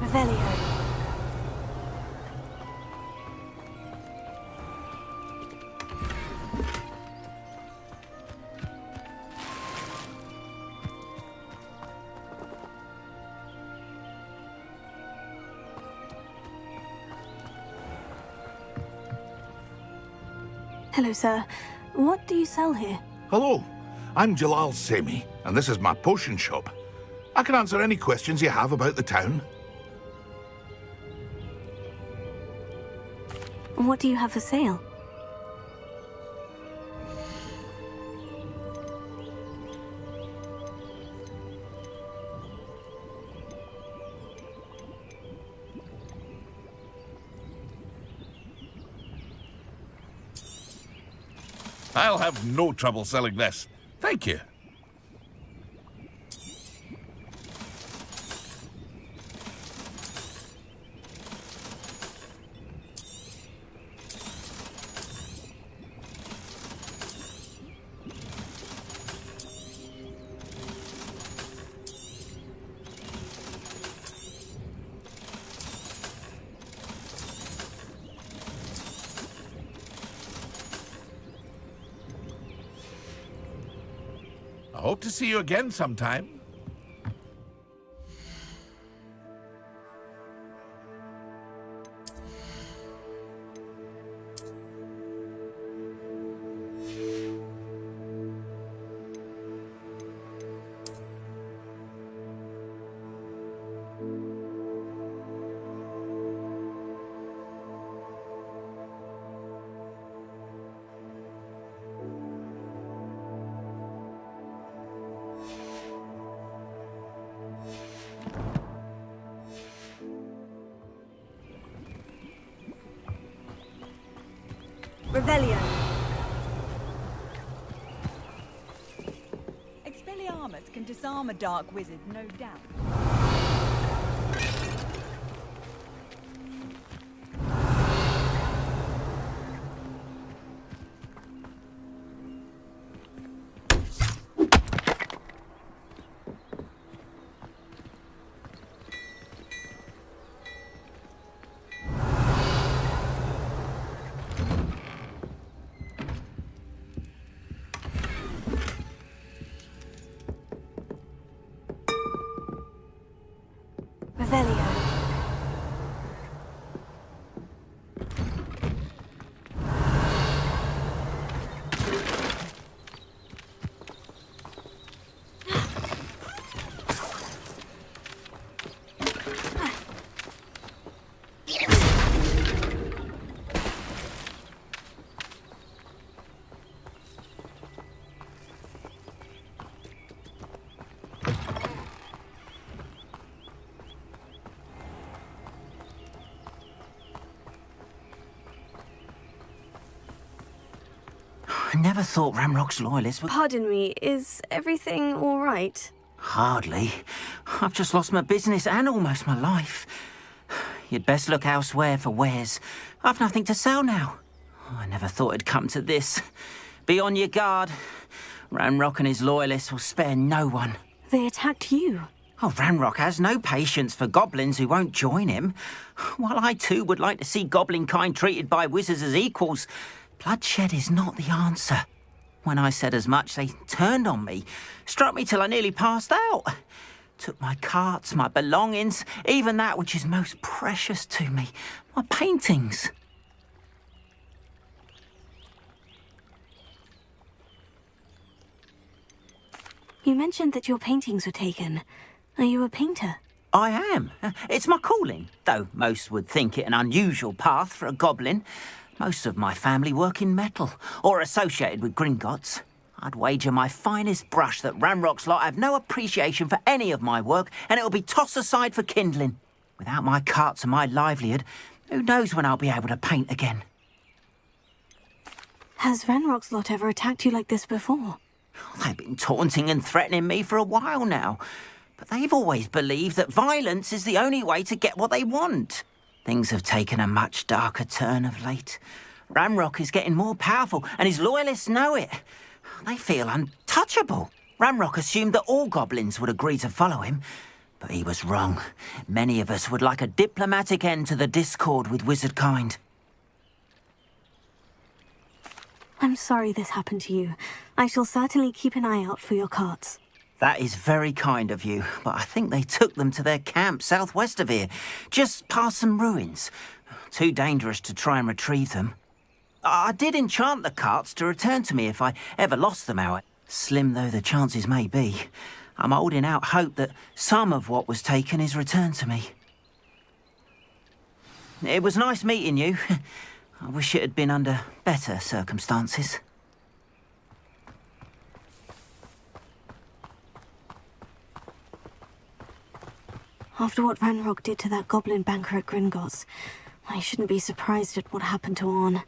Revelio. Hello, sir. What do you sell here? Hello, I'm Jalal Semi, and this is my potion shop. I can answer any questions you have about the town. What do you have for sale? I'll have no trouble selling this. Thank you. I hope to see you again sometime. Revelio. Expelliarmus can disarm a dark wizard, no doubt. Revelio. I never thought Ramrock's loyalists would... Pardon me, is everything all right? Hardly. I've just lost my business and almost my life. You'd best look elsewhere for wares. I've nothing to sell now. I never thought it'd come to this. Be on your guard. Ramrock and his loyalists will spare no one. They attacked you. Oh, Ranrock has no patience for goblins who won't join him. While I too would like to see goblin kind treated by wizards as equals, bloodshed is not the answer. When I said as much, they turned on me, struck me till I nearly passed out. Took my carts, my belongings, even that which is most precious to me, my paintings. You mentioned that your paintings were taken. Are you a painter? I am. It's my calling, though most would think it an unusual path for a goblin. Most of my family work in metal, or associated with Gringotts. I'd wager my finest brush that Ranrock's lot have no appreciation for any of my work, and it'll be tossed aside for kindling. Without my carts and my livelihood, who knows when I'll be able to paint again? Has Ranrock's lot ever attacked you like this before? They've been taunting and threatening me for a while now, but they've always believed that violence is the only way to get what they want. Things have taken a much darker turn of late. Ranrock is getting more powerful, and his loyalists know it. They feel untouchable. Ranrock assumed that all goblins would agree to follow him, But he was wrong. Many of us would like a diplomatic end to the discord with wizardkind. I'm sorry this happened to you. I shall certainly keep an eye out for your carts. That is very kind of you, but I think they took them to their camp southwest of here, just past some ruins. Too dangerous to try and retrieve them. I did enchant the carts to return to me if I ever lost them, however. Slim though the chances may be, I'm holding out hope that some of what was taken is returned to me. It was nice meeting you. I wish it had been under better circumstances. After what Ranrock did to that goblin banker at Gringotts, I shouldn't be surprised at what happened to Orn.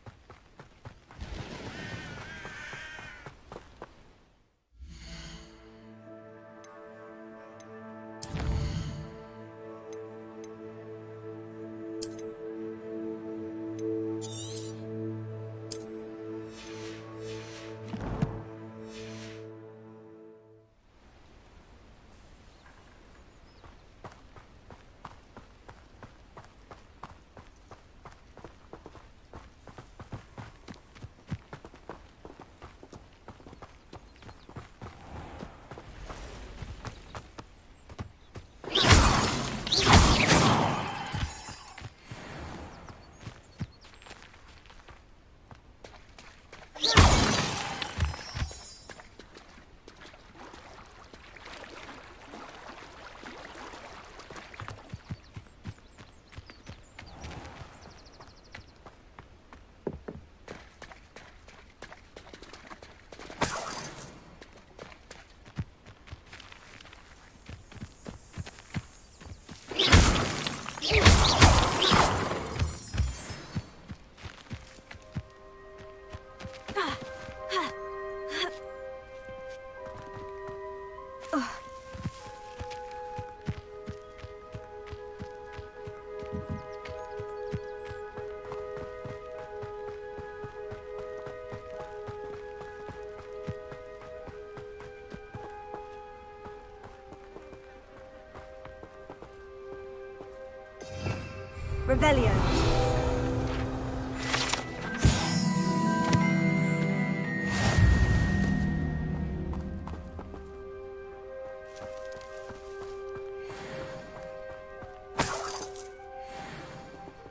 Revelio.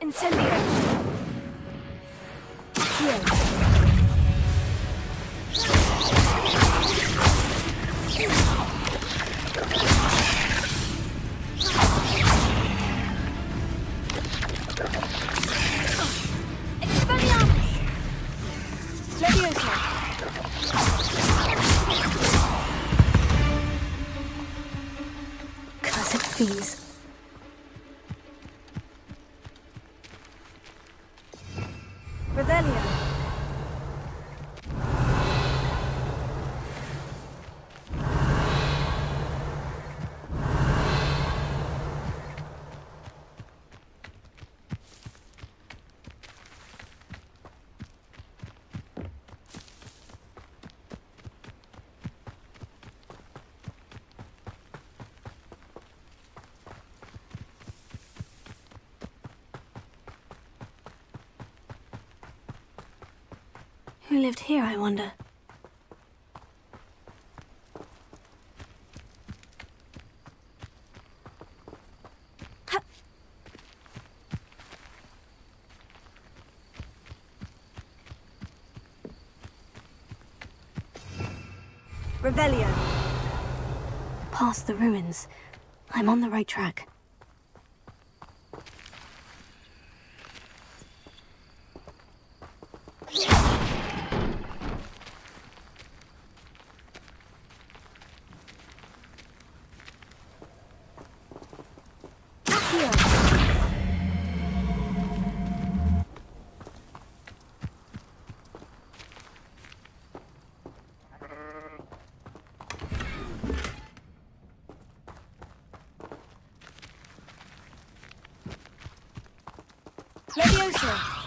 Incendio. Heal. Cursed fees. Revelio. Who lived here, I wonder? Revelio. Past the ruins. I'm on the right track. Leviosa.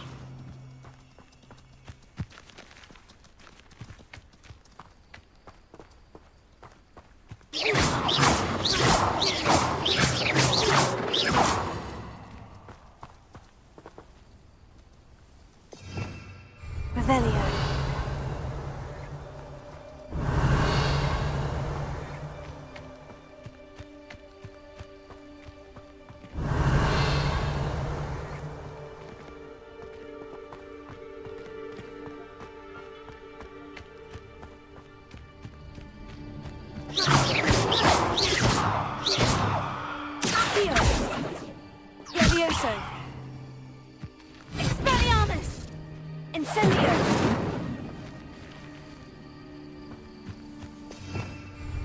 Revelio. Accio. Levioso. Expelliarmus. Incendio.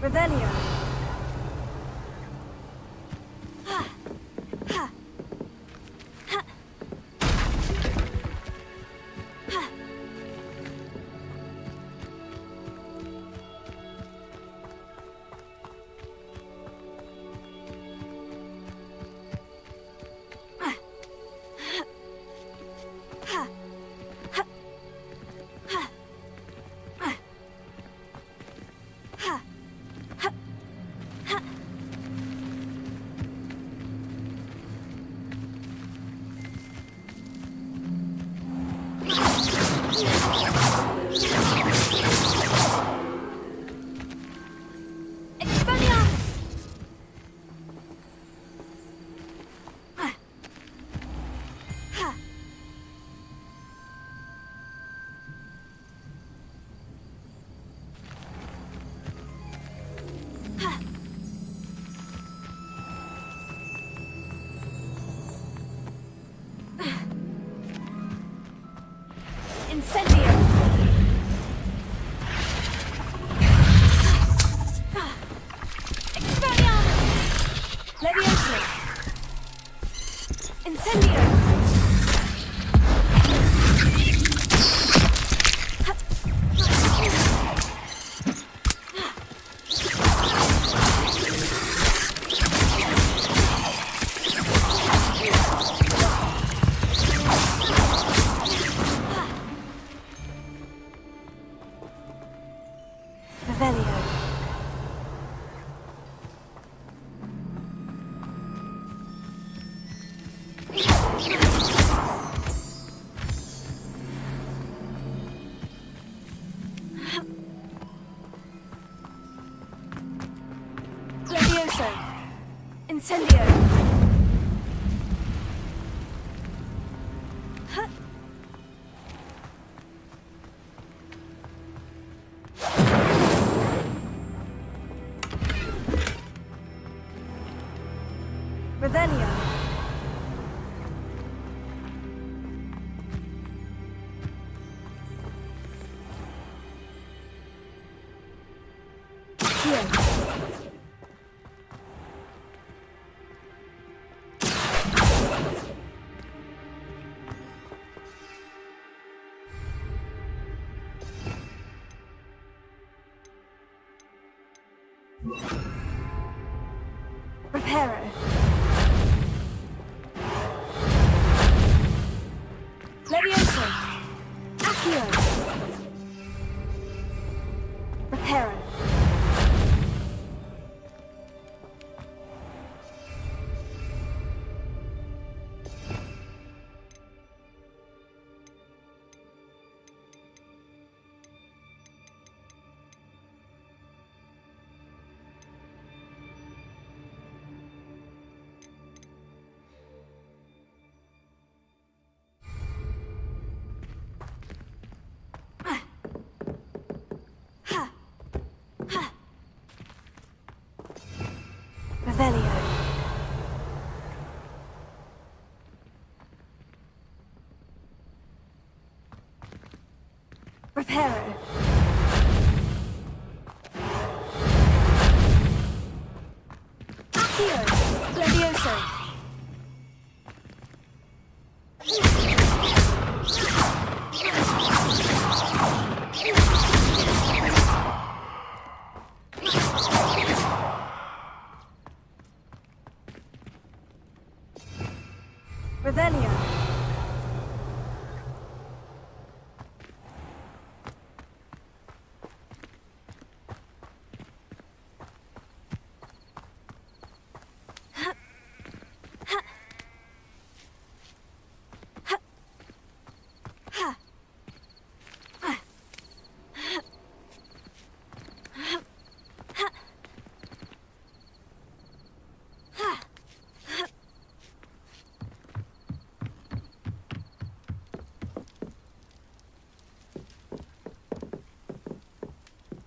Revelio. Ha. Ha. Ha. Ha. Expelliarmus. Incendio. Expelliarmus. Levioso. Incendio. Revelio. Levioso. Incendio. Revelio. Accio. Reparo. Levioso. Accio. Reparo. Revelio. Reparo. Accio. Levioso. Revelio.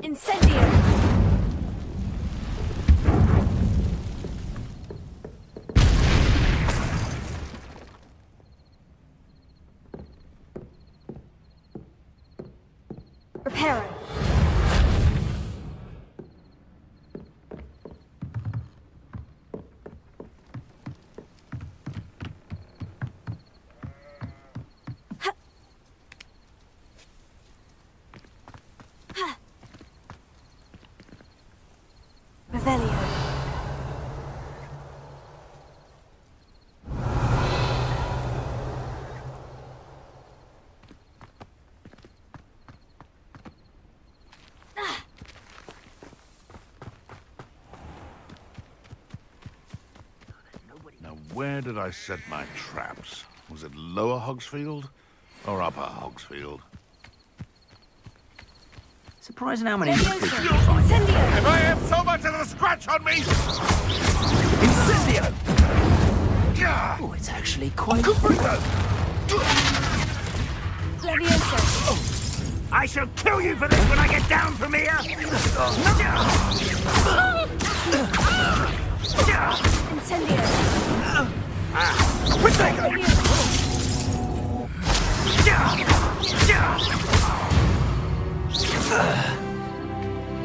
Incendio! Reparo. Revelio. Now, where did I set my traps? Was it Lower Hogsfield or Upper Hogsfield? Surprising how many Leviosa! mysteries you find. Incendio! If I have so much of a scratch on me! Incendio! Oh, it's actually quite... Leviosa! I shall kill you for this when I get down from here! Incendio!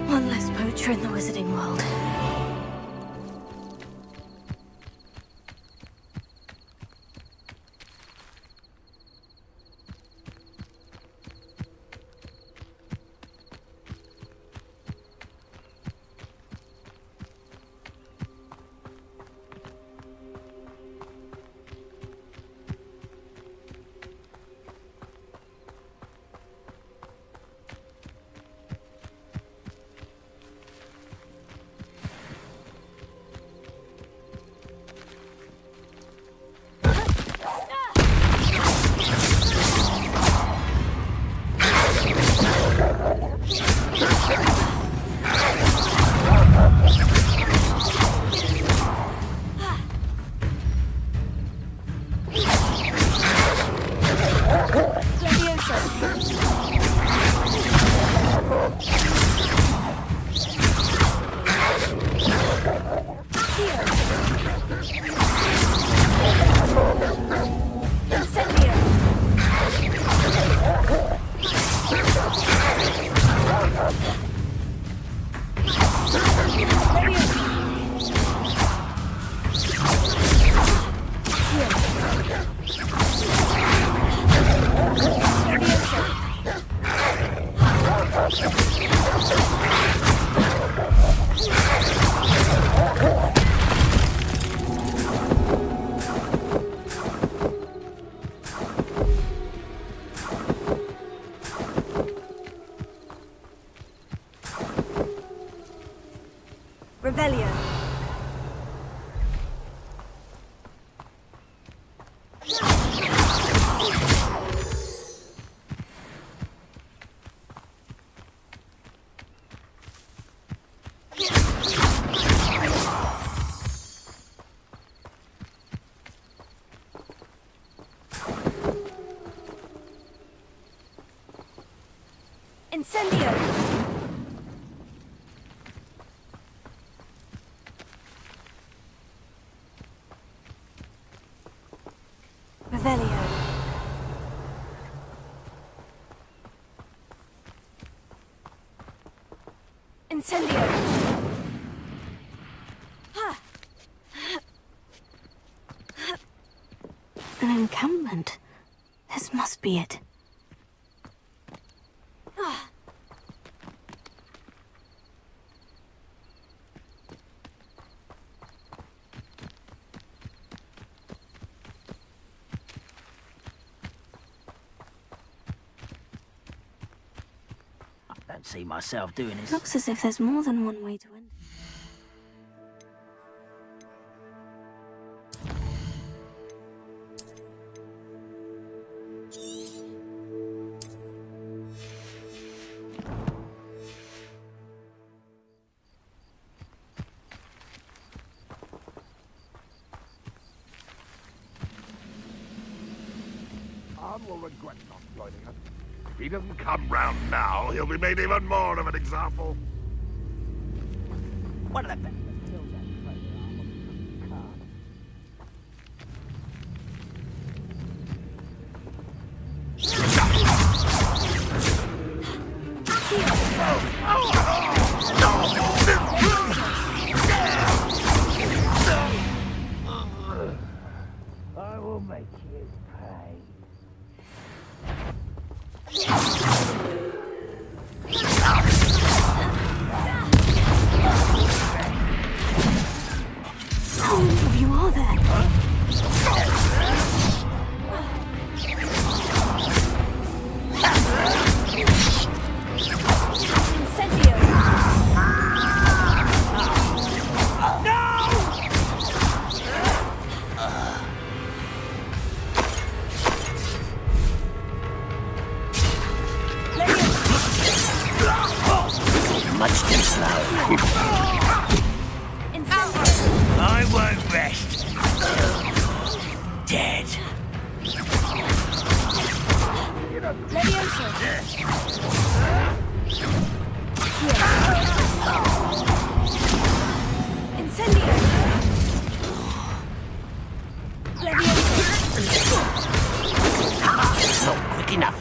One less poacher in the wizarding world. Revelio. Incendio! Revelio. Incendio. An encampment. This must be it. I don't see myself doing this. Looks as if there's more than one way to end. Anne will regret not joining us. he doesn't come round now, he'll be made even more of an example. What are the... I will make you pay. How many of you are there? Much too slow. I won't rest. Dead. Not quick enough.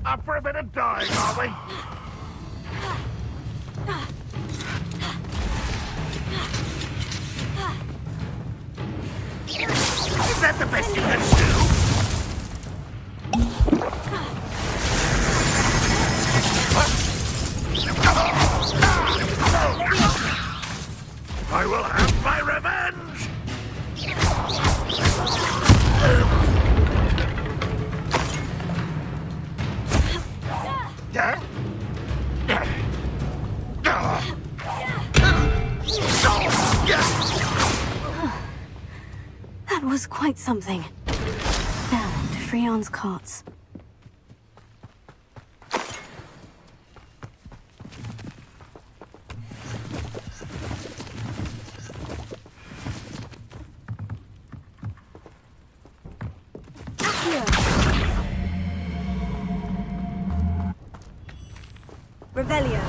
Up for a bit of dying, are we? Is that the best you can do? I will have my revenge! Yeah? That was quite something. Now, to Freon's carts. Revelio.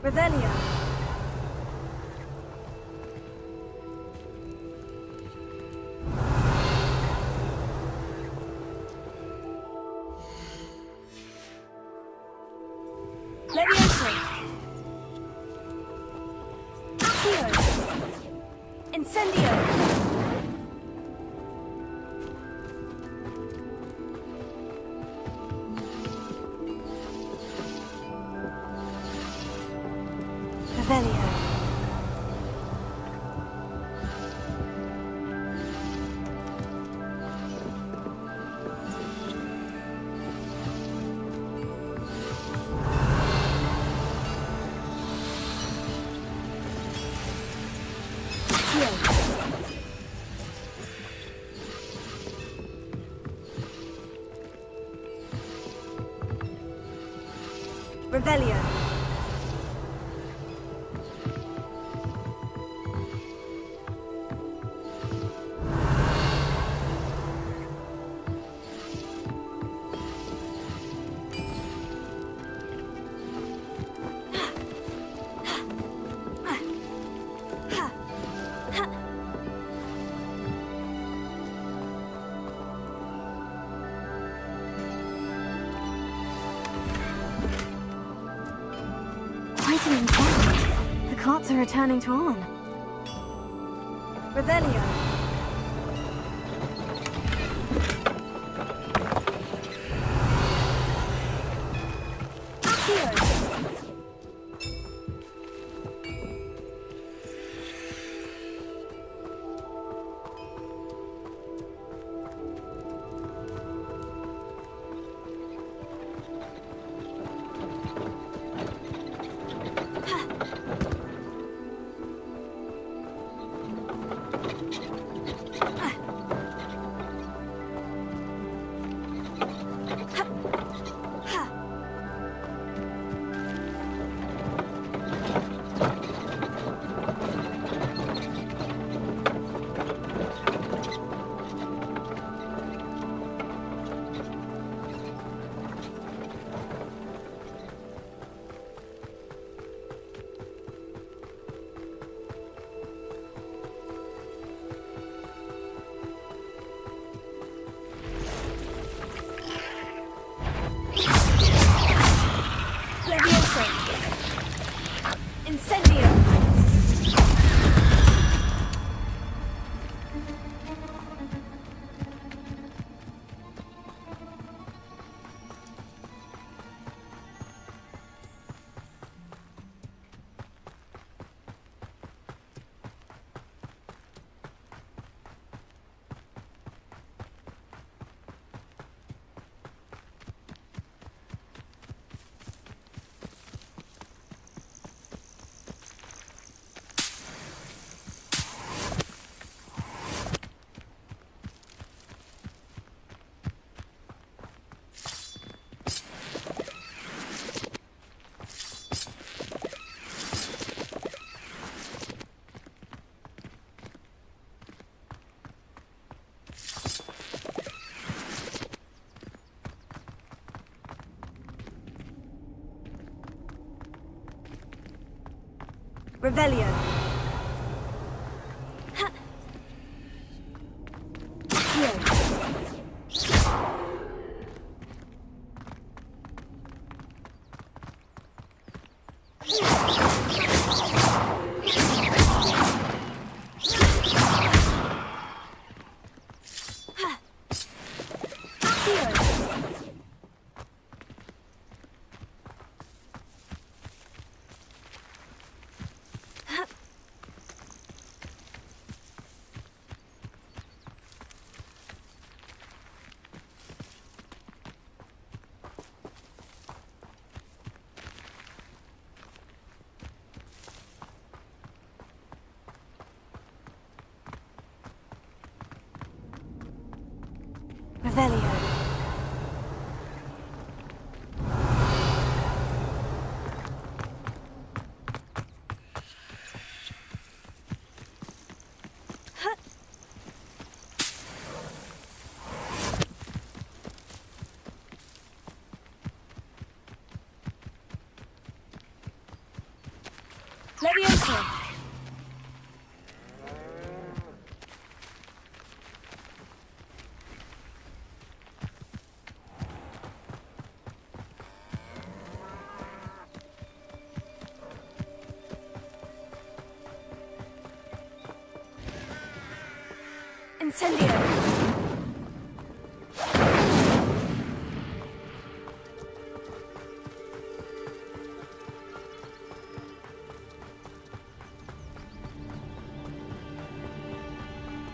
Revelio. Levioso. Accio. Incendio. Revelio. Revelio. Quite an encampment. The carts are returning to Arn. Revelio. Accio. Revelio. Revelio. Levioso. Incendio.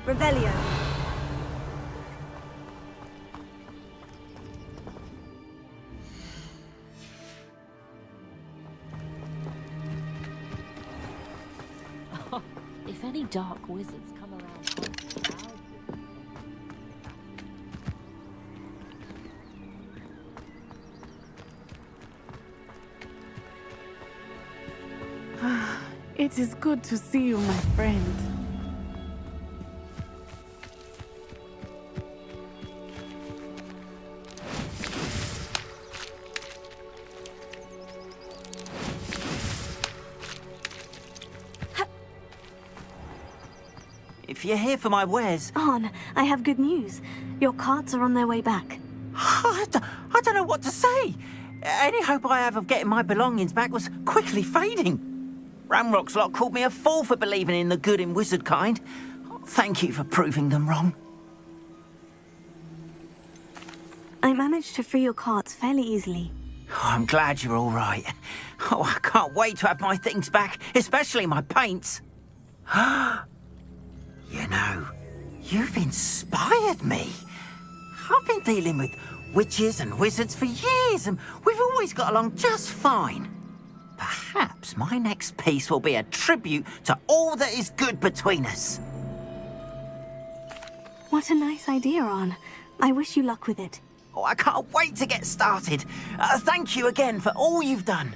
Revelio. If any dark wizards come around, it is good to see you, my friend. If you're here for my wares... Arn, I have good news. Your carts are on their way back. I don't know what to say. Any hope I have of getting my belongings back was quickly fading. Ramrock's lot called me a fool for believing in the good in wizard kind. Thank you for proving them wrong. I managed to free your carts fairly easily. Oh, I'm glad you're all right. Oh, I can't wait to have my things back, especially my paints. You know, you've inspired me. I've been dealing with witches and wizards for years, and we've always got along just fine. Perhaps my next piece will be a tribute to all that is good between us. What a nice idea, Arn. I wish you luck with it. Oh, I can't wait to get started. Thank you again for all you've done.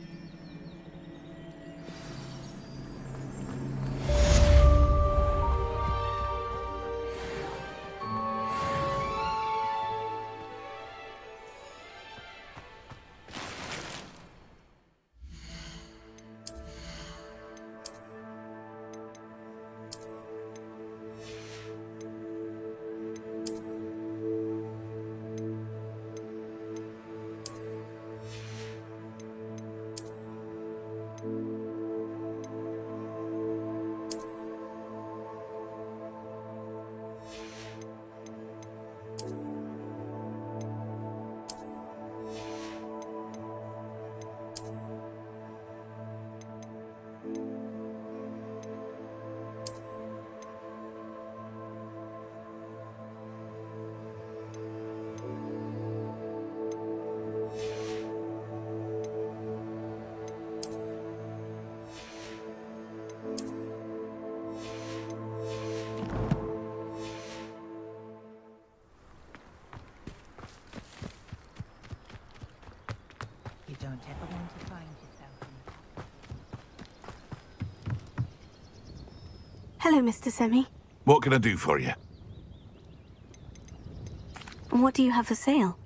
You don't ever want to find yourself in Hello, Mr. Semi. What can I do for you? What do you have for sale?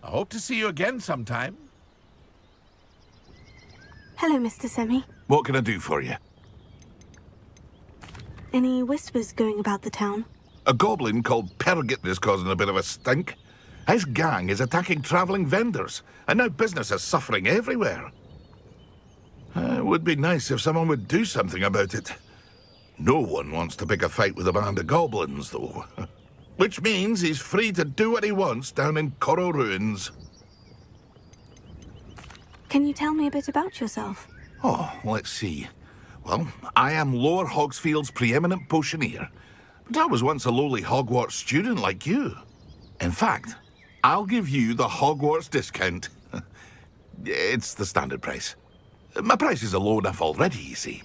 I hope to see you again sometime. Hello, Mr. Semi. What can I do for you? Any whispers going about the town? A goblin called Pergit is causing a bit of a stink. His gang is attacking travelling vendors, and now business is suffering everywhere. It would be nice if someone would do something about it. No one wants to pick a fight with a band of goblins, though. Which means he's free to do what he wants down in Coral Ruins. Can you tell me a bit about yourself? Oh, let's see. Well, I am Lower Hogsfield's preeminent potioneer. But I was once a lowly Hogwarts student like you. In fact, I'll give you the Hogwarts discount. It's the standard price. My prices are low enough already, you see.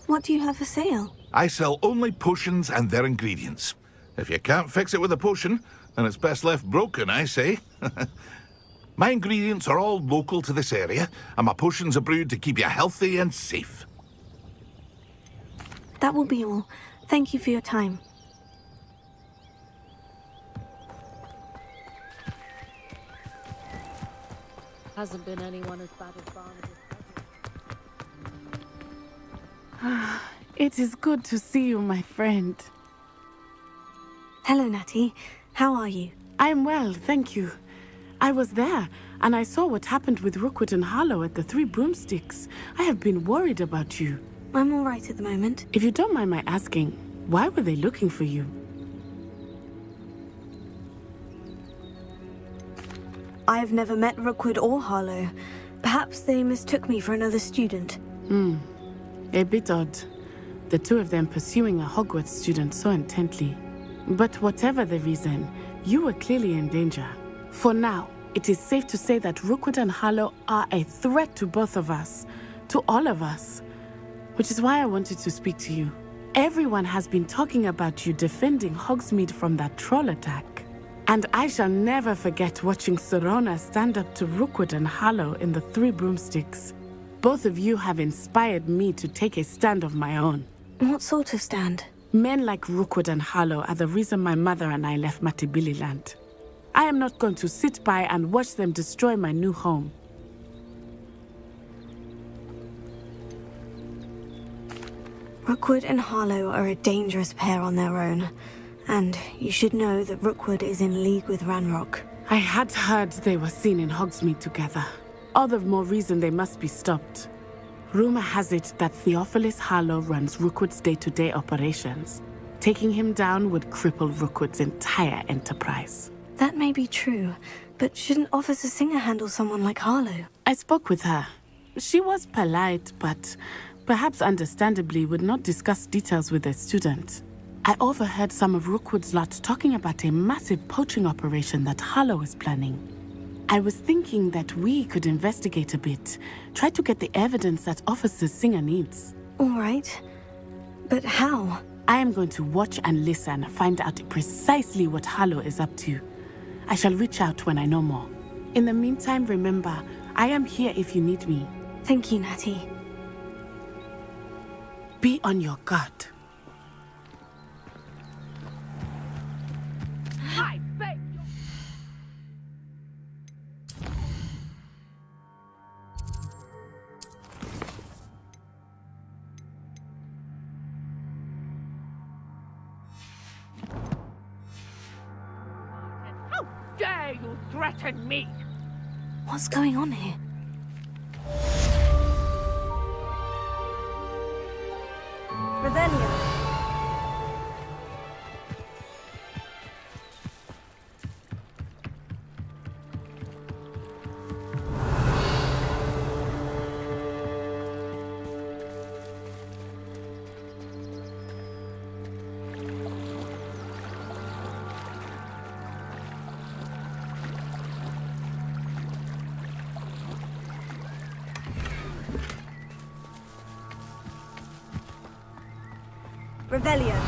What do you have for sale? I sell only potions and their ingredients. If you can't fix it with a potion, then it's best left broken, I say. My ingredients are all local to this area, and my potions are brewed to keep you healthy and safe. That will be all. Thank you for your time. Hasn't been anyone as bad as Barnabas. It is good to see you, my friend. Hello, Natty. How are you? I am well, thank you. I was there, and I saw what happened with Rookwood and Harlow at the Three Broomsticks. I have been worried about you. I'm all right at the moment. If you don't mind my asking, why were they looking for you? I've never met Rookwood or Harlow. Perhaps they mistook me for another student. A bit odd. The two of them pursuing a Hogwarts student so intently. But whatever the reason, you were clearly in danger. For now, it is safe to say that Rookwood and Harlow are a threat to both of us. To all of us. Which is why I wanted to speak to you. Everyone has been talking about you defending Hogsmeade from that troll attack. And I shall never forget watching Sorona stand up to Rookwood and Harlow in the Three Broomsticks. Both of you have inspired me to take a stand of my own. What sort of stand? Men like Rookwood and Harlow are the reason my mother and I left Matabeleland. I am not going to sit by and watch them destroy my new home. Rookwood and Harlow are a dangerous pair on their own. And you should know that Rookwood is in league with Ranrock. I had heard they were seen in Hogsmeade together. All the more reason they must be stopped. Rumor has it that Theophilus Harlow runs Rookwood's day-to-day operations. Taking him down would cripple Rookwood's entire enterprise. That may be true, but shouldn't Officer Singer handle someone like Harlow? I spoke with her. She was polite, but perhaps understandably would not discuss details with a student. I overheard some of Rookwood's lot talking about a massive poaching operation that Harlow is planning. I was thinking that we could investigate a bit, try to get the evidence that Officer Singer needs. All right. But how? I am going to watch and listen, find out precisely what Harlow is up to. I shall reach out when I know more. In the meantime, remember, I am here if you need me. Thank you, Natty. Be on your guard. I beg How dare you threaten me? What's going on here? Revelio. Revelio.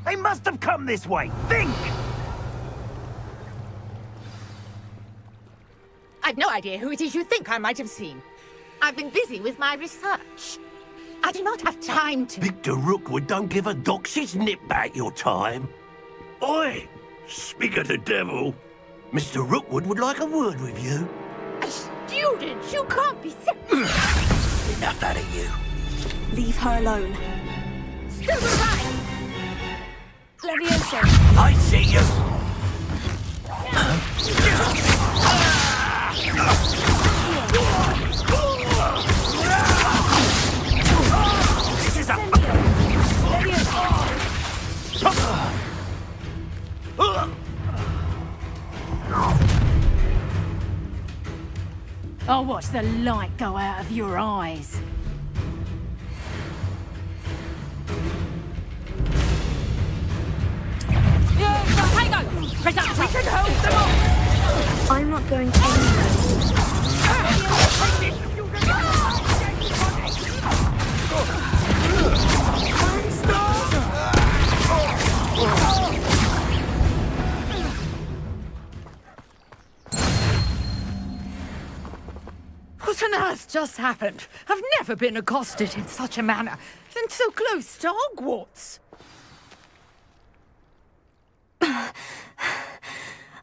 They must have come this way. Think! I've no idea who it is you think I might have seen. I've been busy with my research. I do not have time to... Victor Rookwood don't give a doxy's nip back your time. Oi! Speak of the devil. Mr. Rookwood would like a word with you. A student? You can't be Enough out of you. Leave her alone. still alive! Levioso! I see you. This is a... I'll watch the light go out of your eyes. I'm not going anywhere. What on earth just happened? I've never been accosted in such a manner, and so close to Hogwarts.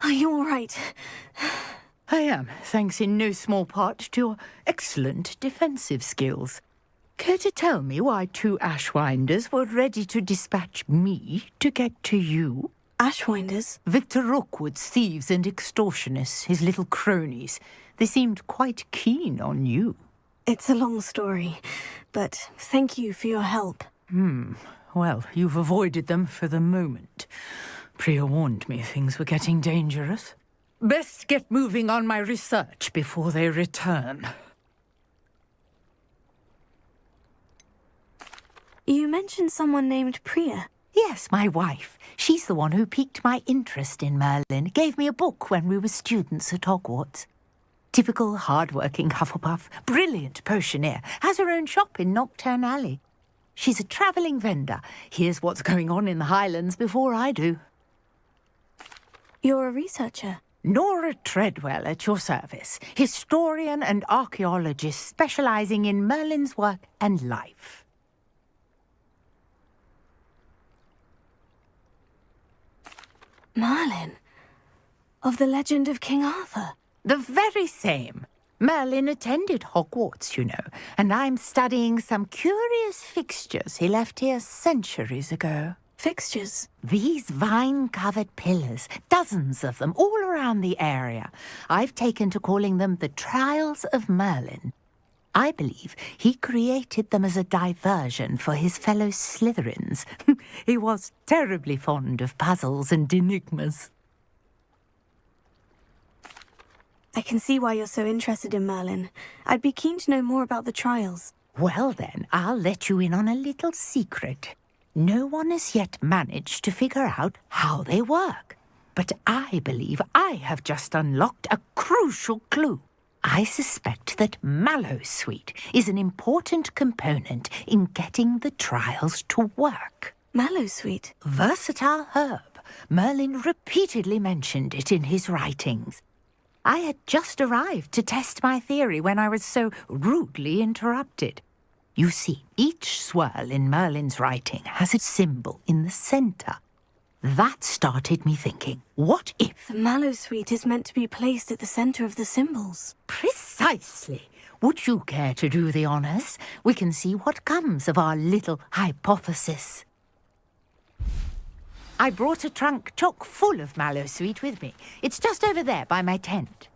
Are you all right? I am, thanks in no small part to your excellent defensive skills. Care to tell me why two Ashwinders were ready to dispatch me to get to you? Ashwinders? Victor Rookwood's thieves and extortionists, his little cronies. They seemed quite keen on you. It's a long story, but thank you for your help. Well, you've avoided them for the moment. Priya warned me things were getting dangerous. Best get moving on my research before they return. You mentioned someone named Priya. Yes, my wife. She's the one who piqued my interest in Merlin. Gave me a book when we were students at Hogwarts. Typical hard-working Hufflepuff, brilliant potioneer, has her own shop in Nocturne Alley. She's a travelling vendor. Hears what's going on in the Highlands before I do. You're a researcher. Nora Treadwell at your service, historian and archaeologist specialising in Merlin's work and life. Merlin? Of the legend of King Arthur? The very same. Merlin attended Hogwarts, you know, and I'm studying some curious fixtures he left here centuries ago. Fixtures? These vine-covered pillars, dozens of them, all around the area. I've taken to calling them the Trials of Merlin. I believe he created them as a diversion for his fellow Slytherins. He was terribly fond of puzzles and enigmas. I can see why you're so interested in Merlin. I'd be keen to know more about the trials. Well then, I'll let you in on a little secret. No one has yet managed to figure out how they work. But I believe I have just unlocked a crucial clue. I suspect that Mallowsweet is an important component in getting the trials to work. Mallowsweet? Versatile herb. Merlin repeatedly mentioned it in his writings. I had just arrived to test my theory when I was so rudely interrupted. You see, each swirl in Merlin's writing has a symbol in the centre. That started me thinking, what if... The Mallowsweet is meant to be placed at the centre of the symbols. Precisely. Would you care to do the honours? We can see what comes of our little hypothesis. I brought a trunk chock full of Mallowsweet with me. It's just over there by my tent.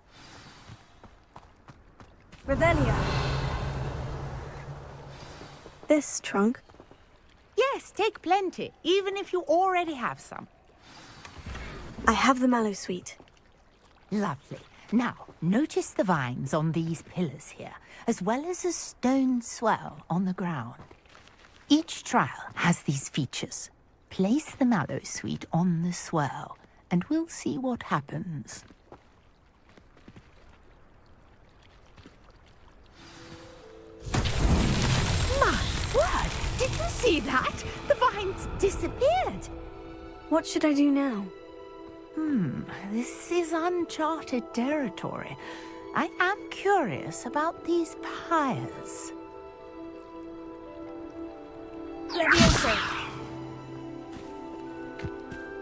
Revelia. This trunk? Yes, take plenty, even if you already have some. I have the Mallowsweet. Lovely. Now, notice the vines on these pillars here, as well as a stone swell on the ground. Each trial has these features. Place the Mallowsweet on the swirl, and we'll see what happens. My word! Did you see that? The vines disappeared. What should I do now? This is uncharted territory. I am curious about these pyres. Levioso!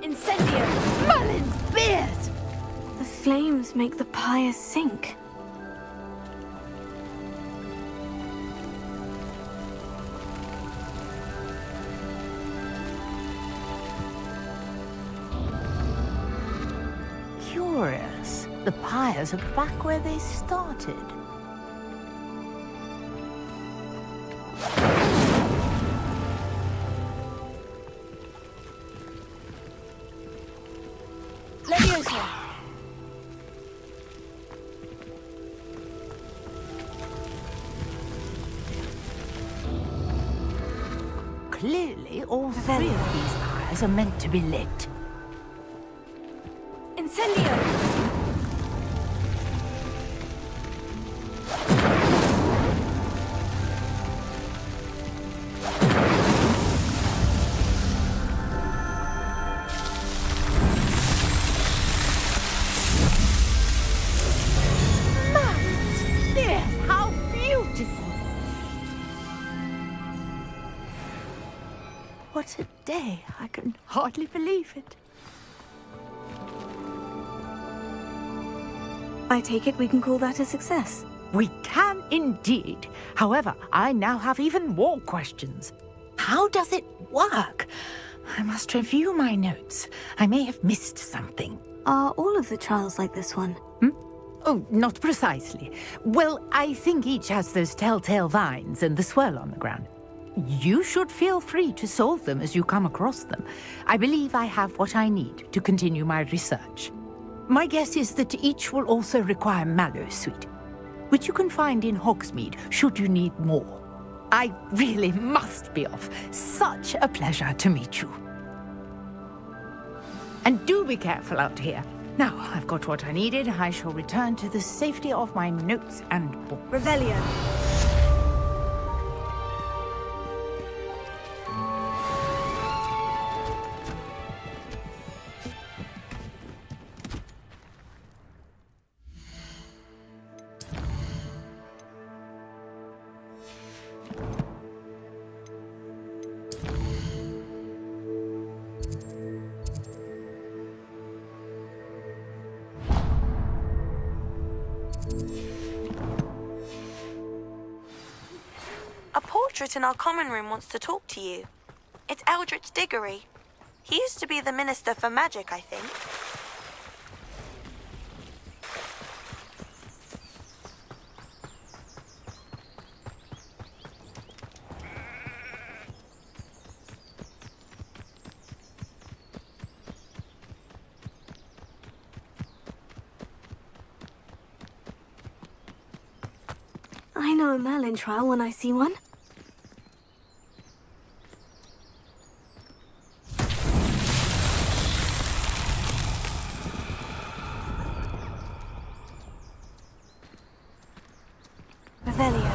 Incendio! Merlin's beard! The flames make the pyre sink. Curious. The pyres are back where they started. Levioso! Clearly, all three of these pyres are meant to be lit. Incendio! Yes, how beautiful! What a day! I can hardly believe it. I take it we can call that a success. We can indeed. However, I now have even more questions. How does it work? I must review my notes. I may have missed something. Are all of the trials like this one? Oh, not precisely. Well, I think each has those telltale vines and the swirl on the ground. You should feel free to solve them as you come across them. I believe I have what I need to continue my research. My guess is that each will also require mallow sweet, which you can find in Hogsmeade should you need more. I really must be off. Such a pleasure to meet you. And do be careful out here. Now I've got what I needed. I shall return to the safety of my notes and book. Revelio. A portrait in our common room wants to talk to you. It's Eldritch Diggory. He used to be the Minister for Magic, I think. I know a Merlin trial when I see one. Revelio.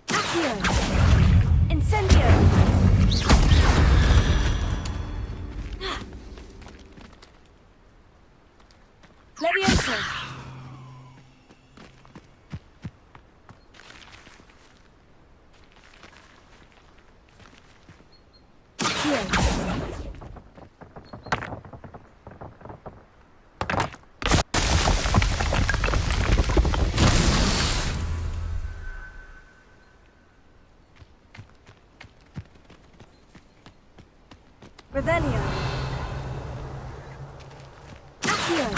Accio. Incendio. Levioso. Revelio. Accio.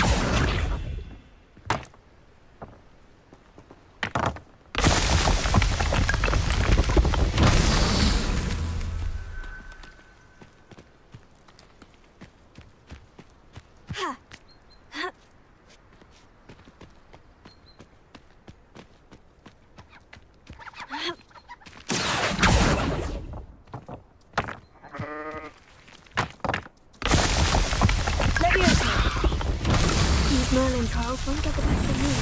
These Merlin trials won't get the best of me.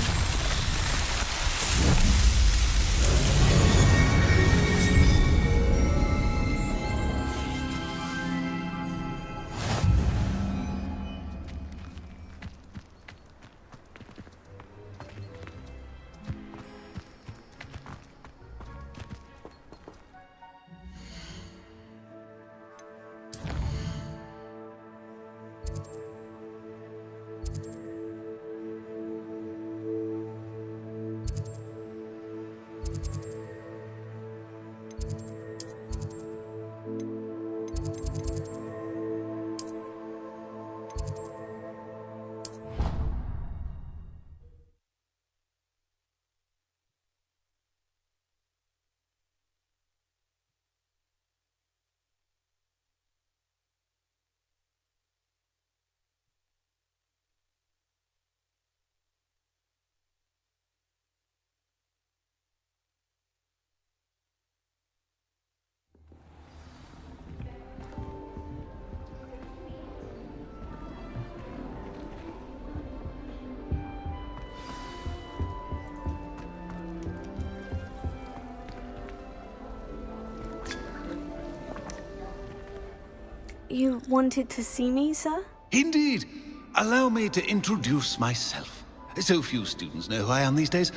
You wanted to see me, sir? Indeed. Allow me to introduce myself. So few students know who I am these days.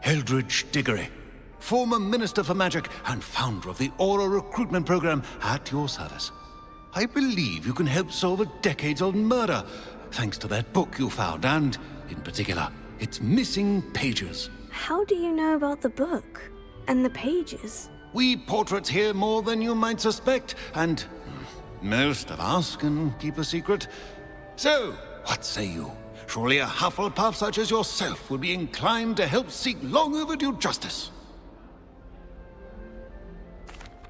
Eldridge Diggory, former Minister for Magic and founder of the Aura Recruitment Program at your service. I believe you can help solve a decades-old murder, thanks to that book you found, and, in particular, its missing pages. How do you know about the book? And the pages? We portraits hear more than you might suspect, and most of us can keep a secret. So, what say you? Surely a Hufflepuff such as yourself would be inclined to help seek long overdue justice.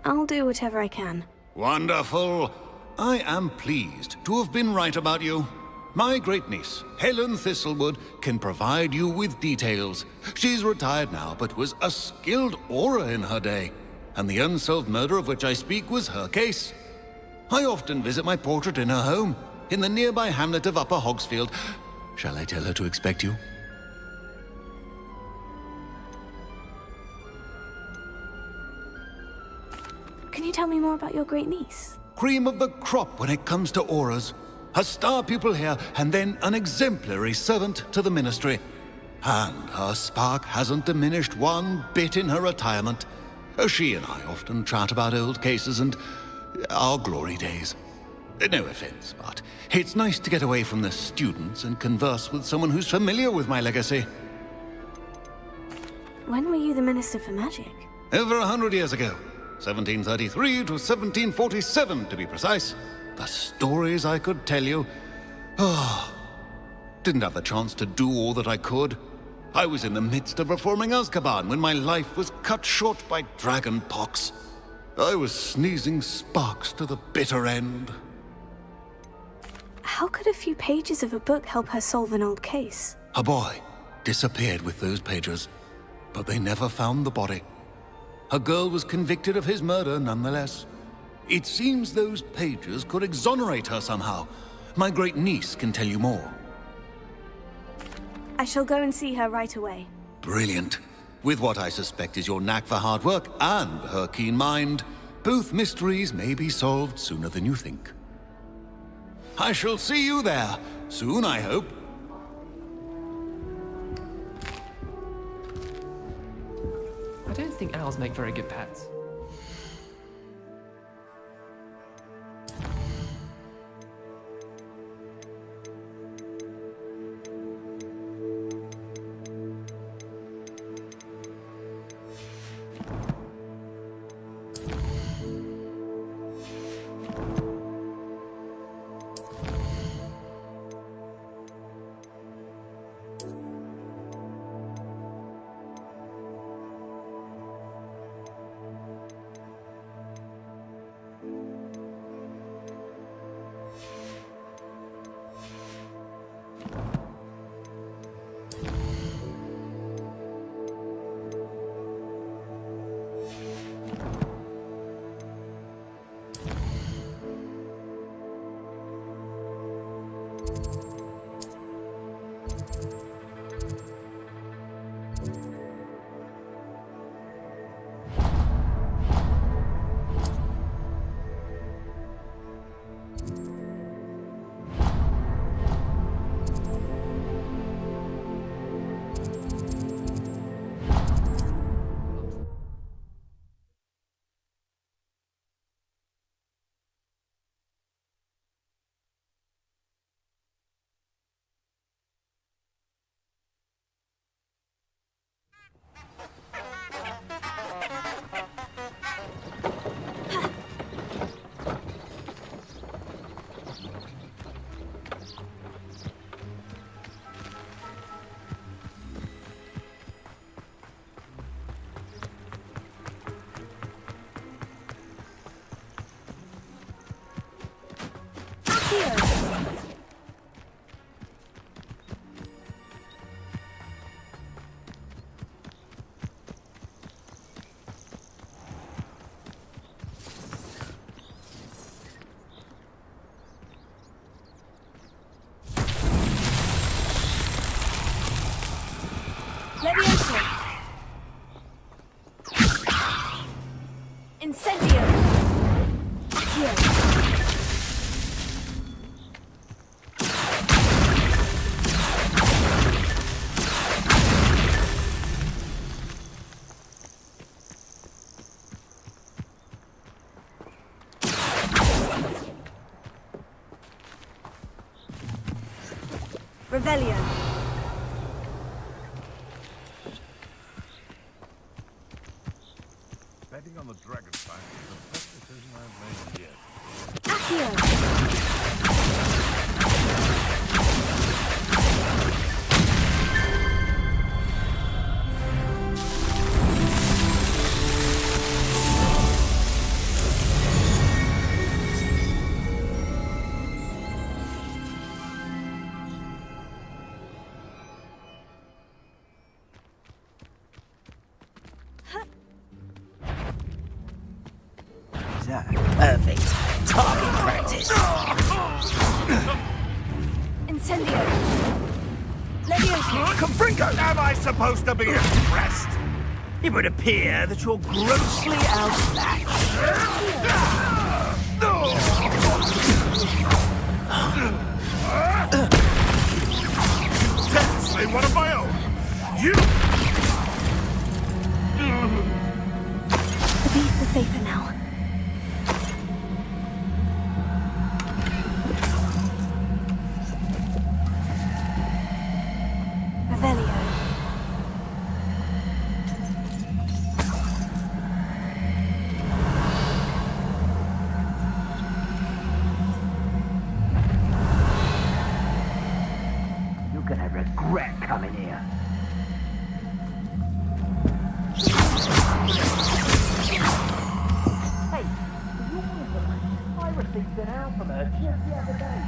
I'll do whatever I can. Wonderful. I am pleased to have been right about you. My great-niece, Helen Thistlewood, can provide you with details. She's retired now, but was a skilled aura in her day. And the unsolved murder of which I speak was her case. I often visit my portrait in her home, in the nearby hamlet of Upper Hogsfield. Shall I tell her to expect you? Can you tell me more about your great-niece? Cream of the crop when it comes to auras. A star pupil here, and then an exemplary servant to the ministry. And her spark hasn't diminished one bit in her retirement. She and I often chat about old cases and our glory days. No offense, but it's nice to get away from the students and converse with someone who's familiar with my legacy. When were you the Minister for Magic? Over 100 years ago. 1733 to 1747, to be precise. The stories I could tell you. Oh, didn't have the chance to do all that I could. I was in the midst of reforming Azkaban when my life was cut short by dragon pox. I was sneezing sparks to the bitter end. How could a few pages of a book help her solve an old case? A boy disappeared with those pages, but they never found the body. A girl was convicted of his murder nonetheless. It seems those pages could exonerate her somehow. My great-niece can tell you more. I shall go and see her right away. Brilliant. With what I suspect is your knack for hard work and her keen mind, both mysteries may be solved sooner than you think. I shall see you there, soon I hope. I don't think owls make very good pets. Revelio. Betting on the dragon fight is the best decision I've made yet. Accio. Perfect. Target practice. Incendio. Leviosa. Confringo! Am I supposed to be impressed? It would appear that you're grossly outmatched. Technically one of my own. You... The beasts are safer now. Revelio. You're gonna regret coming here. Hey, I received an out from her just the other day.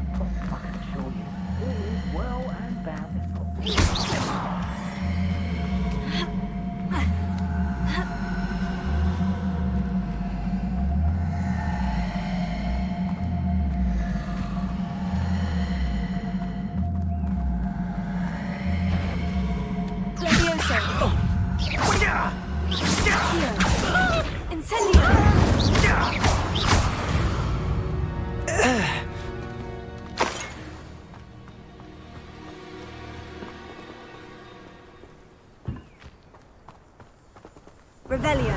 I can assure you, it is well and bountiful. Leviosa. Accio. Incendio. Revelio.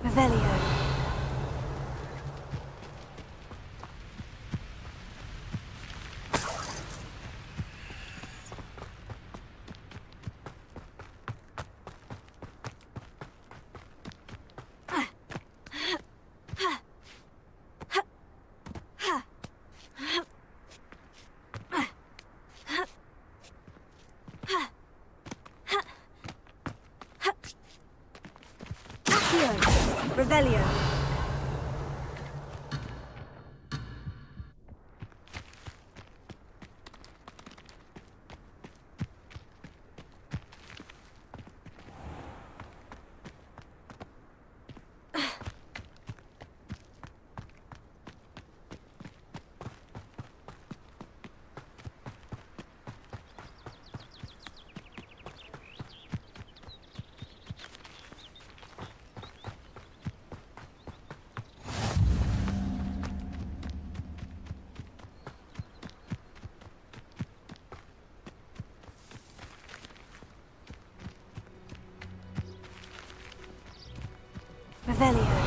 Revelio. Revelio. Revelio.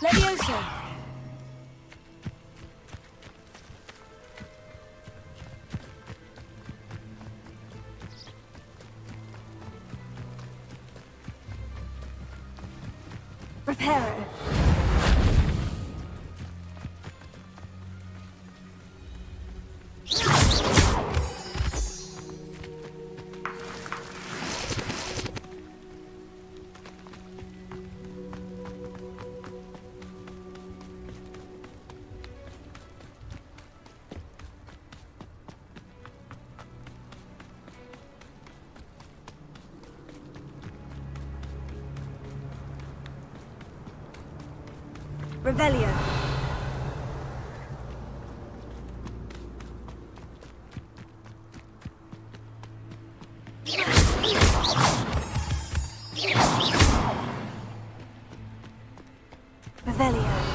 Levioso! Reparo. Revelio. Revelio.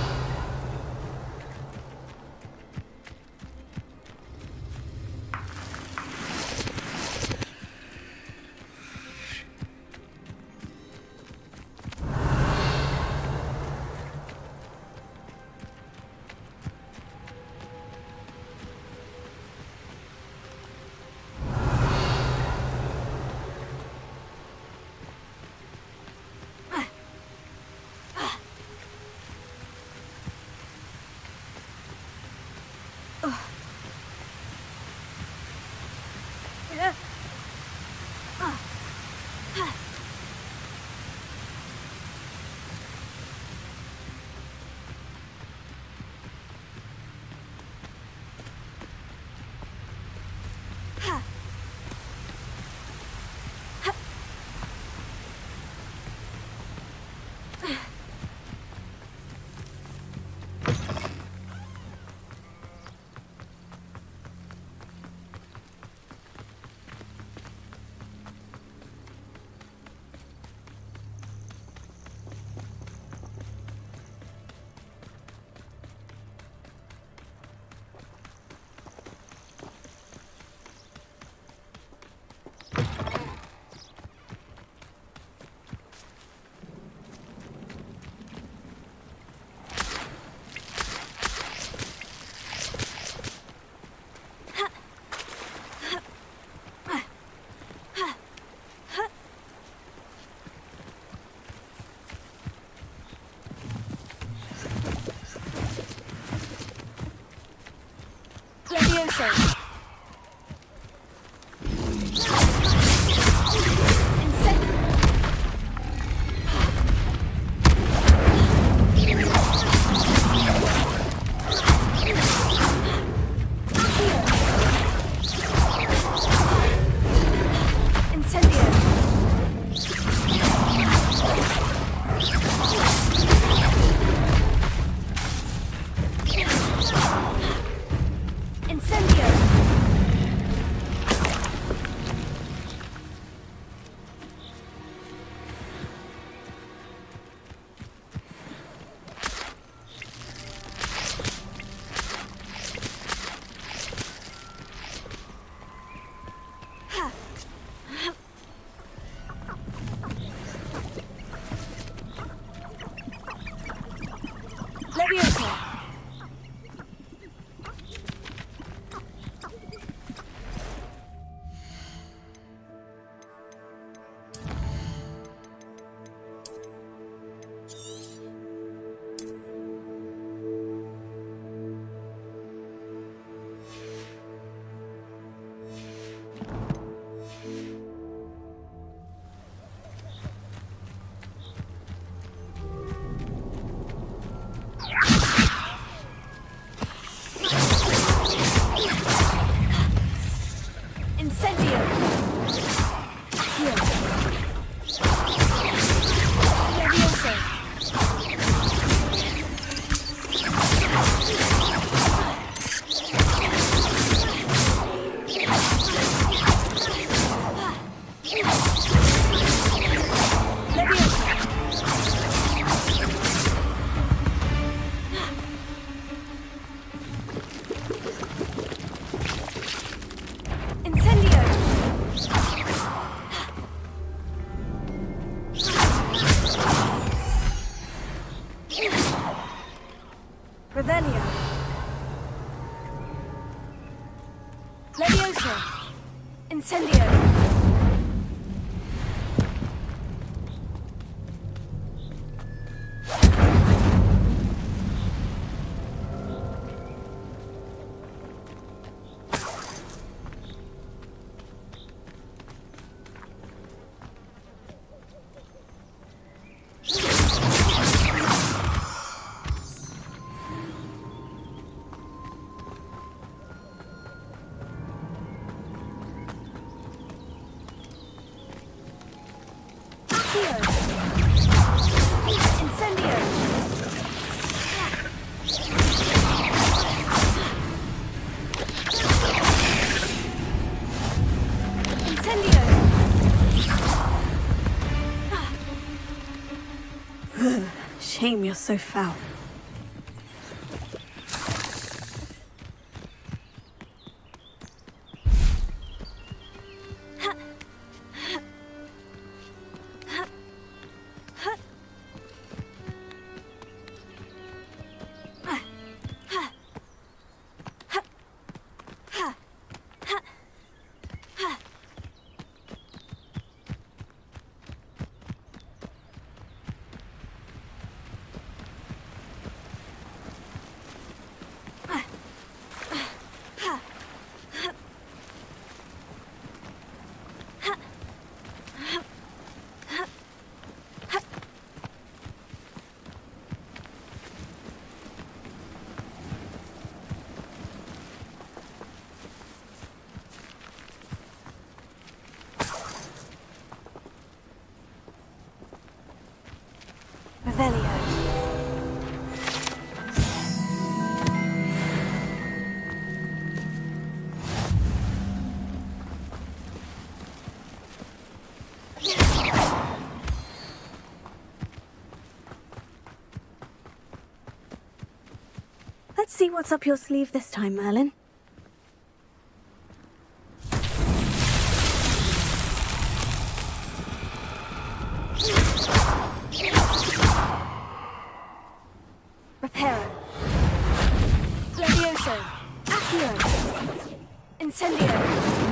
Levioso. Incendio! Revelio. Leviosa. Incendio. Shame you're so foul. Revelio. Let's see what's up your sleeve this time, Merlin. Reparo. Levioso. Accio. Incendio.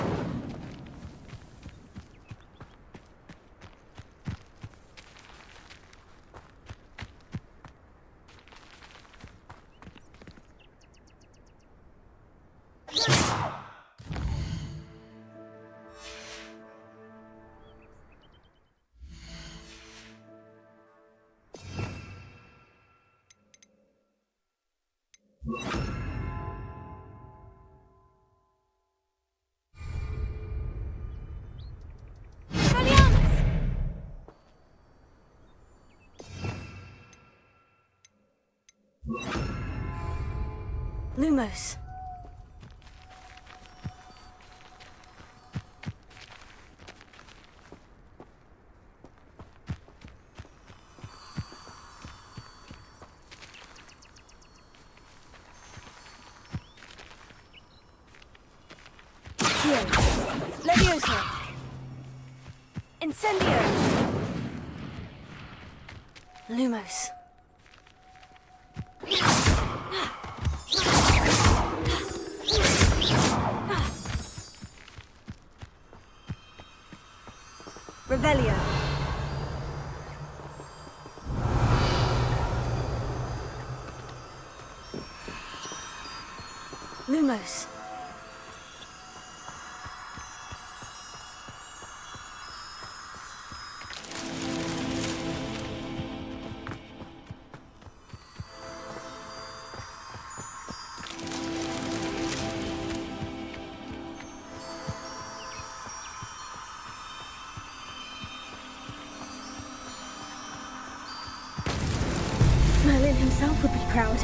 Lumos. Leviosa. Incendio. Lumos. Revelio. Lumos. Merlin himself would be proud.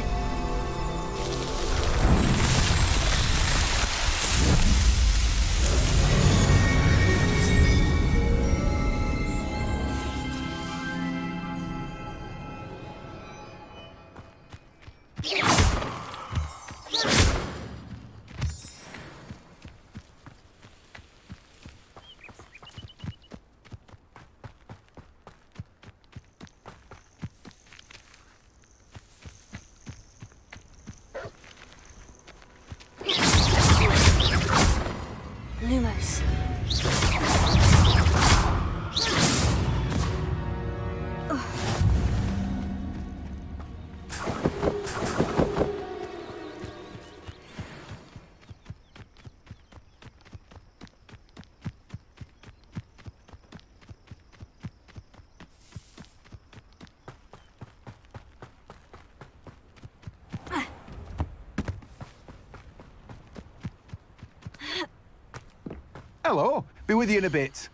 Hello. Be with you in a bit.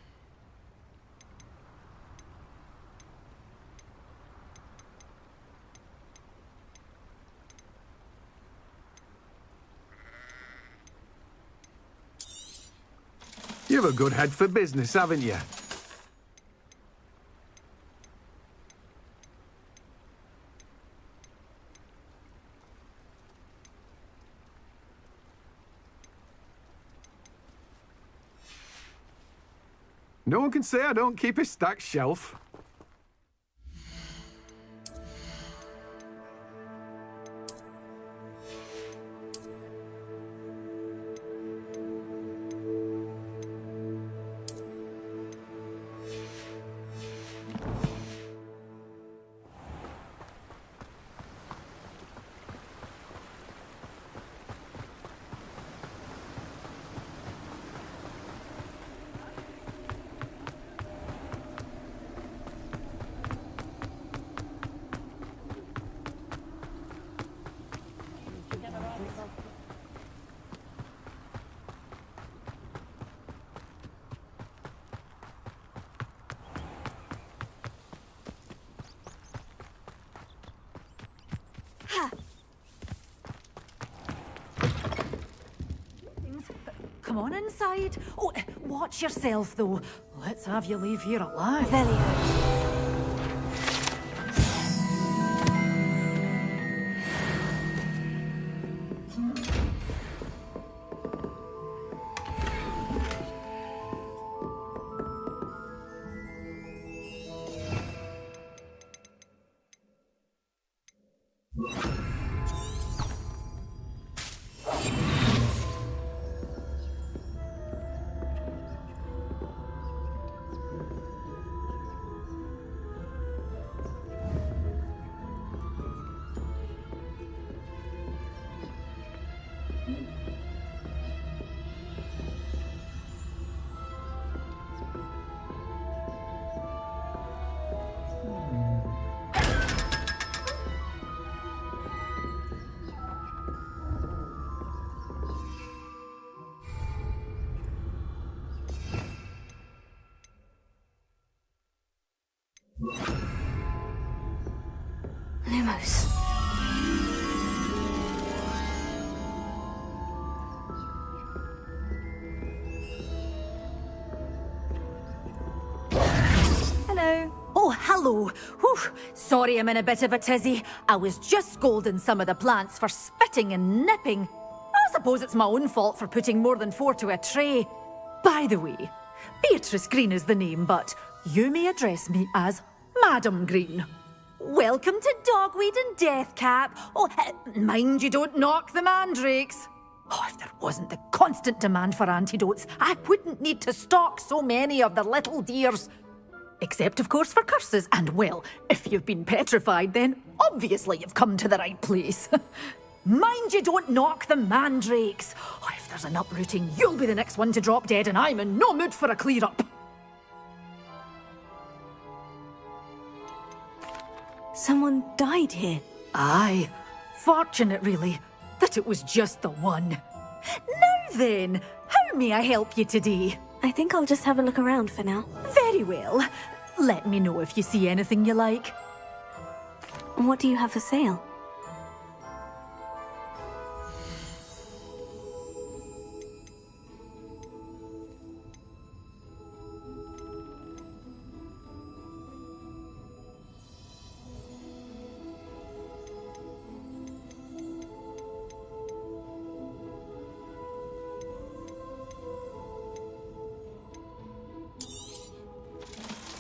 You've a good head for business, haven't you? No one can say I don't keep a stacked shelf. Come on inside. Oh, watch yourself, though. Let's have you leave here alive. Velio. Lumos. Hello. Oh, hello. Whew. Sorry I'm in a bit of a tizzy. I was just scolding some of the plants for spitting and nipping. I suppose it's my own fault for putting more than 4 to a tray. By the way, Beatrice Green is the name, but you may address me as Madam Green. Welcome to Dogweed and Deathcap. Oh, mind you don't knock the mandrakes. Oh, if there wasn't the constant demand for antidotes, I wouldn't need to stock so many of the little dears. Except, of course, for curses. And, well, if you've been petrified, then obviously you've come to the right place. Mind you don't knock the mandrakes. Oh, if there's an uprooting, you'll be the next one to drop dead, and I'm in no mood for a clear-up. Someone died here. Aye. Fortunate, really, that it was just the one. Now then, how may I help you today? I think I'll just have a look around for now. Very well. Let me know if you see anything you like. What do you have for sale?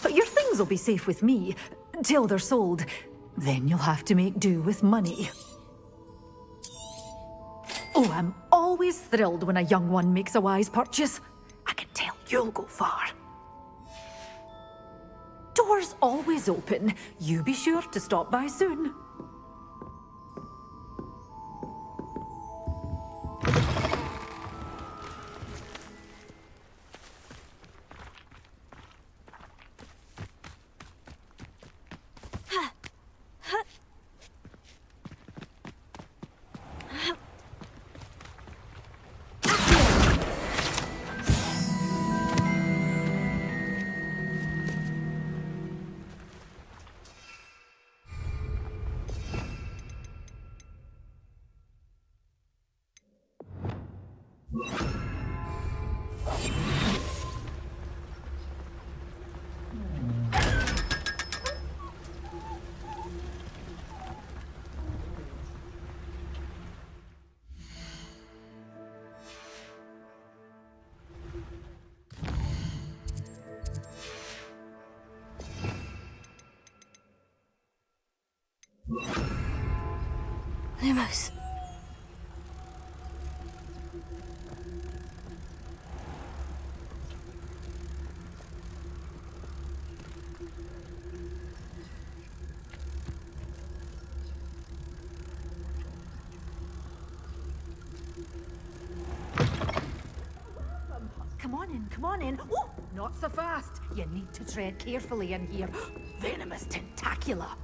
But your things will be safe with me, till they're sold. Then you'll have to make do with money. Oh, I'm always thrilled when a young one makes a wise purchase. I can tell you'll go far. Doors always open. You be sure to stop by soon. Lumos. Come on in, come on in. Oh, not so fast. You need to tread carefully in here. Venomous tentacula.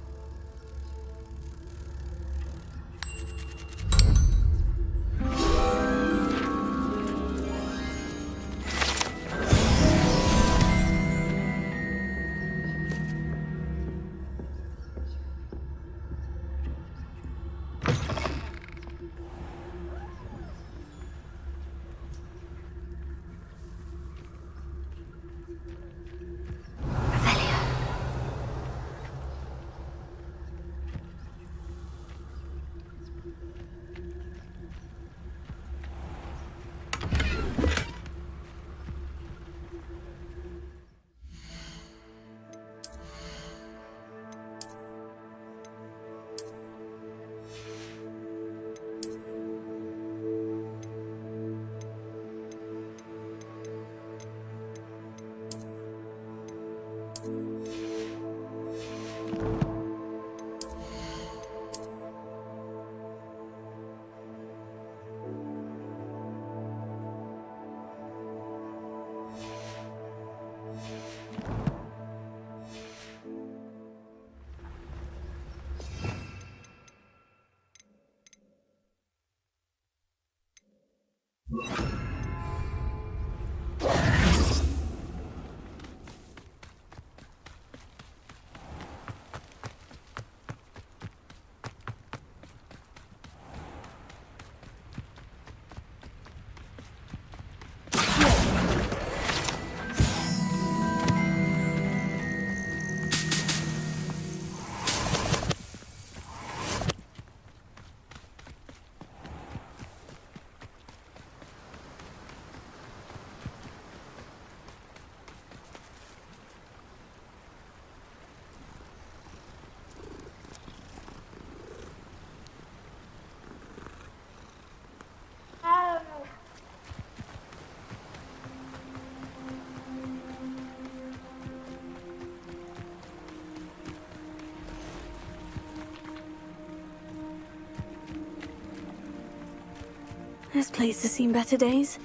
This place has seen better days.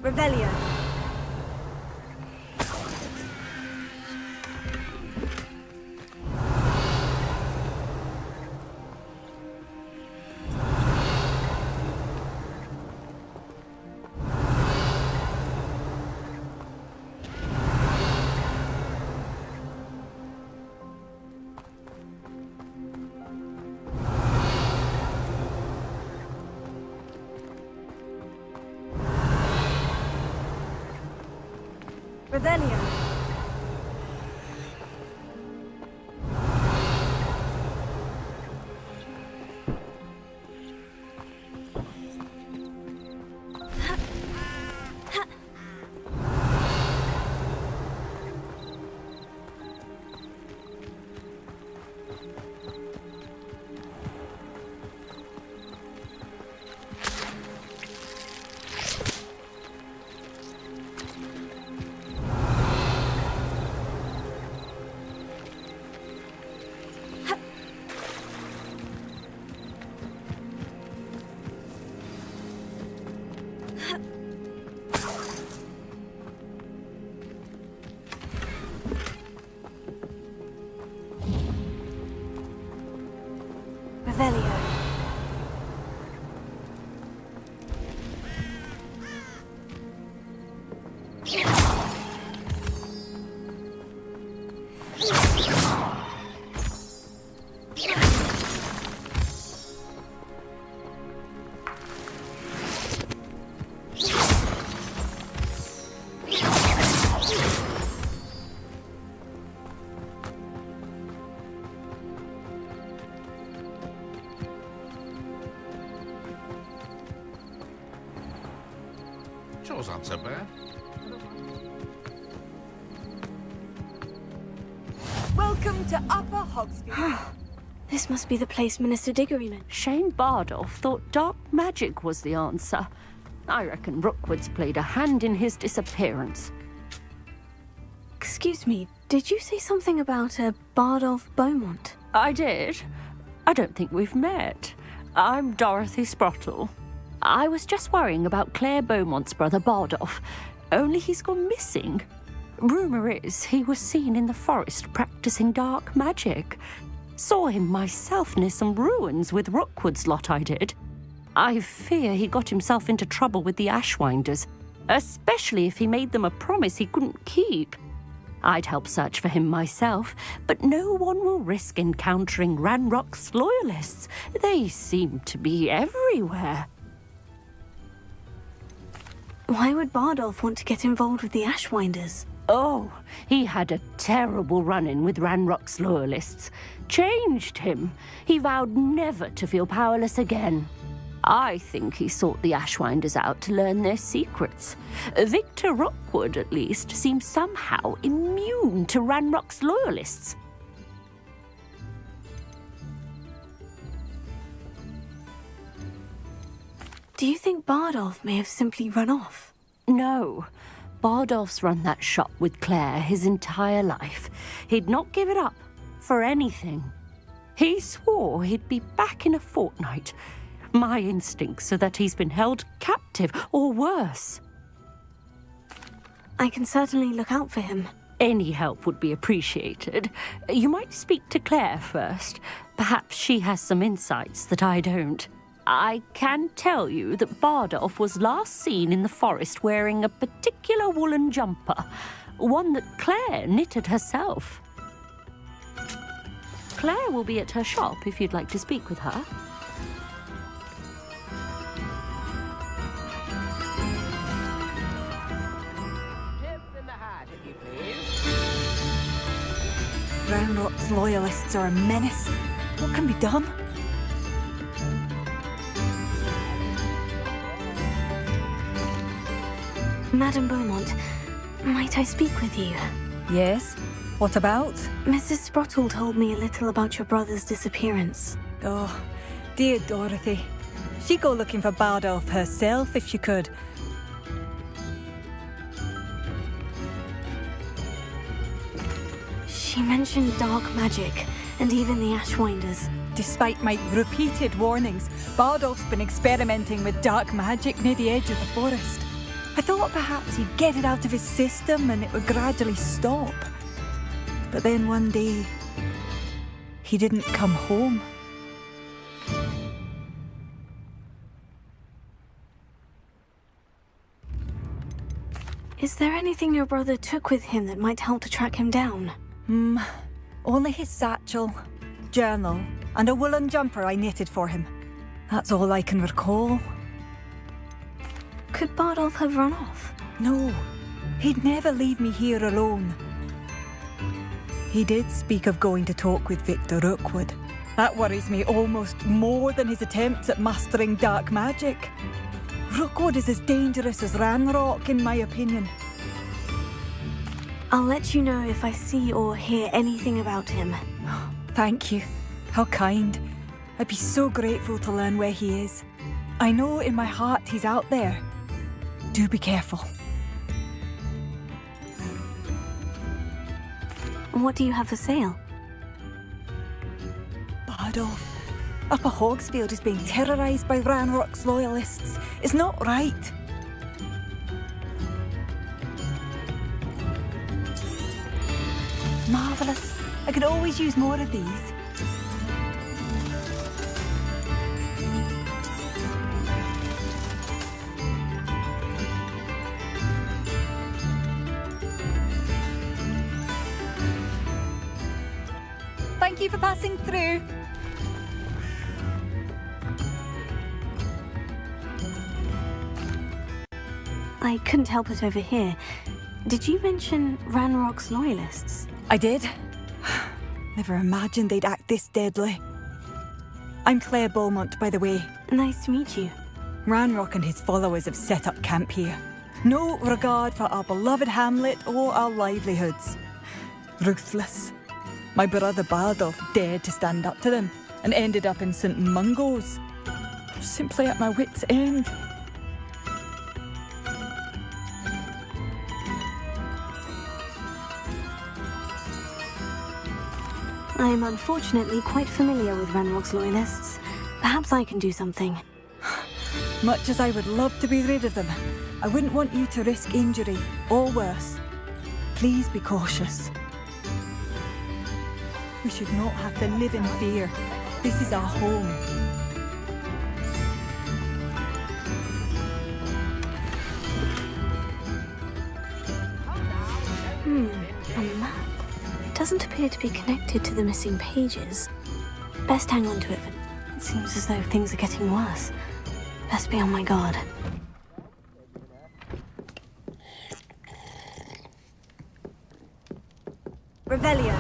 Revelio. Revelio. Revelio. Chore's not so bad. Welcome to Upper Hogsfield. This must be the place Minister Diggory meant. Shane Bardolph thought dark magic was the answer. I reckon Rookwood's played a hand in his disappearance. Excuse me, did you say something about a Bardolph Beaumont? I did. I don't think we've met. I'm Dorothy Sprottle. I was just worrying about Claire Beaumont's brother Bardolph, only he's gone missing. Rumour is he was seen in the forest practicing dark magic. Saw him myself near some ruins with Rookwood's lot I did. I fear he got himself into trouble with the Ashwinders, especially if he made them a promise he couldn't keep. I'd help search for him myself, but no one will risk encountering Ranrock's loyalists. They seem to be everywhere. Why would Bardolph want to get involved with the Ashwinders? Oh, he had a terrible run-in with Ranrock's loyalists. Changed him. He vowed never to feel powerless again. I think he sought the Ashwinders out to learn their secrets. Victor Rookwood, at least, seems somehow immune to Ranrock's loyalists. Do you think Bardolph may have simply run off? No. Bardolph's run that shop with Claire his entire life. He'd not give it up for anything. He swore he'd be back in a fortnight. My instincts are that he's been held captive, or worse. I can certainly look out for him. Any help would be appreciated. You might speak to Claire first. Perhaps she has some insights that I don't. I can tell you that Bardolph was last seen in the forest wearing a particular woolen jumper, one that Claire knitted herself. Claire will be at her shop if you'd like to speak with her. Ranrock's loyalists are a menace. What can be done? Madame Beaumont, might I speak with you? Yes? What about? Mrs. Sprottle told me a little about your brother's disappearance. Oh, dear Dorothy. She'd go looking for Bardolph herself if she could. She mentioned dark magic, and even the Ashwinders. Despite my repeated warnings, Bardolph's been experimenting with dark magic near the edge of the forest. I thought perhaps he'd get it out of his system and it would gradually stop. But then one day, he didn't come home. Is there anything your brother took with him that might help to track him down? Only his satchel, journal, and a woolen jumper I knitted for him. That's all I can recall. Could Bardolph have run off? No, he'd never leave me here alone. He did speak of going to talk with Victor Rookwood. That worries me almost more than his attempts at mastering dark magic. Rookwood is as dangerous as Ranrock, in my opinion. I'll let you know if I see or hear anything about him. Thank you. How kind. I'd be so grateful to learn where he is. I know in my heart he's out there. Do be careful. What do you have for sale? Bardolph. Upper Hogsfield is being terrorised by Ranrock's loyalists. It's not right. Marvellous. I could always use more of these. Thank you for passing through. I couldn't help it over here. Did you mention Ranrock's loyalists? I did. Never imagined they'd act this deadly. I'm Claire Beaumont, by the way. Nice to meet you. Ranrock and his followers have set up camp here. No regard for our beloved hamlet or our livelihoods. Ruthless. My brother Bardolph dared to stand up to them and ended up in St. Mungo's. Simply at my wit's end. I am unfortunately quite familiar with Ranrock's loyalists. Perhaps I can do something. Much as I would love to be rid of them, I wouldn't want you to risk injury, or worse. Please be cautious. We should not have to live in fear. This is our home. A map. It doesn't appear to be connected to the missing pages. Best hang on to it. It seems as though things are getting worse. Best be on my guard. Revelio.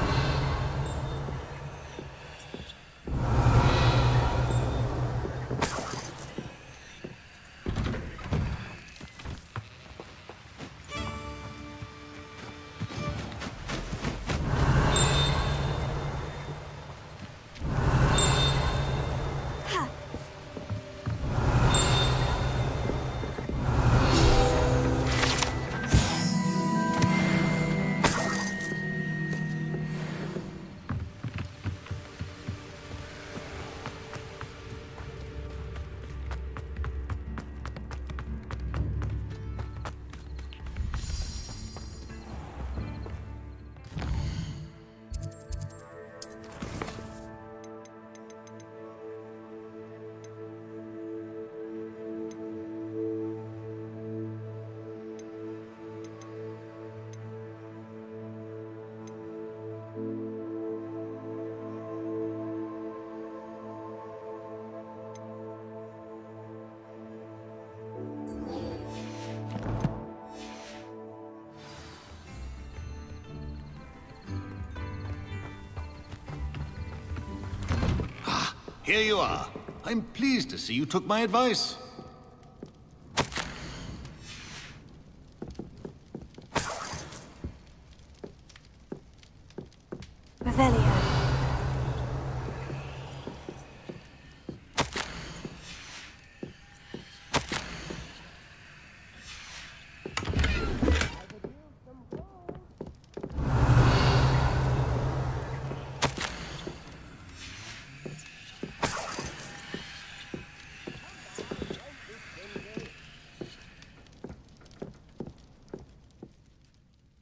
Here you are. I'm pleased to see you took my advice. Revelio.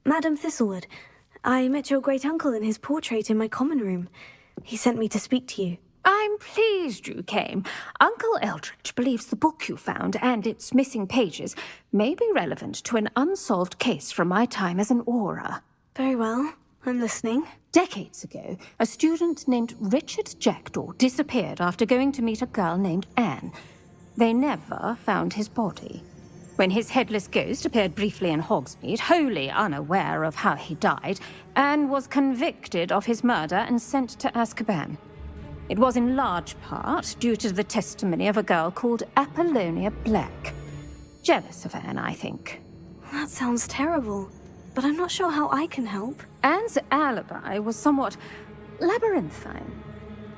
Madam Thistlewood, I met your great-uncle in his portrait in my common room. He sent me to speak to you. I'm pleased you came. Uncle Eldridge believes the book you found and its missing pages may be relevant to an unsolved case from my time as an aura. Very well. I'm listening. Decades ago, a student named Richard Jackdaw disappeared after going to meet a girl named Anne. They never found his body. When his headless ghost appeared briefly in Hogsmeade, wholly unaware of how he died, Anne was convicted of his murder and sent to Azkaban. It was in large part due to the testimony of a girl called Apollonia Black. Jealous of Anne, I think. That sounds terrible, but I'm not sure how I can help. Anne's alibi was somewhat labyrinthine.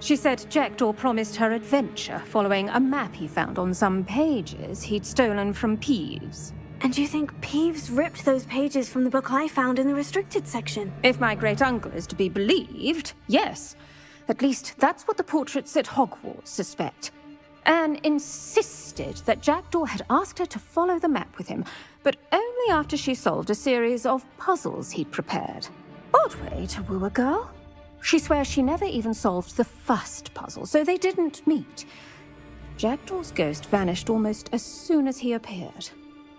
She said Jackdaw promised her adventure following a map he found on some pages he'd stolen from Peeves. And you think Peeves ripped those pages from the book I found in the restricted section? If my great-uncle is to be believed, yes. At least that's what the portraits at Hogwarts suspect. Anne insisted that Jackdaw had asked her to follow the map with him, but only after she solved a series of puzzles he'd prepared. Odd way to woo a girl. She swears she never even solved the first puzzle, so they didn't meet. Jackdaw's ghost vanished almost as soon as he appeared.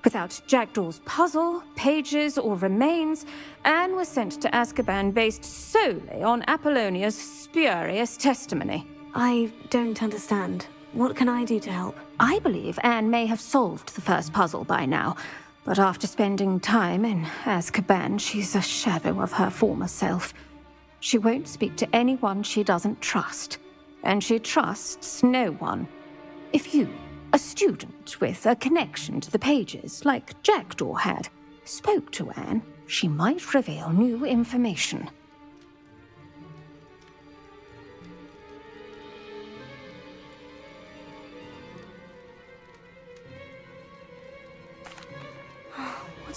Without Jackdaw's puzzle, pages, or remains, Anne was sent to Azkaban based solely on Apollonia's spurious testimony. I don't understand. What can I do to help? I believe Anne may have solved the first puzzle by now, but after spending time in Azkaban, she's a shadow of her former self. She won't speak to anyone she doesn't trust, and she trusts no one. If you, a student with a connection to the pages, like Jackdaw had, spoke to Anne, she might reveal new information.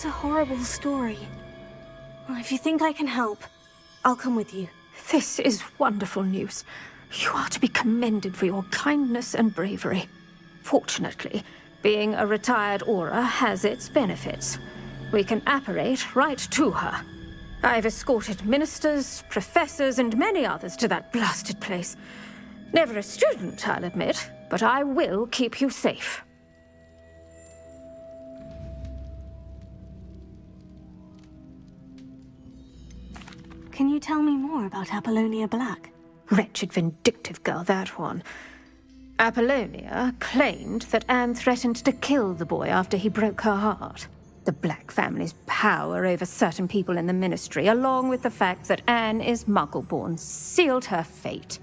It's a horrible story. Well, if you think I can help, I'll come with you. This is wonderful news. You are to be commended for your kindness and bravery. Fortunately, being a retired Aura has its benefits. We can apparate right to her. I've escorted ministers, professors, and many others to that blasted place. Never a student, I'll admit, but I will keep you safe. Can you tell me more about Apollonia Black? Wretched, vindictive girl, that one. Apollonia claimed that Anne threatened to kill the boy after he broke her heart. The Black family's power over certain people in the Ministry, along with the fact that Anne is Muggle-born, sealed her fate.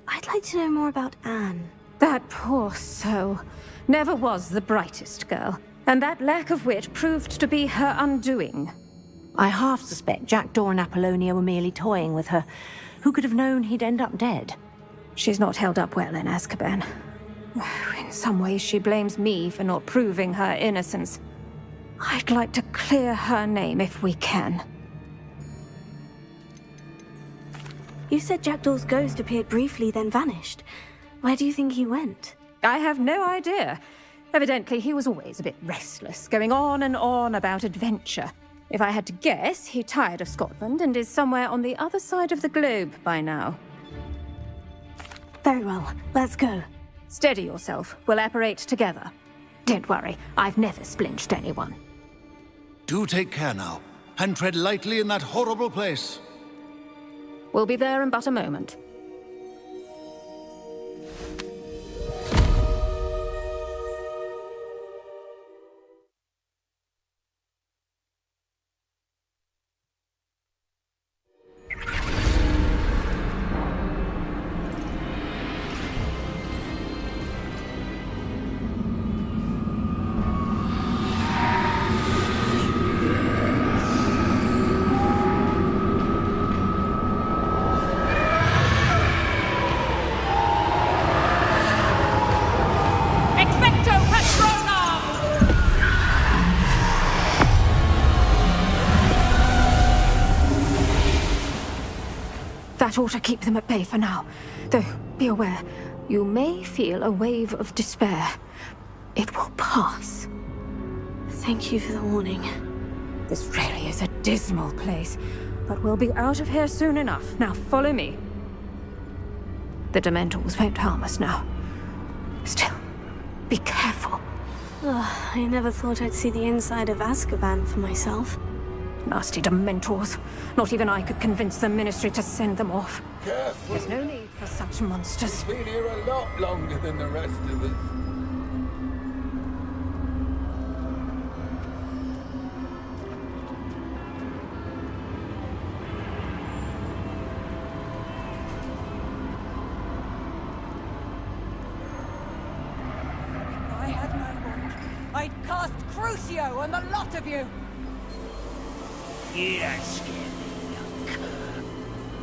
I'd like to know more about Anne. That poor soul never was the brightest girl, and that lack of wit proved to be her undoing. I half suspect Jackdaw and Apollonia were merely toying with her. Who could have known he'd end up dead? She's not held up well in Azkaban. In some ways, she blames me for not proving her innocence. I'd like to clear her name if we can. You said Jackdaw's ghost appeared briefly, then vanished. Where do you think he went? I have no idea. Evidently, he was always a bit restless, going on and on about adventure. If I had to guess, he tired of Scotland and is somewhere on the other side of the globe by now. Very well, let's go. Steady yourself. We'll apparate together. Don't worry, I've never splinched anyone. Do take care now, and tread lightly in that horrible place. We'll be there in but a moment. That ought to keep them at bay for now. Though, be aware, you may feel a wave of despair. It will pass. Thank you for the warning. This really is a dismal place, but we'll be out of here soon enough. Now follow me. The Dementors won't harm us now. Still, be careful. Ugh, I never thought I'd see the inside of Azkaban for myself. Nasty Dementors. Not even I could convince the Ministry to send them off. Careful. There's no need for such monsters. We've been here a lot longer than the rest of us. I had my wand. I'd cast Crucio on the lot of you. You don't scare me, young cur.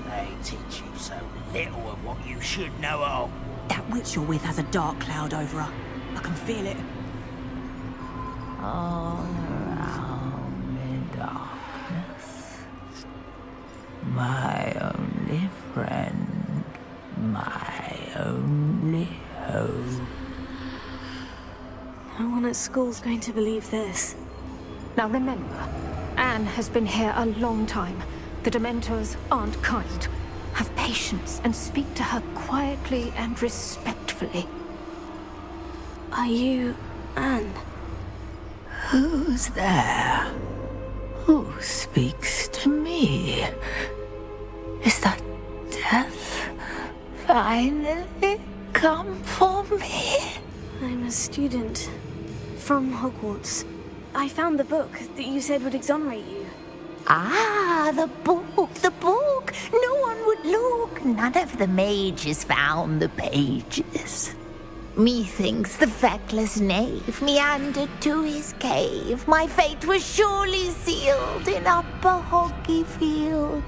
They teach you so little of what you should know of. That witch you're with has a dark cloud over her. I can feel it. All around me darkness. My only friend. My only hope. No one at school's going to believe this. Now remember, Anne has been here a long time. The Dementors aren't kind. Have patience and speak to her quietly and respectfully. Are you Anne? Who's there? Who speaks to me? Is that death finally come for me? I'm a student from Hogwarts. I found the book that you said would exonerate you. Ah, the book, the book. No one would look. None of the mages found the pages. Methinks the feckless knave meandered to his cave. My fate was surely sealed in Upper Hoggyfield.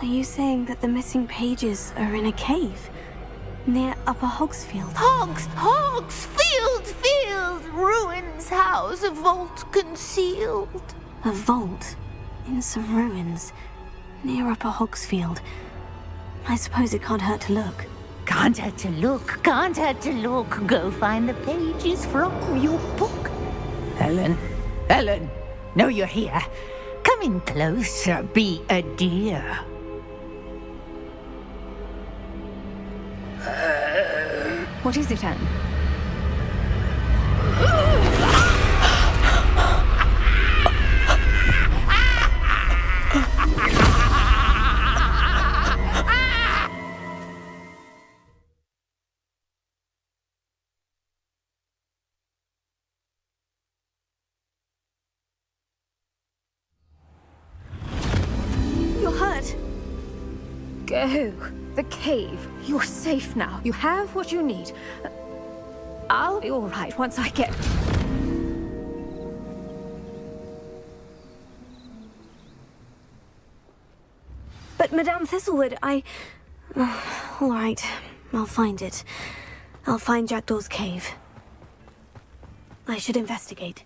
Are you saying that the missing pages are in a cave? Near Upper Hogsfield. Field, ruins house, a vault concealed. A vault in some ruins near Upper Hogsfield. I suppose it can't hurt to look. Can't hurt to look. Go find the pages from your book. Helen, know you're here. Come in closer, be a dear. What is it, Anne? You're hurt. Go. The cave. You're safe now. You have what you need. I'll be all right once I get... But Madame Thistlewood, all right, I'll find it. I'll find Jackdaw's cave. I should investigate.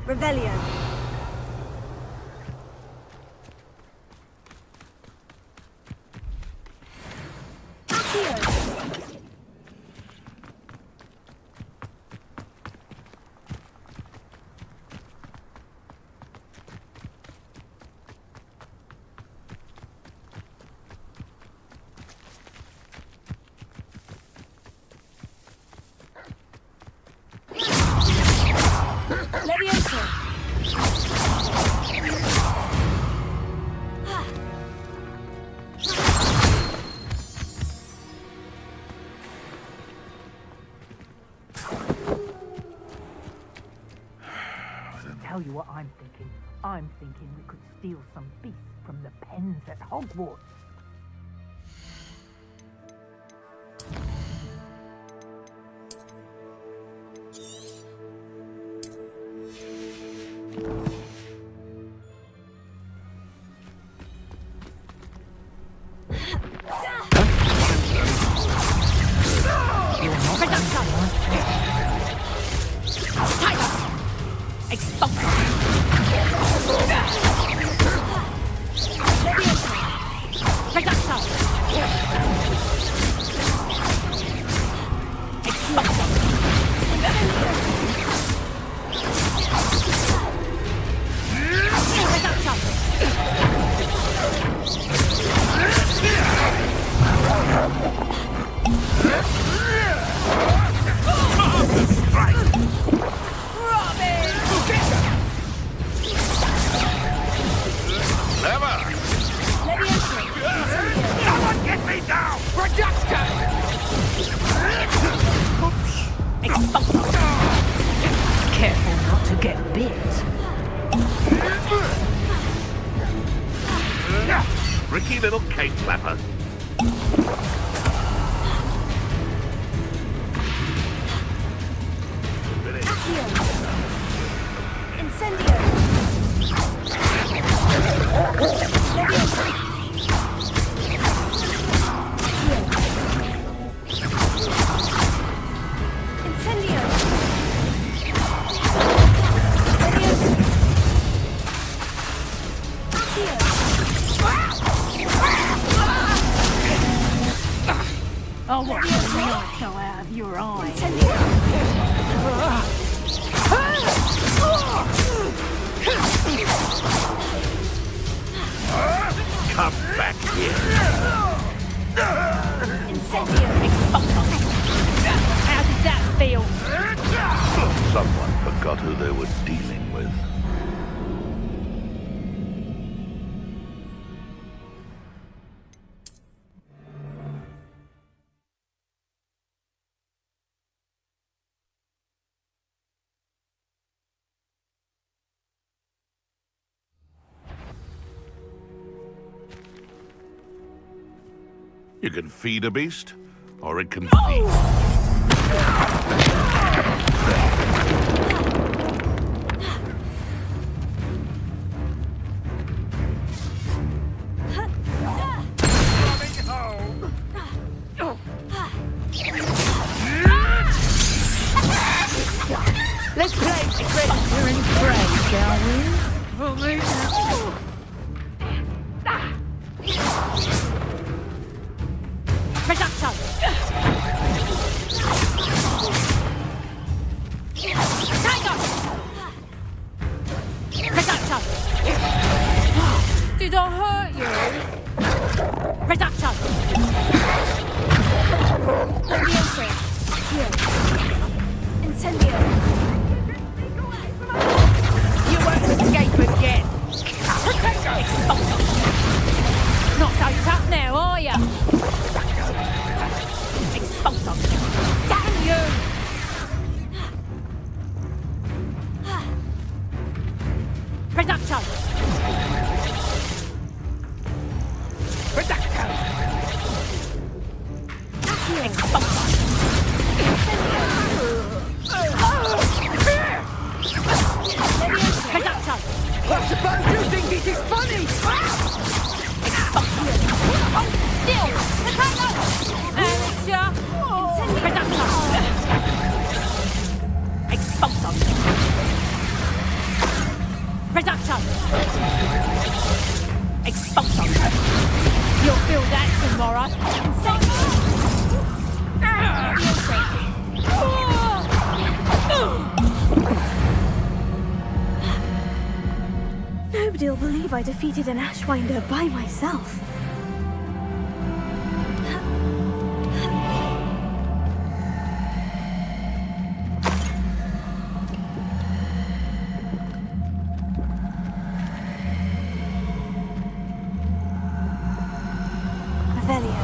Revelio. Tell you what I'm thinking. I'm thinking we could steal some beasts from the pens at Hogwarts. Careful not to get bit. Tricky little cake flapper. forgot who they were dealing with. You can feed a beast, or it can feed. Let's play Predator and Prey, shall we? Production! Tiger! Production! Did I hurt you? Production! Leviosa. Here. Incendio. You won't escape again! Not so tough now, are ya? Expulso! Damn you! Production! Production! Expulso! Production! I suppose you think it is funny! Still! Potato! Amateur! Production! Expulso! Production! Expulso! You'll feel that tomorrow! Nobody'll believe I defeated an Ashwinder by myself. Revelio.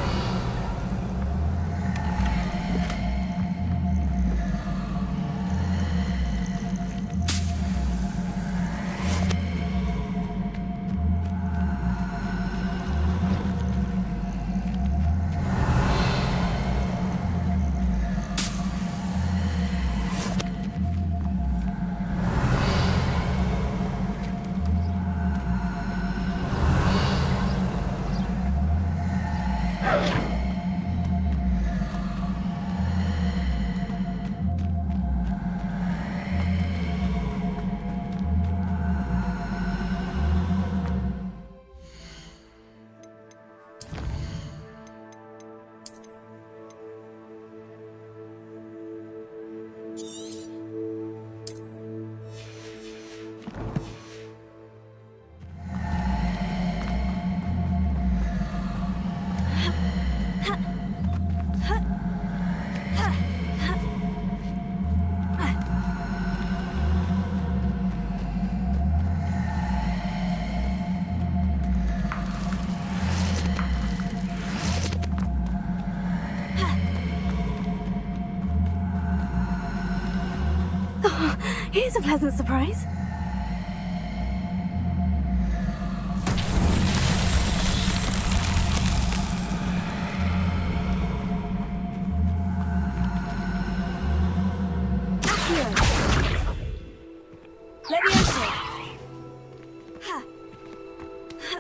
Here's a pleasant surprise. Leviosa. Ha. Ha.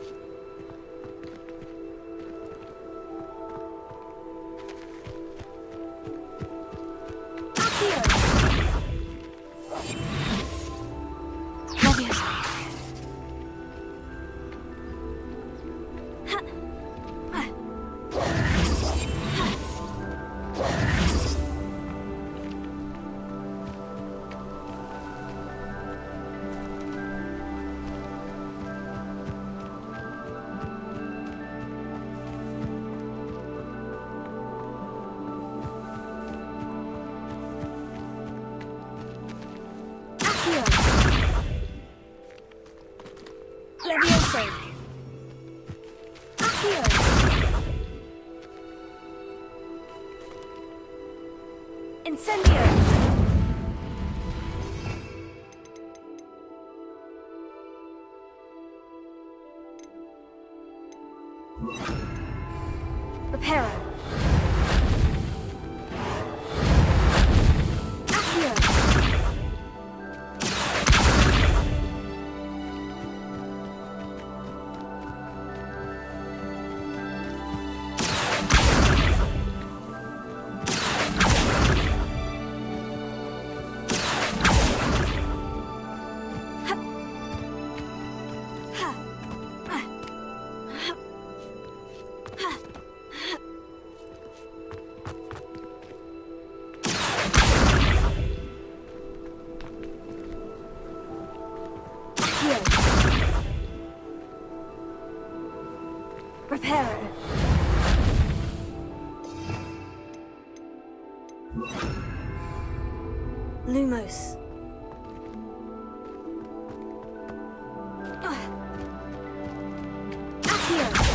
Reparo. Accio. Reparo. Lumos. Accio.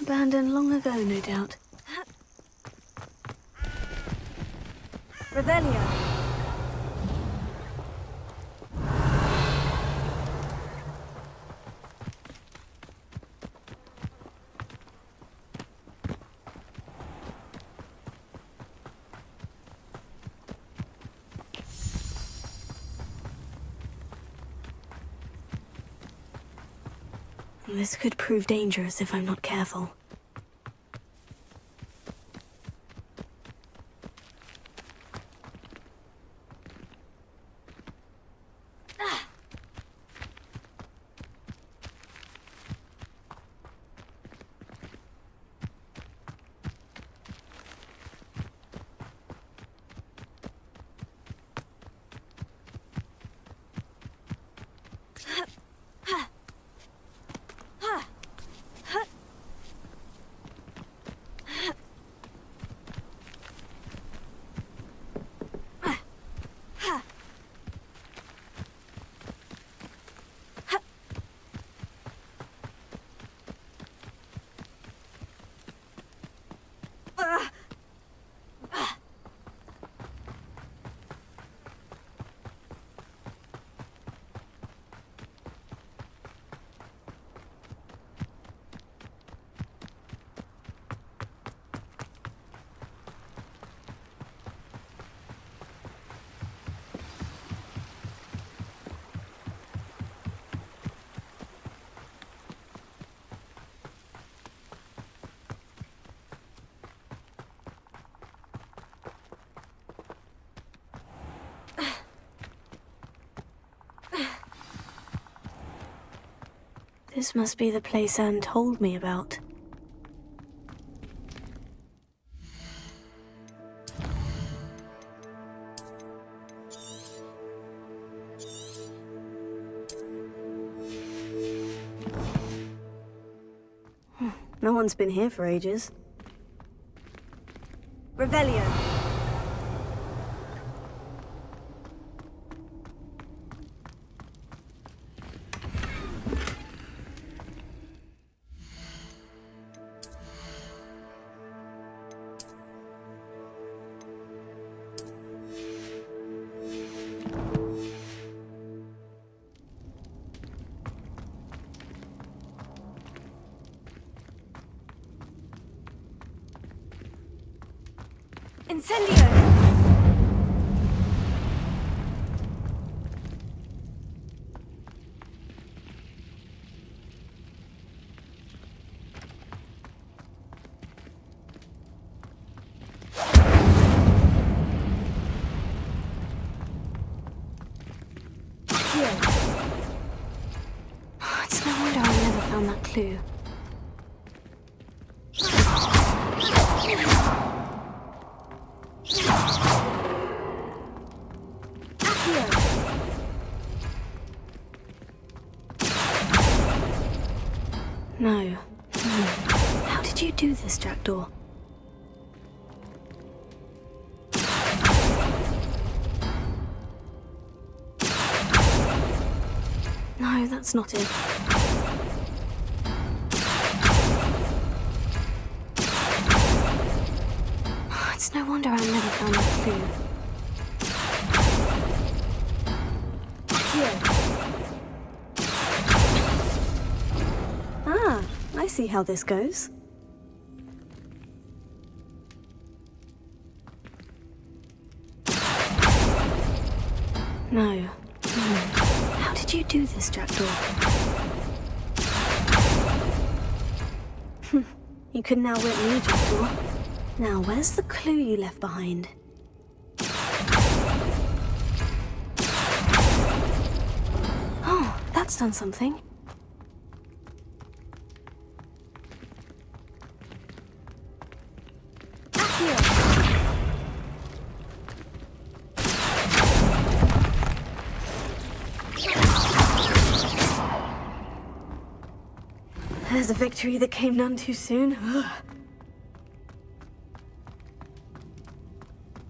Abandoned long ago, no doubt. Revelio. This could prove dangerous if I'm not careful. This must be the place Anne told me about. No one's been here for ages. Revelio. Incendio! It's no wonder I never found that clue. No. How did you do this, Jackdaw? No, that's not it. It's no wonder I never found that clue. Here. Ah, I see how this goes. No. How did you do this, Jackdaw? You can now whip me, Jackdaw. Now, where's the clue you left behind? Oh, that's done something. There's a victory that came none too soon.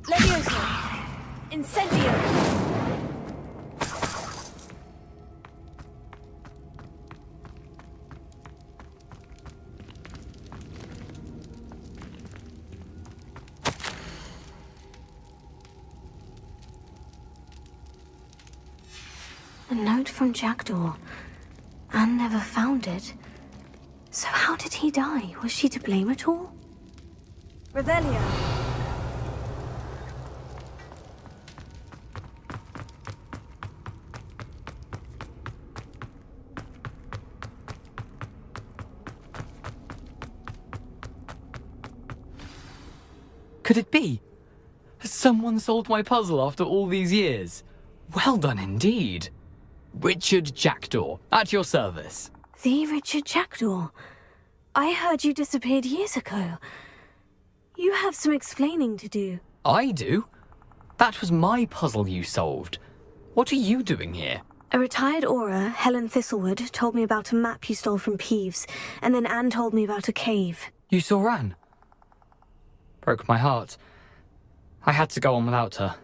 Leviosa! Incendio! A note from Jackdaw. Anne never found it. So how did he die? Was she to blame at all? Revelio. Could it be? Has someone solved my puzzle after all these years? Well done indeed. Richard Jackdaw, at your service. The Richard Jackdaw? I heard you disappeared years ago. You have some explaining to do. I do? That was my puzzle you solved. What are you doing here? A retired Aura, Helen Thistlewood, told me about a map you stole from Peeves, and then Anne told me about a cave. You saw Anne? Broke my heart. I had to go on without her.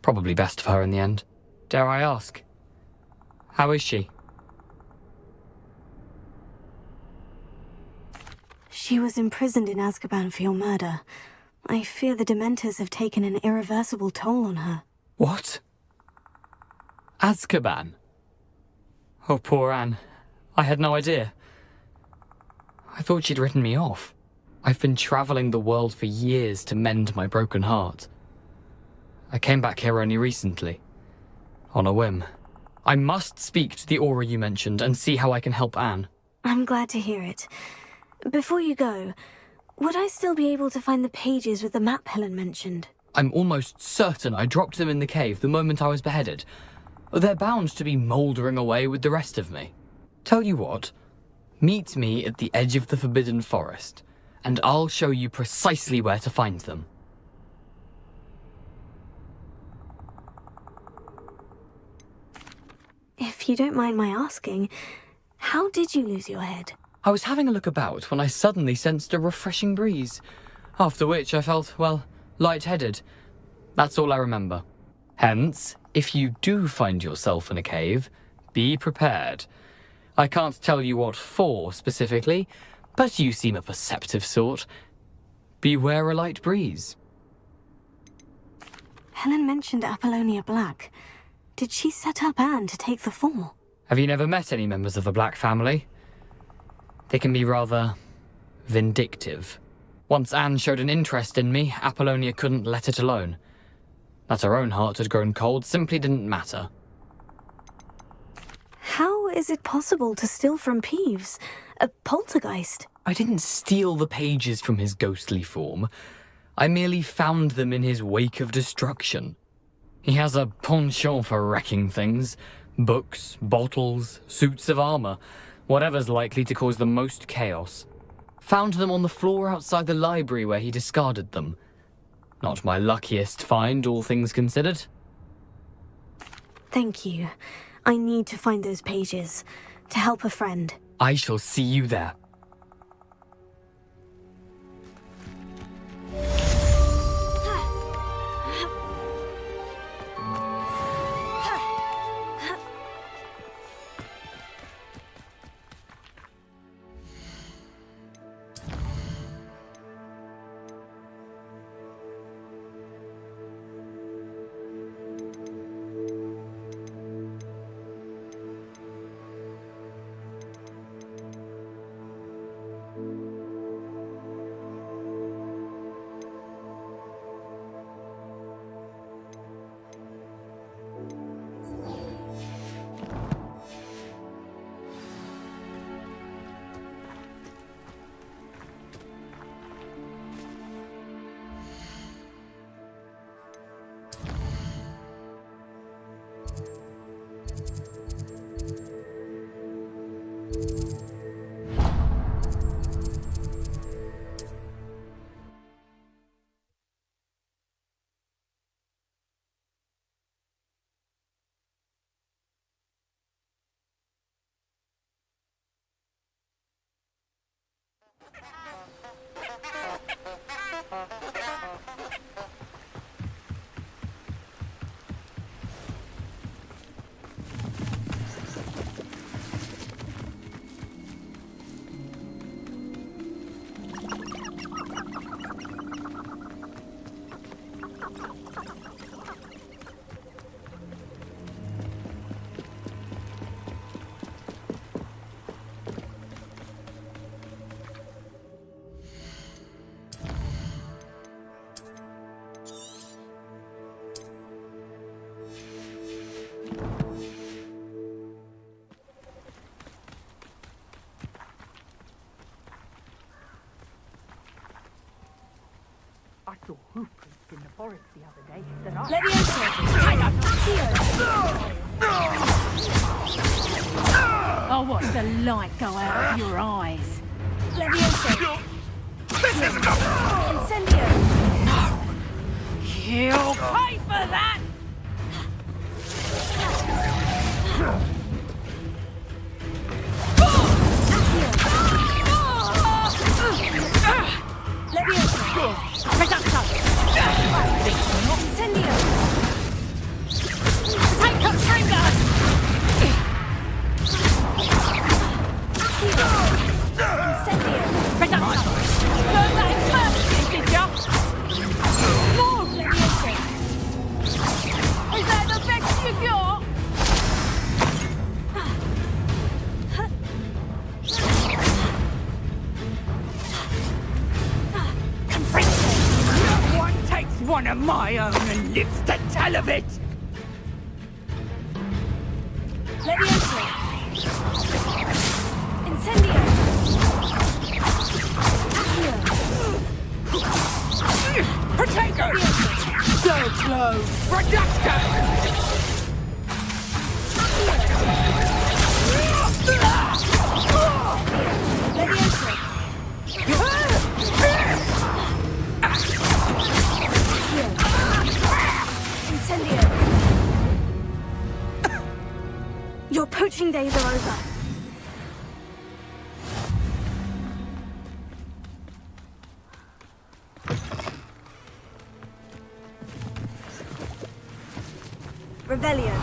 Probably best for her in the end. Dare I ask? How is she? She was imprisoned in Azkaban for your murder. I fear the Dementors have taken an irreversible toll on her. What? Azkaban? Oh, poor Anne. I had no idea. I thought she'd written me off. I've been travelling the world for years to mend my broken heart. I came back here only recently. On a whim. I must speak to the Aura you mentioned and see how I can help Anne. I'm glad to hear it. Before you go, would I still be able to find the pages with the map Helen mentioned? I'm almost certain I dropped them in the cave the moment I was beheaded. They're bound to be mouldering away with the rest of me. Tell you what, meet me at the edge of the Forbidden Forest, and I'll show you precisely where to find them. If you don't mind my asking, how did you lose your head? I was having a look about when I suddenly sensed a refreshing breeze, after which I felt, well, lightheaded. That's all I remember. Hence, if you do find yourself in a cave, be prepared. I can't tell you what for specifically, but you seem a perceptive sort. Beware a light breeze. Helen mentioned Apollonia Black. Did she set up Anne to take the fall? Have you never met any members of the Black family? They can be rather vindictive. Once Anne showed an interest in me, Apollonia couldn't let it alone. That her own heart had grown cold simply didn't matter. How is it possible to steal from Peeves? A poltergeist? I didn't steal the pages from his ghostly form. I merely found them in his wake of destruction. He has a penchant for wrecking things. Books, bottles, suits of armor, whatever's likely to cause the most chaos. Found them on the floor outside the library where he discarded them. Not my luckiest find, all things considered. Thank you. I need to find those pages to help a friend. I shall see you there. I saw hoofprints in the forest the other day that Oh, watch the light go out of your eyes. Leviosa! This is enough! Incendio! You'll pay for that! Leviosa! Reducto! Incendio! Take a finger! Incendio! Reducto! Learn that in first, did ya? More! Leviosa! Is that the best you got? one takes one of my own and lives to tell of it. Leviosa! Incendio! Protego! So close! Reducto! Incendio! Your poaching days are over. Revelio.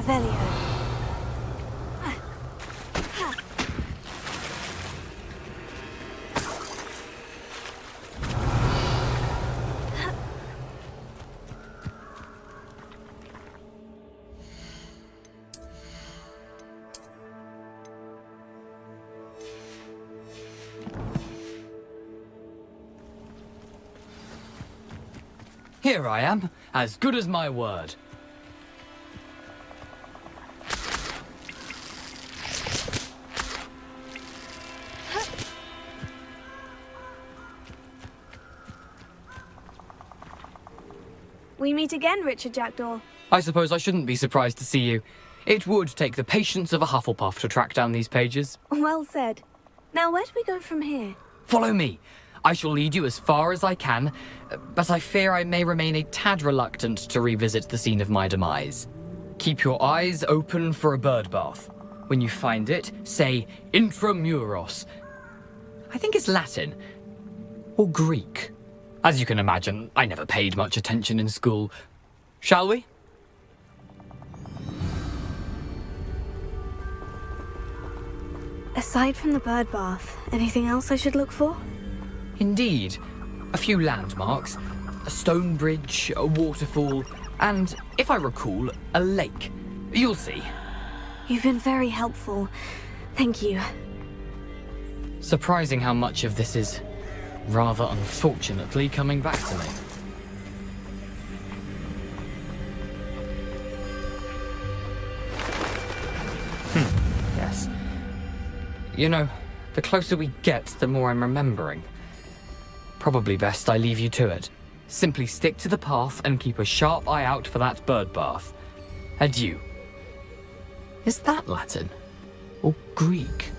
Revelio. Here I am, as good as my word. We meet again, Richard Jackdaw. I suppose I shouldn't be surprised to see you. It would take the patience of a Hufflepuff to track down these pages. Well said. Now, where do we go from here? Follow me. I shall lead you as far as I can, but I fear I may remain a tad reluctant to revisit the scene of my demise. Keep your eyes open for a bird bath. When you find it, say intramuros. I think it's Latin. Or Greek. As you can imagine, I never paid much attention in school. Shall we? Aside from the bird bath, anything else I should look for? Indeed. A few landmarks, a stone bridge, a waterfall, and, if I recall, a lake. You'll see. You've been very helpful. Thank you. Surprising how much of this is, rather unfortunately, coming back to me. Yes. You know, the closer we get, the more I'm remembering. Probably best I leave you to it. Simply stick to the path and keep a sharp eye out for that bird bath. Adieu. Is that Latin? Or Greek?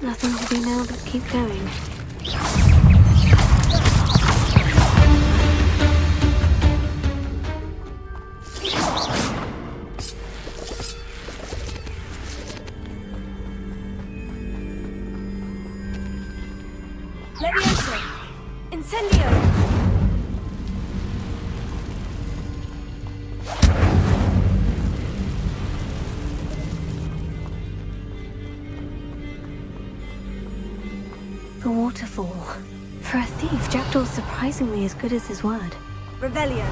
Nothing to do now but keep going. Leviosa! Incendio! The waterfall. For a thief, Jackdaw's surprisingly as good as his word. Revelio!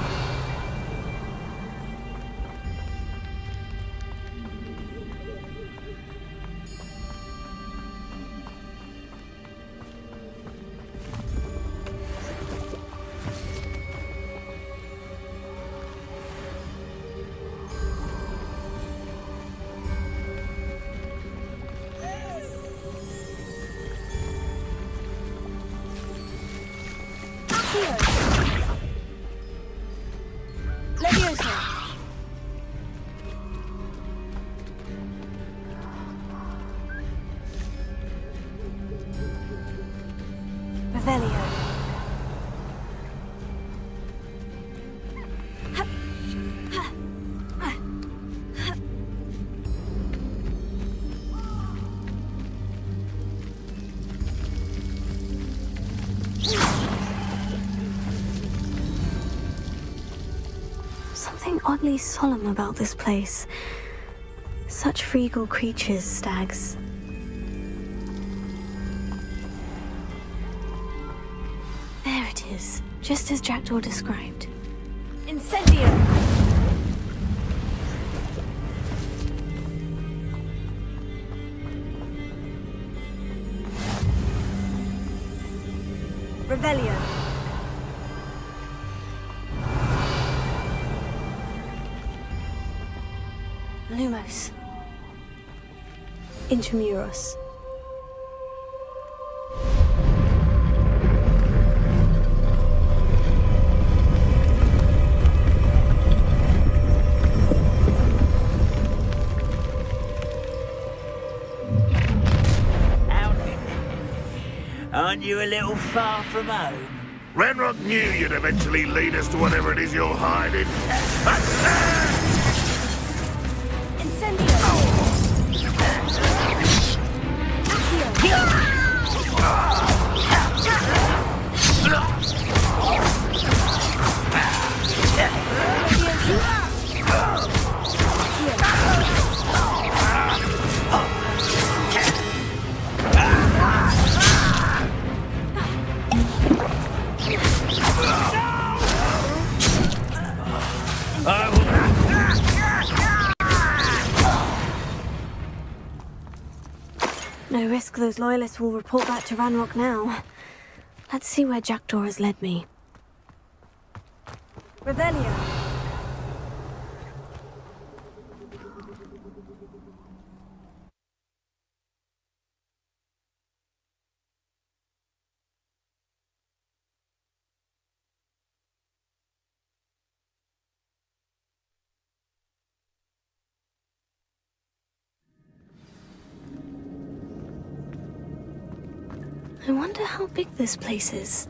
Leviosa! Revelio! something oddly solemn about this place. Such regal creatures, stags. There it is, just as Jackdaw described. Incendio! Revelio. Lumos. Intramuros. Aren't you a little far from home? Renrock knew you'd eventually lead us to whatever it is you're hiding. No risk those loyalists will report back to Ranrock now. Let's see where Jackdaw has led me. Revelio. I wonder how big this place is.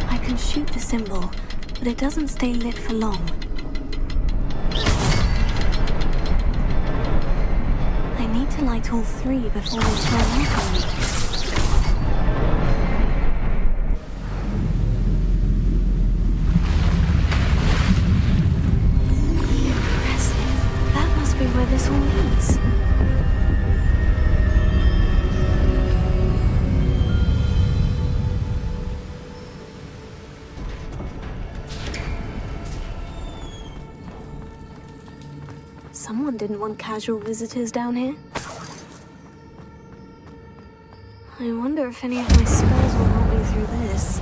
I can shoot the symbol, but it doesn't stay lit for long. I need to light all three before they turn out on me. Impressive. That must be where this all leads. Someone didn't want casual visitors down here. I wonder if any of my spells will help me through this.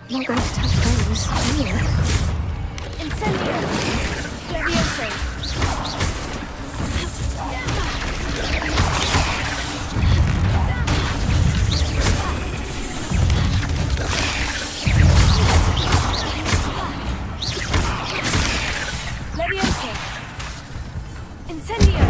I'm not going to touch those. Incendio! Levioso! Levioso! Incendio!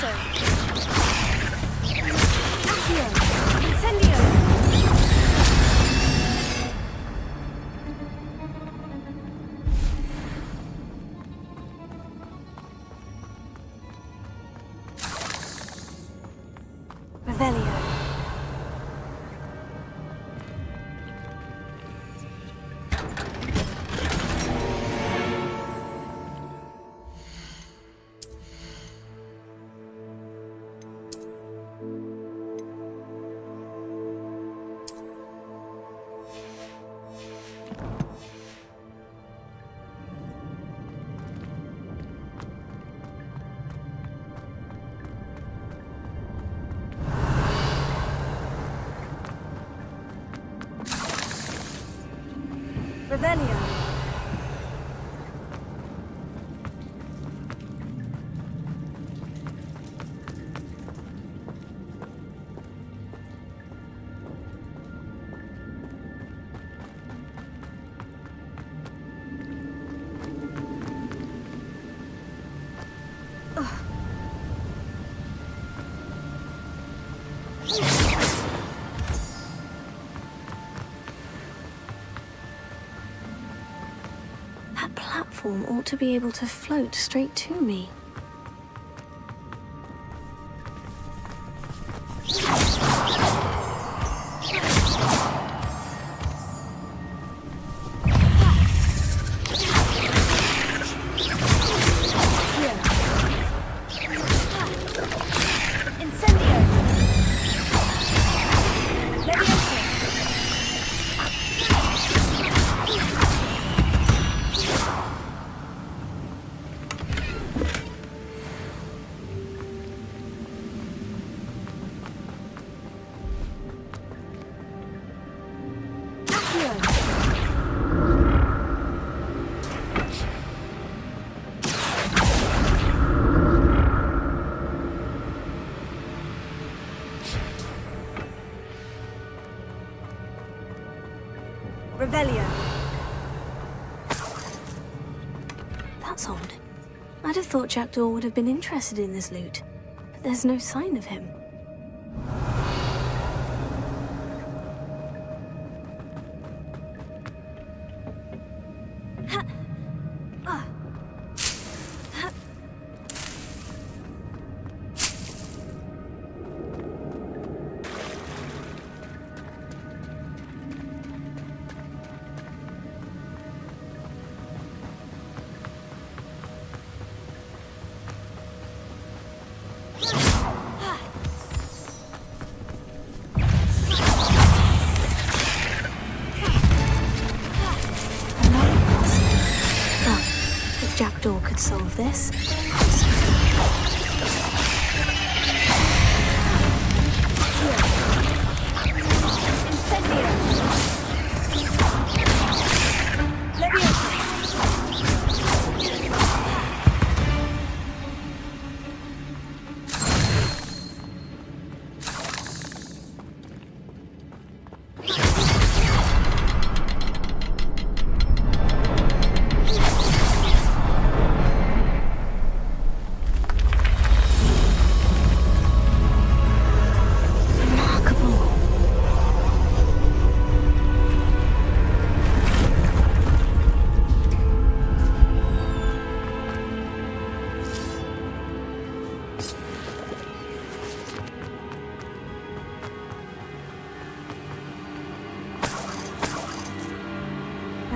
Levioso! Accio! Incendio! Revelio. Revelio. That platform ought to be able to float straight to me. Revelio. That's odd. I'd have thought Jackdaw would have been interested in this loot, but there's no sign of him. Jackdaw could solve this.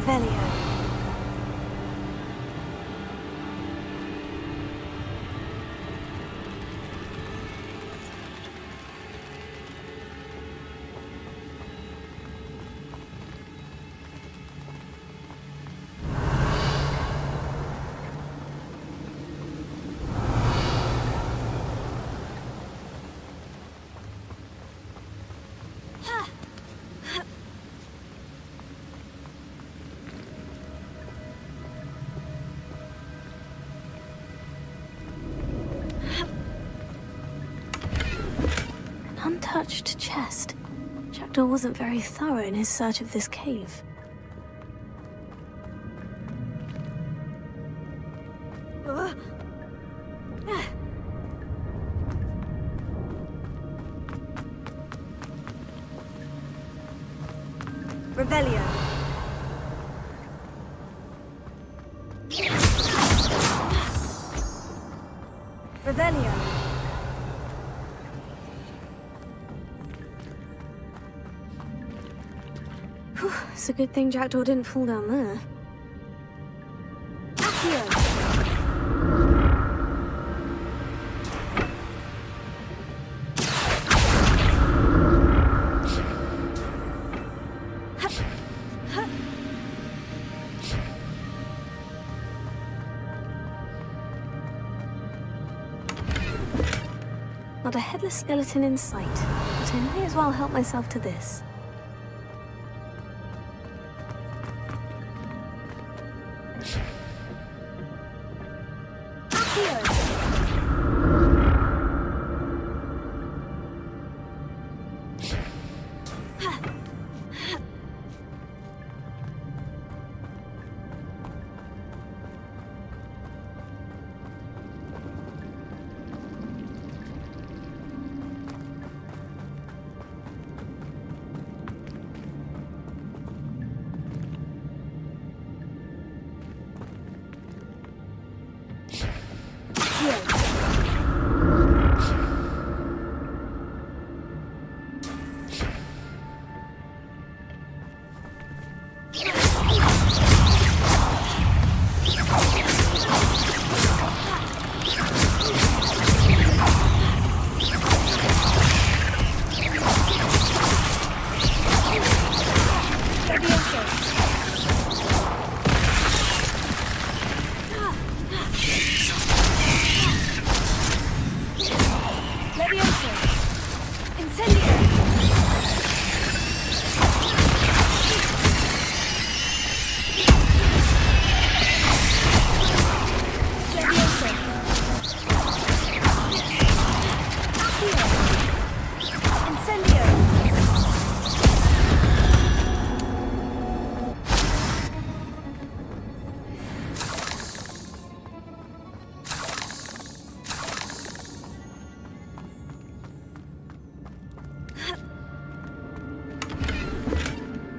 Revelio. Untouched chest. Jackdaw wasn't very thorough in his search of this cave. Revelio. Revelio. Whew, it's a good thing Jackdaw didn't fall down there. Accio. Not a headless skeleton in sight, but I may as well help myself to this.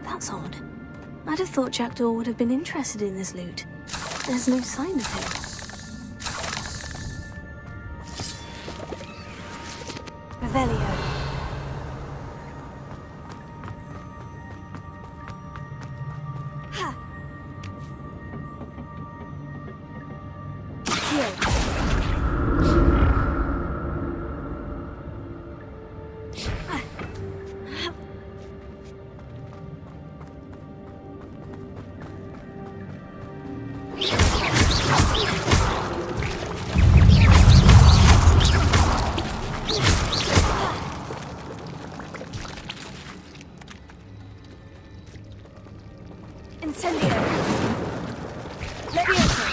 That's odd. I'd have thought Jackdaw would have been interested in this loot. There's no sign of him. Revelio. Ha! Incendio! Leviosa!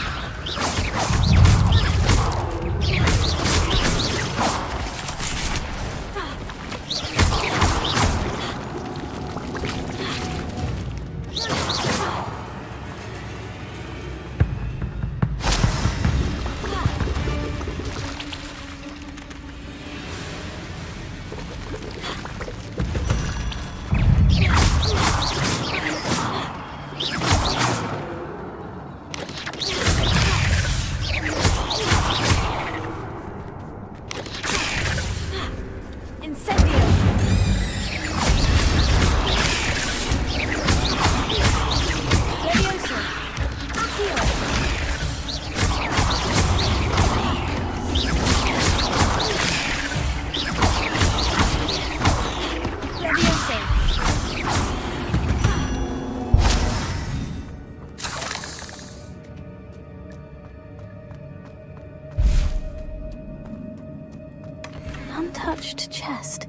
Untouched chest.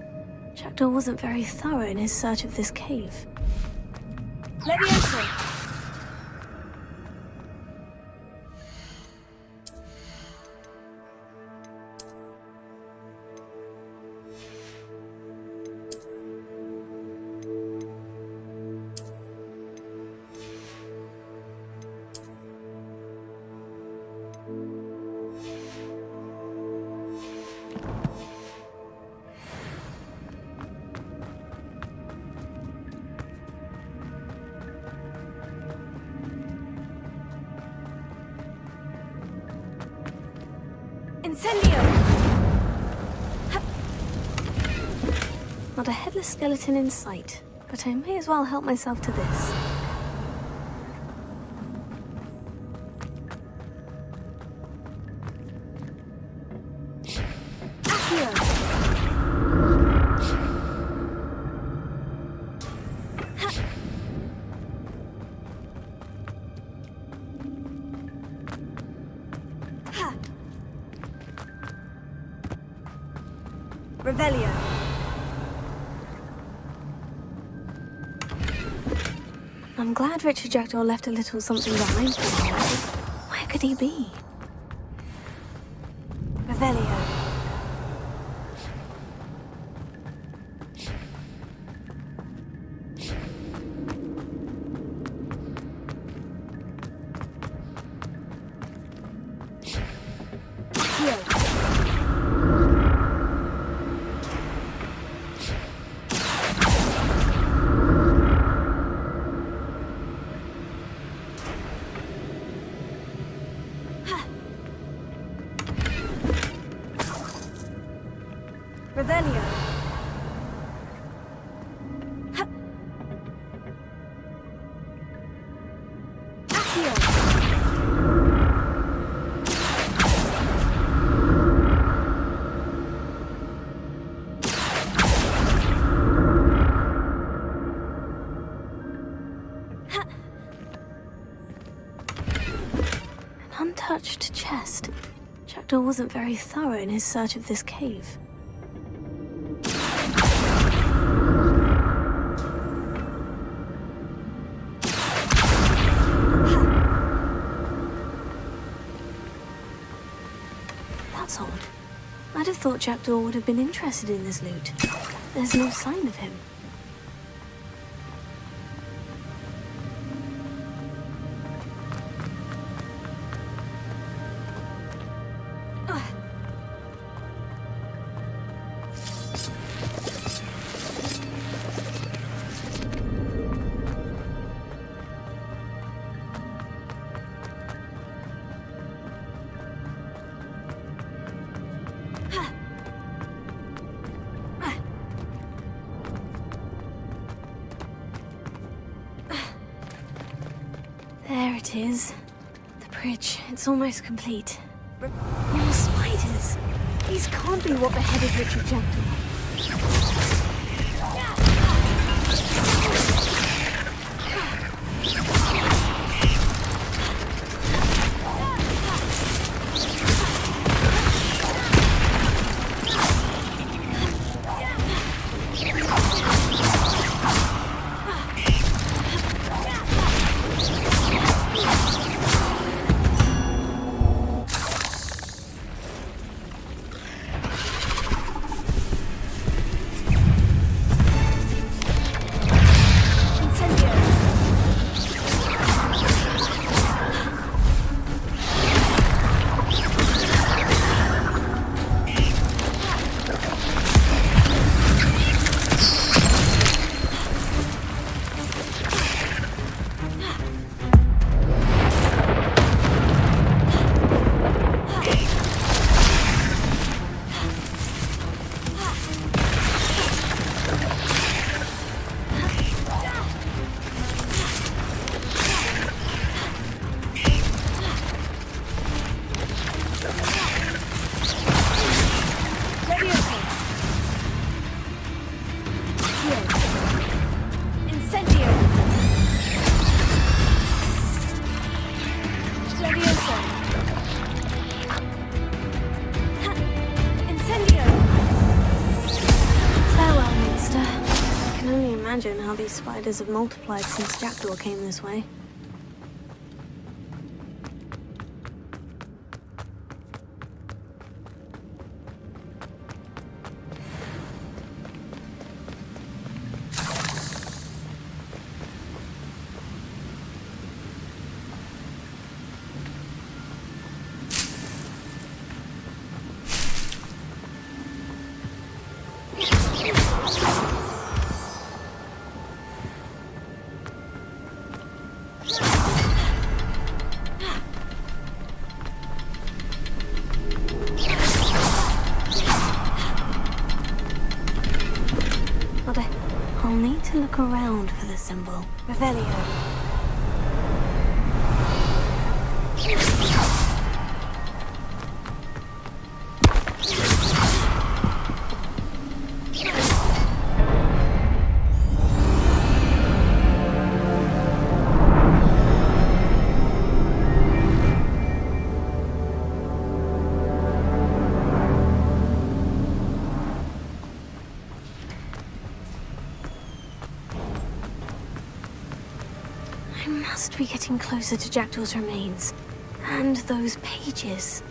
Jackdaw wasn't very thorough in his search of this cave. Leviosa! Incendio! Not a headless skeleton in sight, but I may as well help myself to this. Revelio. I'm glad Richard Jackdaw left a little something behind for me. Where could he be? Revelio. Revelio. An untouched chest. Jackdaw wasn't very thorough in his search of this cave. That's odd. I'd have thought Jackdaw would have been interested in this loot. There's no sign of him. There it is. The bridge. It's almost complete. More spiders. These can't be what beheaded Richard Jackdaw. Imagine how these spiders have multiplied since Jackdaw came this way. I'll need to look around for the symbol. Revelio. I must be getting closer to Jackdaw's remains. And those pages.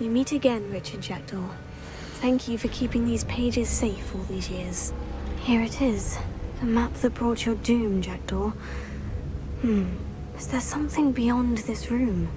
We meet again, Richard Jackdaw. Thank you for keeping these pages safe all these years. Here it is. The map that brought your doom, Jackdaw. Is there something beyond this room?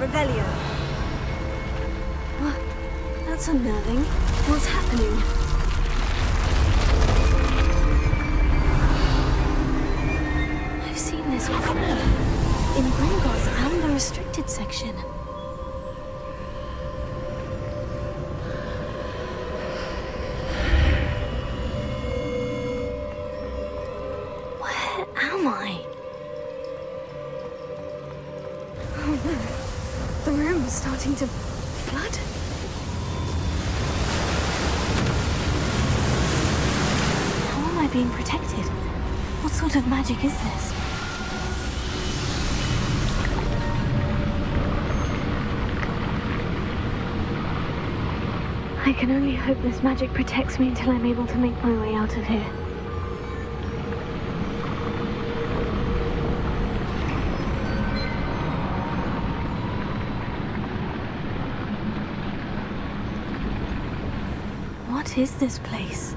Revelio. What? That's unnerving. What's happening? I've seen this before. In Gringotts and the restricted section. Where am I? Oh no. The room is starting to flood. How am I being protected? What sort of magic is this? I can only hope this magic protects me until I'm able to make my way out of here. What is this place?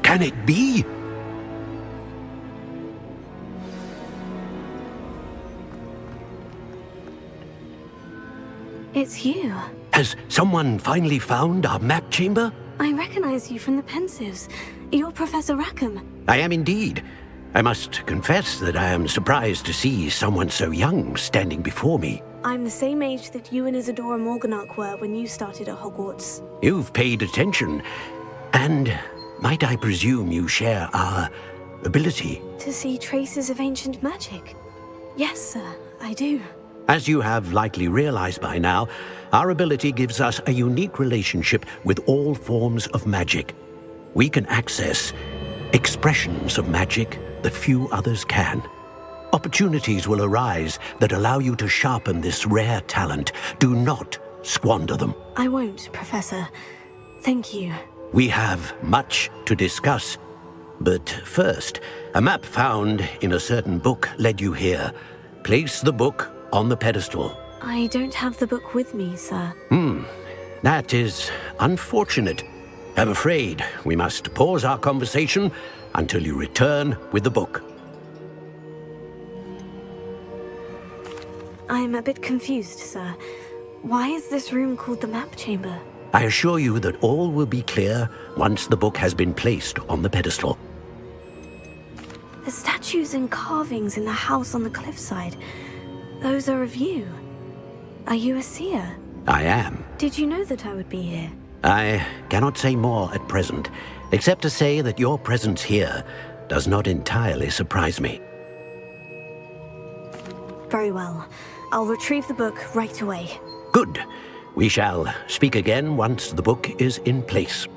Can it be? It's you. Has someone finally found our map chamber? I recognize you from the Pensives. You're Professor Rackham. I am indeed. I must confess that I am surprised to see someone so young standing before me. I'm the same age that you and Isadora Morganach were when you started at Hogwarts. You've paid attention. And might I presume you share our ability? To see traces of ancient magic? Yes, sir, I do. As you have likely realized by now, our ability gives us a unique relationship with all forms of magic. We can access expressions of magic that few others can. Opportunities will arise that allow you to sharpen this rare talent. Do not squander them. I won't, Professor. Thank you. We have much to discuss. But first, a map found in a certain book led you here. Place the book on the pedestal. I don't have the book with me, sir. That is unfortunate. I'm afraid we must pause our conversation until you return with the book. I'm a bit confused, sir. Why is this room called the map chamber? I assure you that all will be clear once the book has been placed on the pedestal. The statues and carvings in the house on the cliffside, those are of you. Are you a seer? I am. Did you know that I would be here? I cannot say more at present, except to say that your presence here does not entirely surprise me. Very well. I'll retrieve the book right away. Good. We shall speak again once the book is in place.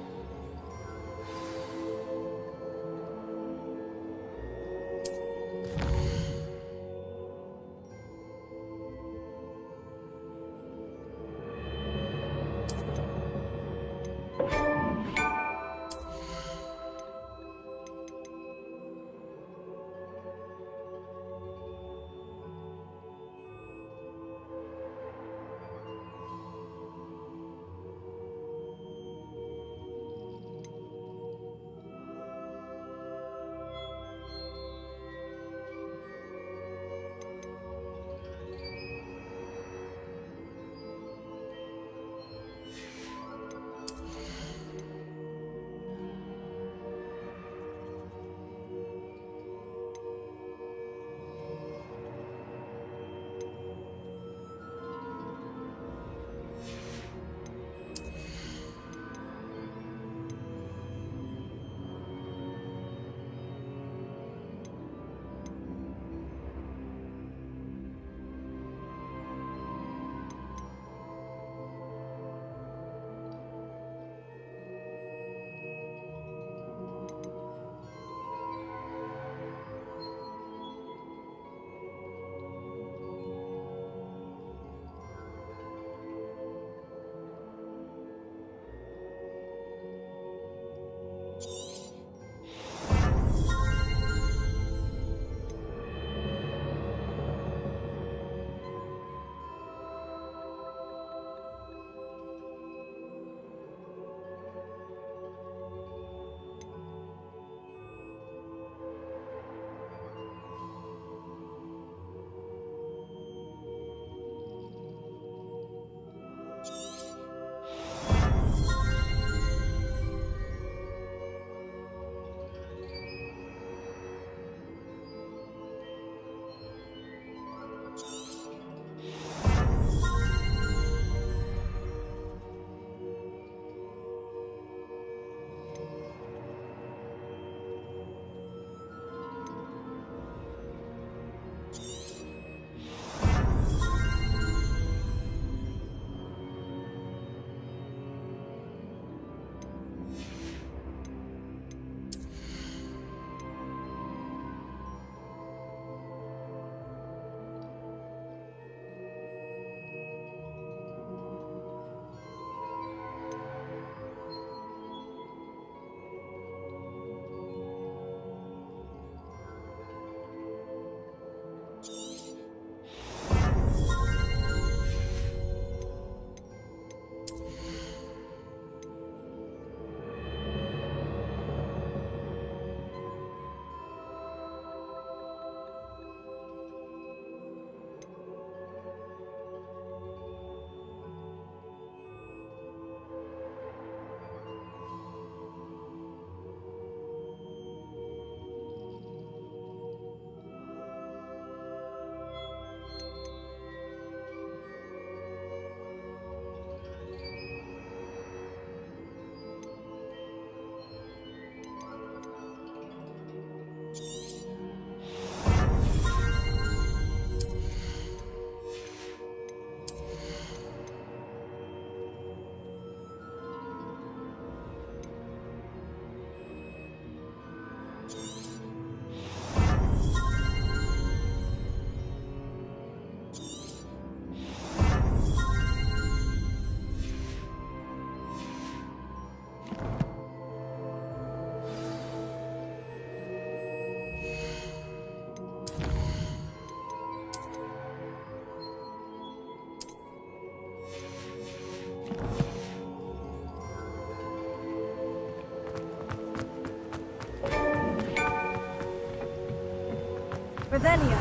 Revelio.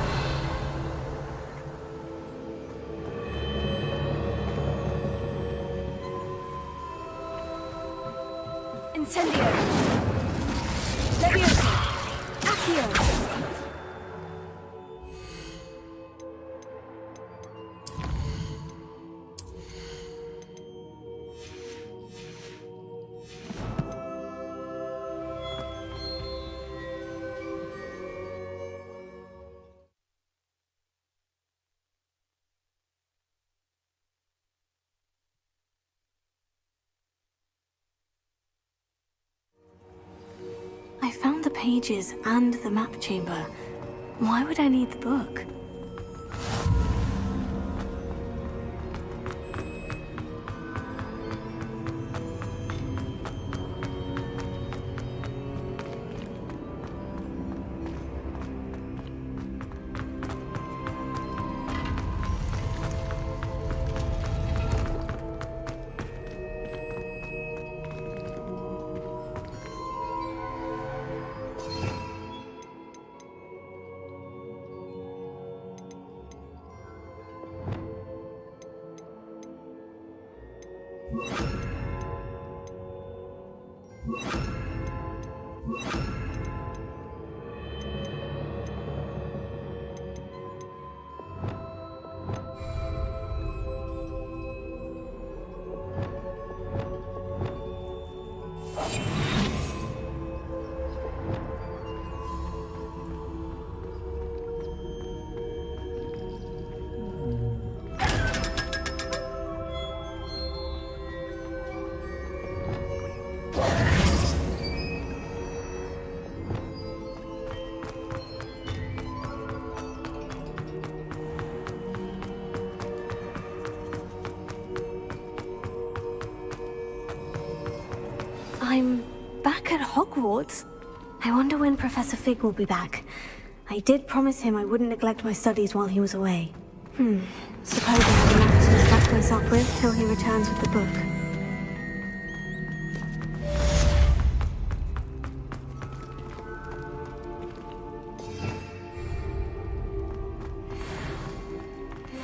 Incendio. Leviosa. Accio. I found the pages and the map chamber. Why would I need the book? I'm back at Hogwarts. I wonder when Professor Fig will be back. I did promise him I wouldn't neglect my studies while he was away. Suppose I have enough to distract myself with till he returns with the book.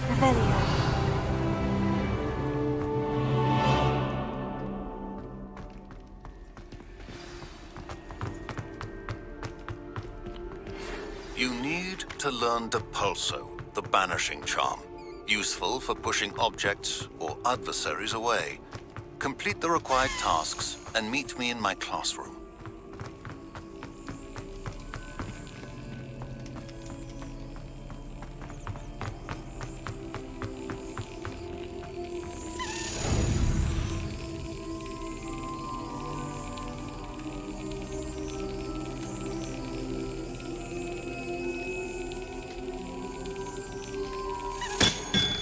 Revelio. You need to learn Depulso, the banishing charm. Useful for pushing objects or adversaries away. Complete the required tasks and meet me in my classroom.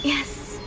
Yes.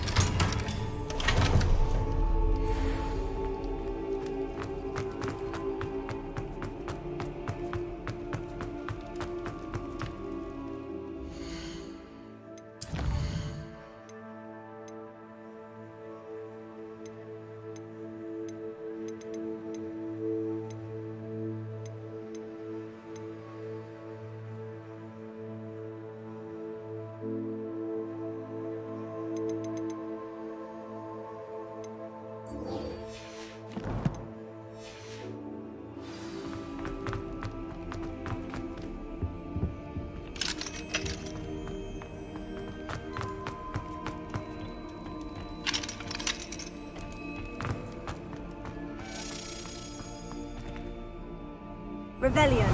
Revelio.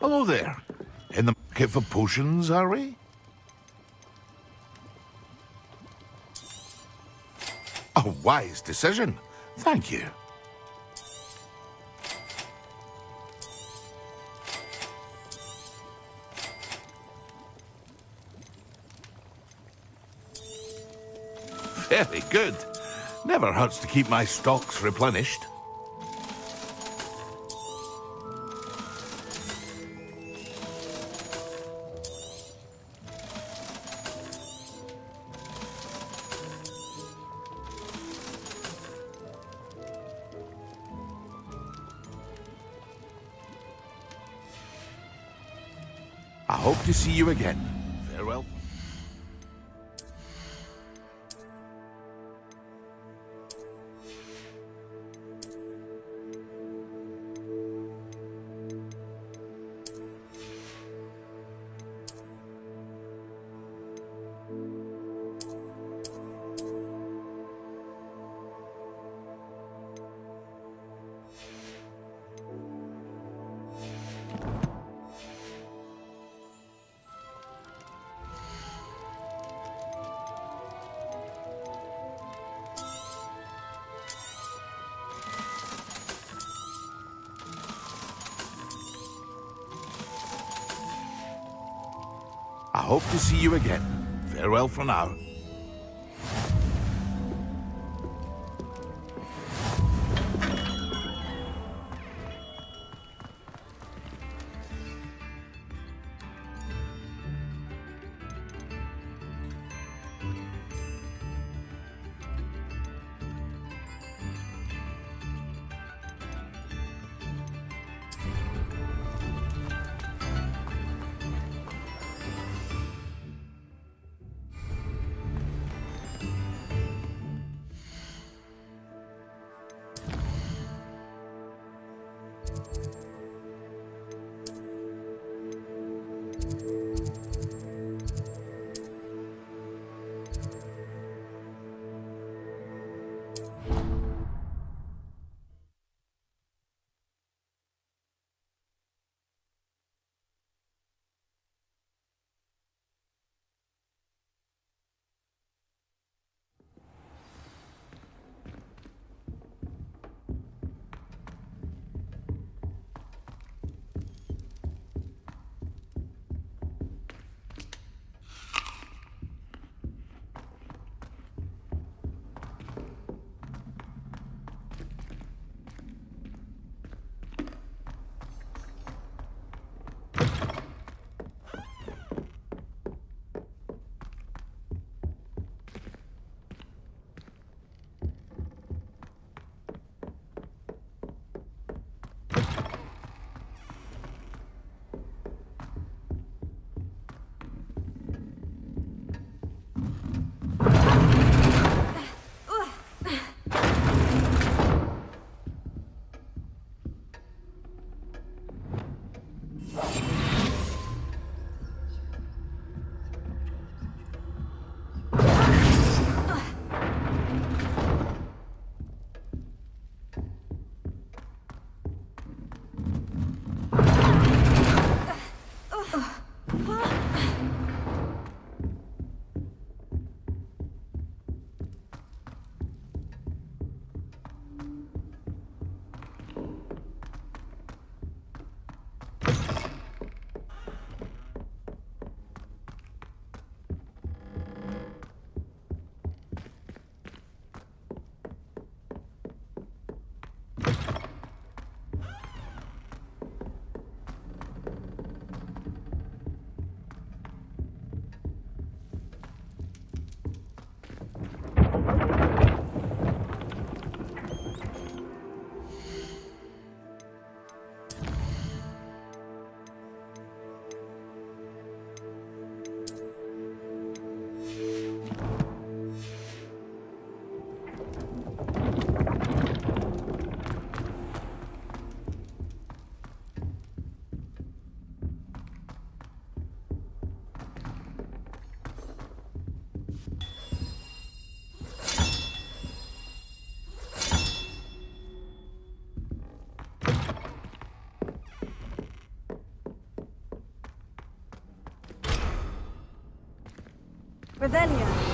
Hello there. In the market for potions, are we? A wise decision. Thank you. Very good. Never hurts to keep my stocks replenished. I hope to see you again. Farewell. I hope to see you again. Farewell for now. Revelia.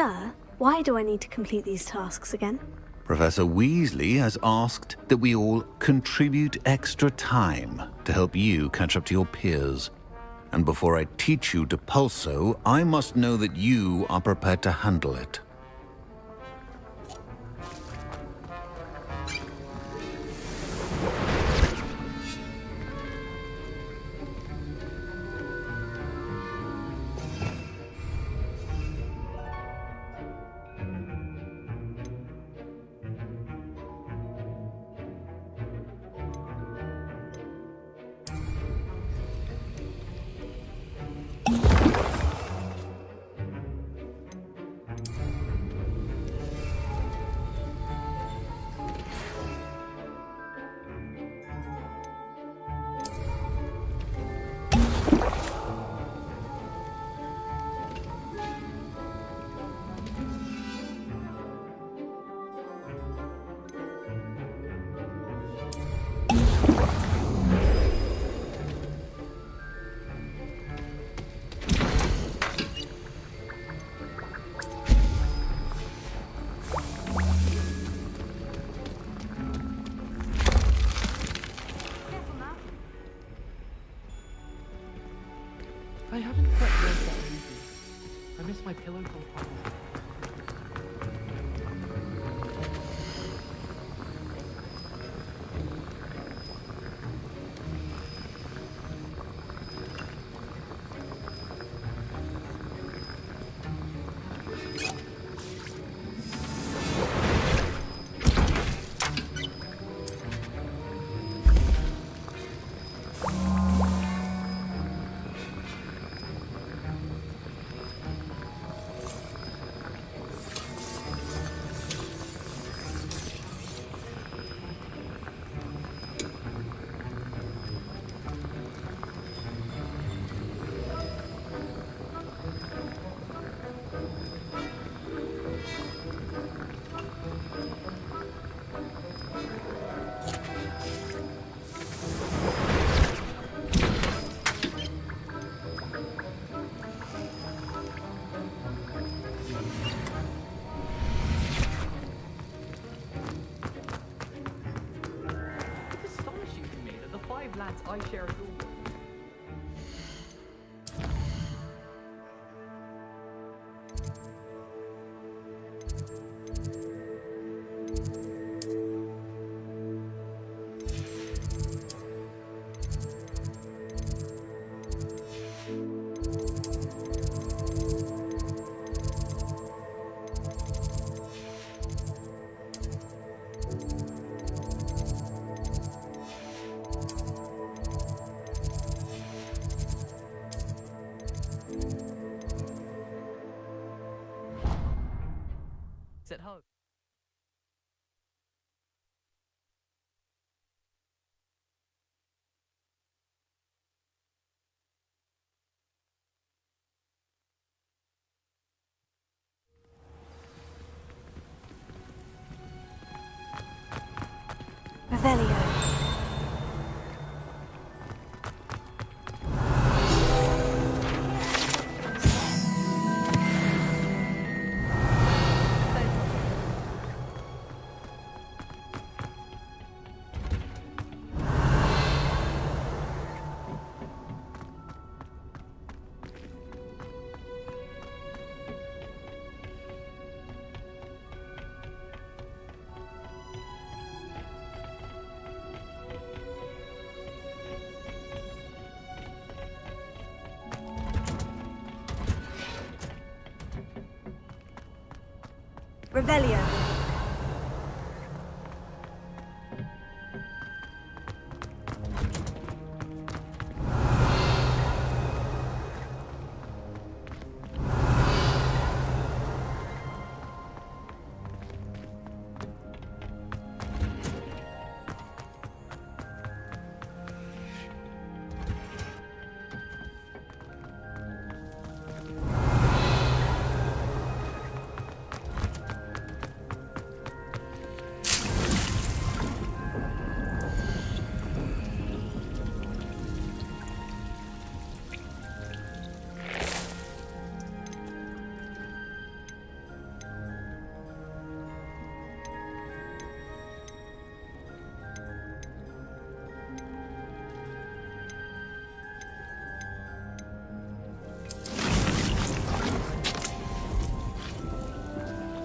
Sir, why do I need to complete these tasks again? Professor Weasley has asked that we all contribute extra time to help you catch up to your peers. And before I teach you Depulso, I must know that you are prepared to handle it. I haven't slept well that easy. I miss my pillow talk. plants I share a room with. At home. Revelio. Revelio.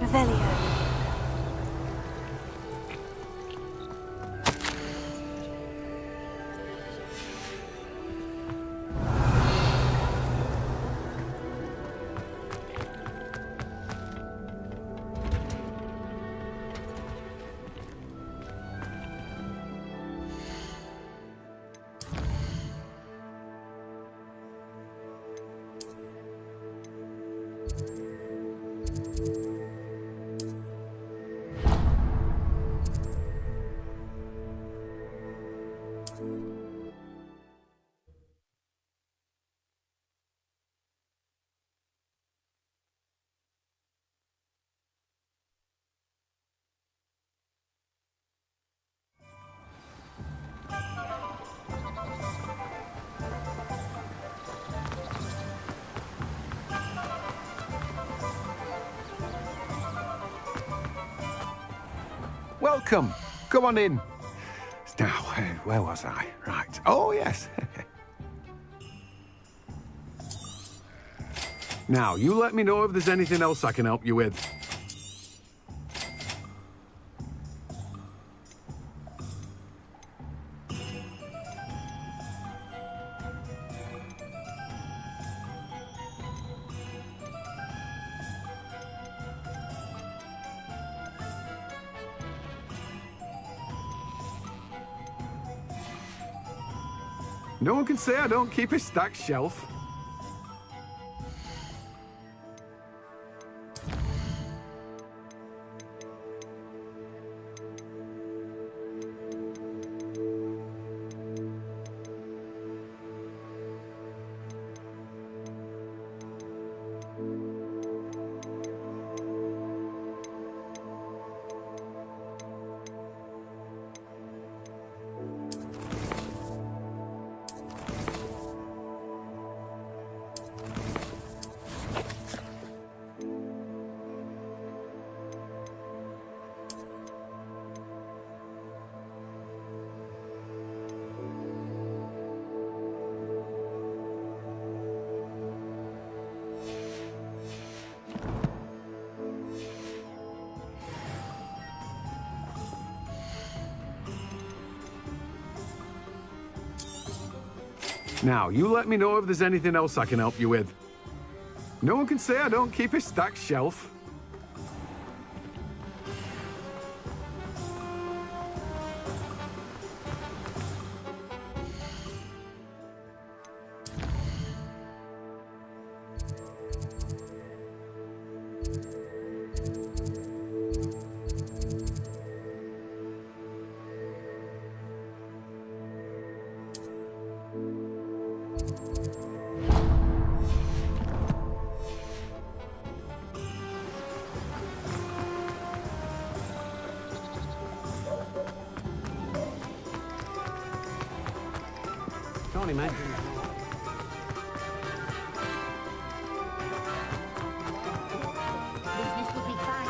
Revelio. Welcome. Come on in. Now, where was I? Right. Oh, yes. Now, you let me know if there's anything else I can help you with. No one can say I don't keep a stacked shelf. Now, you let me know if there's anything else I can help you with. No one can say I don't keep a stacked shelf. Can't imagine. Business will be fine.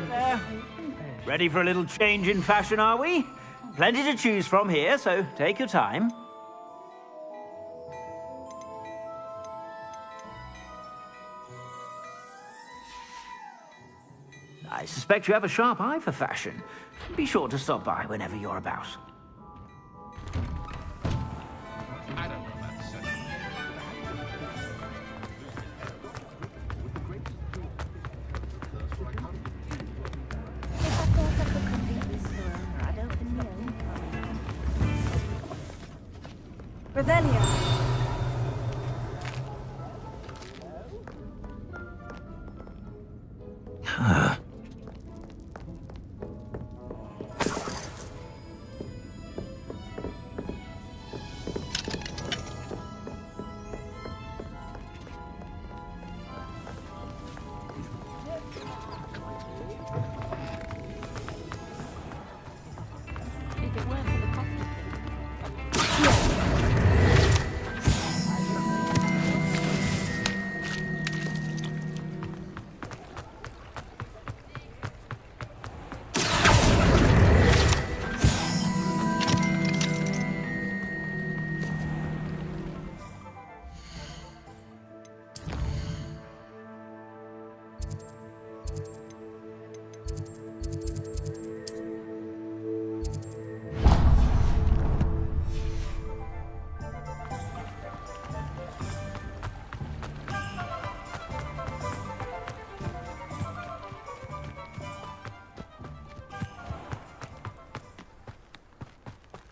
There. Ready for a little change in fashion, are we? Plenty to choose from here, so take your time. I suspect you have a sharp eye for fashion. Be sure to stop by whenever you're about. Revelio.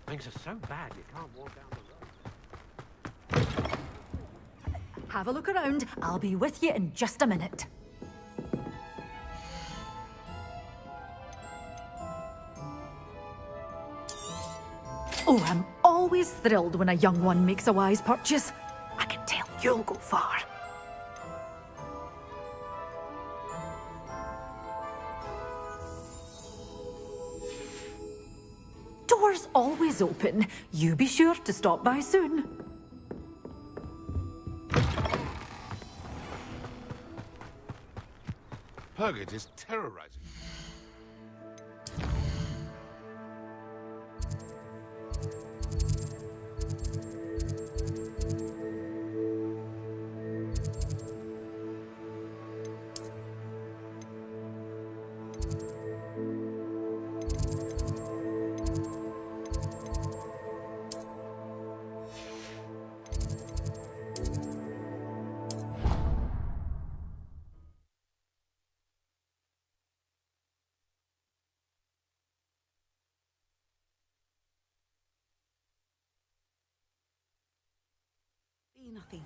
Things are so bad you can't walk down the road. Have a look around. I'll be with you in just a minute. Oh, I'm always thrilled when a young one makes a wise purchase. I can tell you'll go far. Doors always open. You be sure to stop by soon. Purgit is terrorizing. Nothing.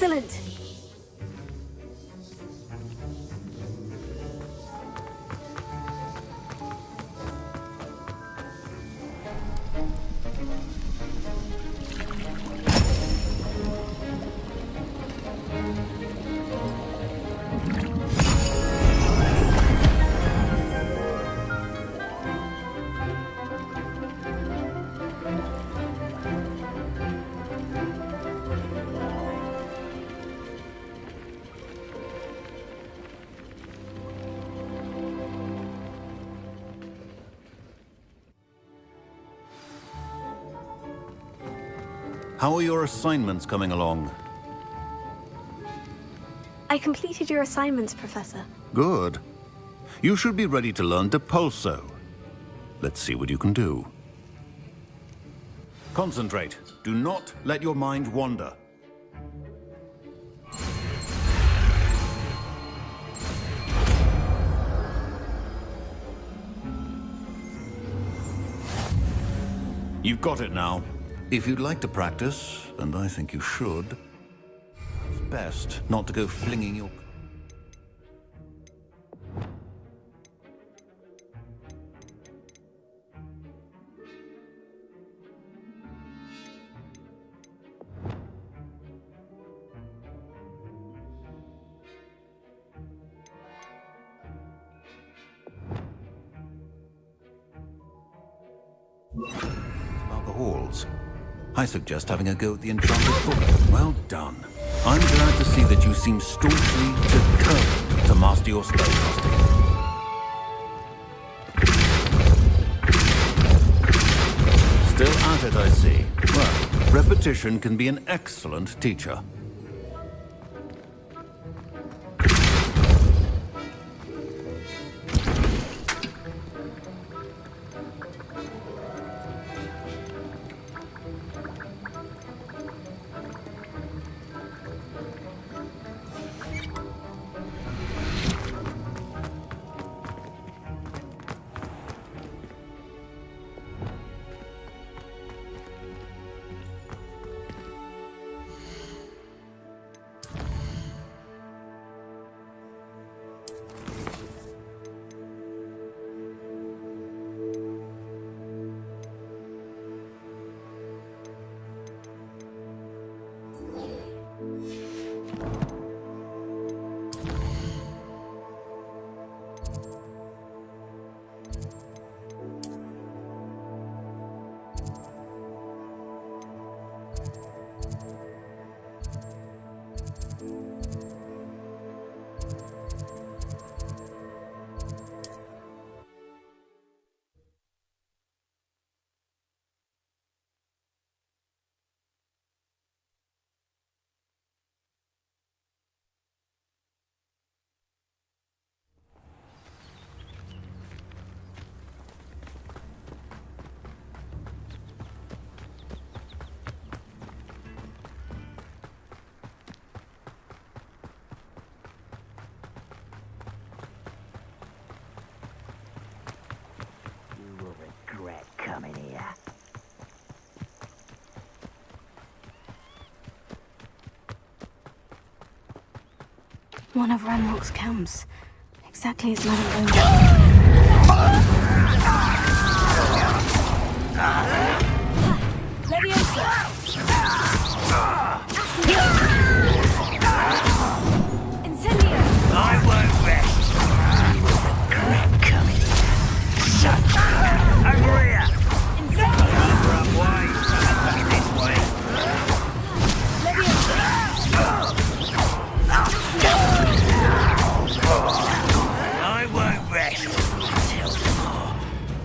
Excellent. How are your assignments coming along? I completed your assignments, Professor. Good. You should be ready to learn Depulso. Let's see what you can do. Concentrate. Do not let your mind wander. You've got it now. If you'd like to practice, and I think you should, it's best not to go flinging your... About the halls. I suggest having a go at the enchanted book. Well done. I'm glad to see that you seem staunchly determined to master your spellcasting. Still at it, I see. Well, repetition can be an excellent teacher. Coming here. One of Ranrock's camps. Exactly as Madame Beaumont. Leviosa! Incendio! I won't rest. Crack coming. Shut up! Over here! Wrong way. This way. I won't rest until you're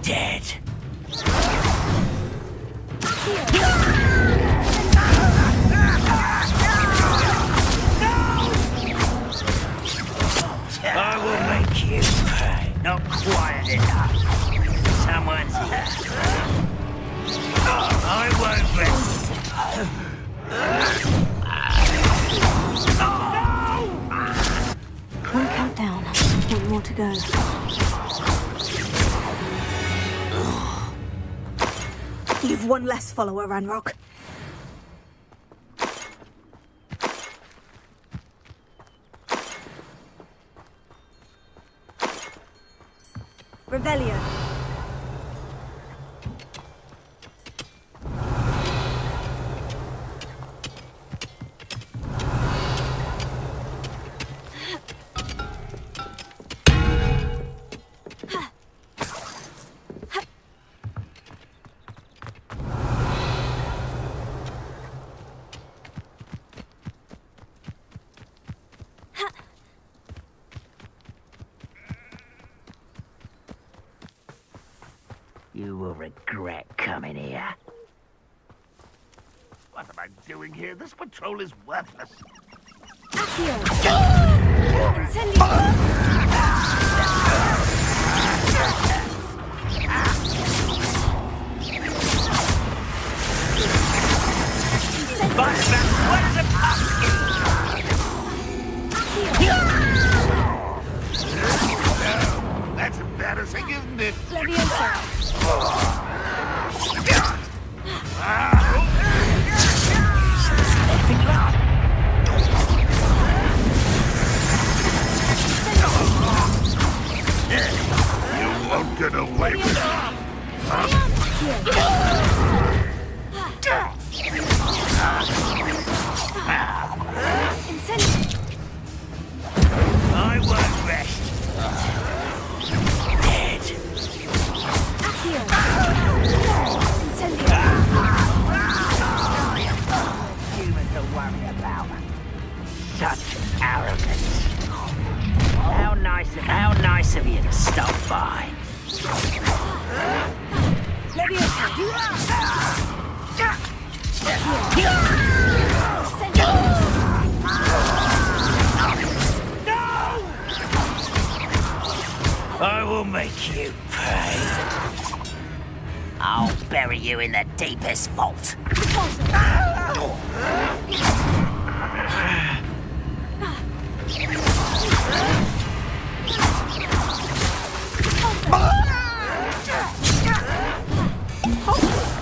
dead. I will make you pay. Not quiet enough. Someone's here. I won't rest. One countdown. One more to go. You've one less follower, Ranrock. Revelio. You will regret coming here. What am I doing here? This patrol is worthless. That's embarrassing, isn't it? You won't get away with I won't rest. Dead. Humans to worry about. Such arrogance. How nice of you to stop by. I will make you pay. I'll bury you in the deepest vault.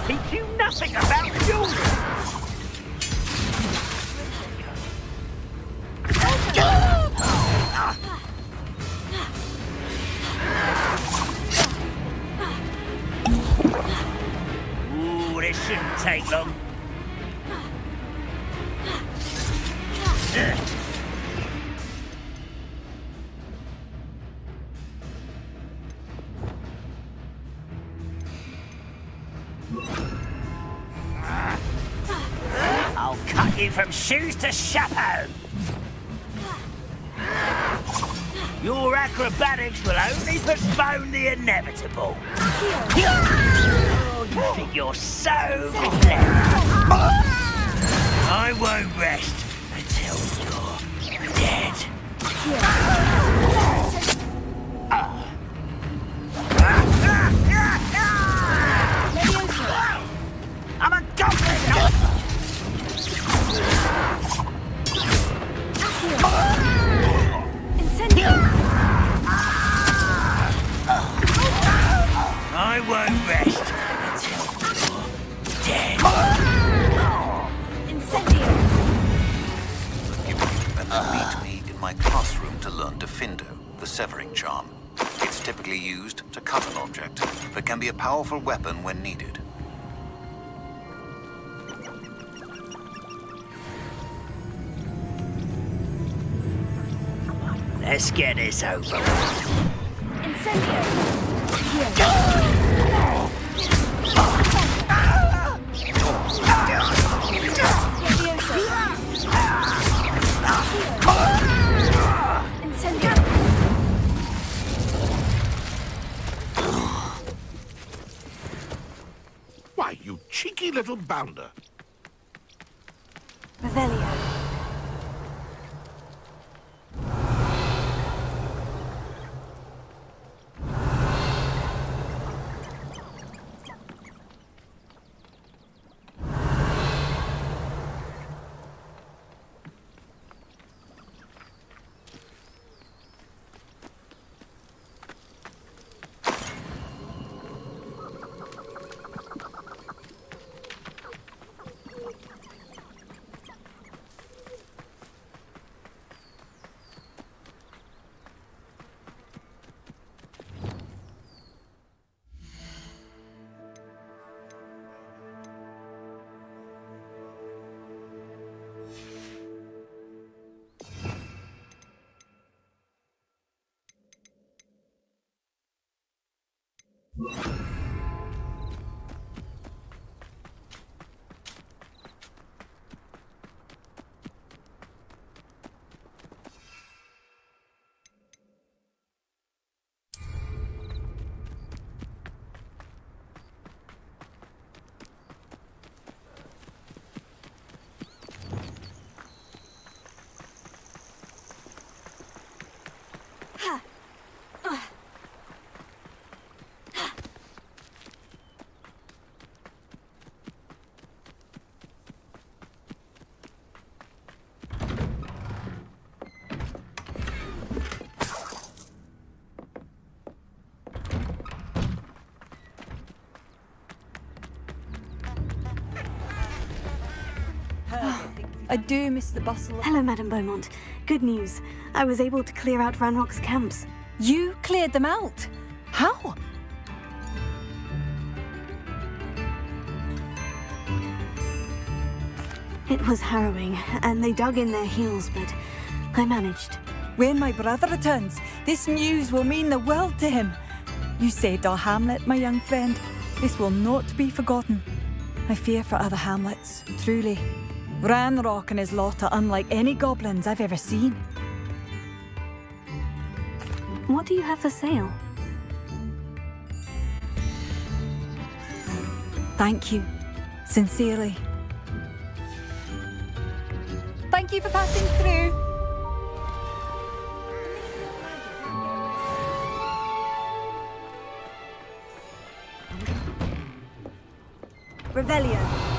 Teach you nothing about you. Ooh, this shouldn't take long. I'll cut you from shoes to chapeau. Your acrobatics will only postpone the inevitable. Oh, you think you're so clever. I won't rest until you're dead. I'm a goblin! I won't rest until you're dead. Meet me in my classroom to learn Defindo, the severing charm. It's typically used to cut an object, but can be a powerful weapon when needed. Let's get this over with. Why, you cheeky little bounder. Revelio. I do miss the bustle of... Hello, Madame Beaumont. Good news. I was able to clear out Ranrock's camps. You cleared them out? How? It was harrowing, and they dug in their heels, but I managed. When my brother returns, this news will mean the world to him. You saved our hamlet, my young friend. This will not be forgotten. I fear for other hamlets, truly. Ranrock and his lot are unlike any goblins I've ever seen. What do you have for sale? Thank you. Sincerely. Thank you for passing through. Revelio.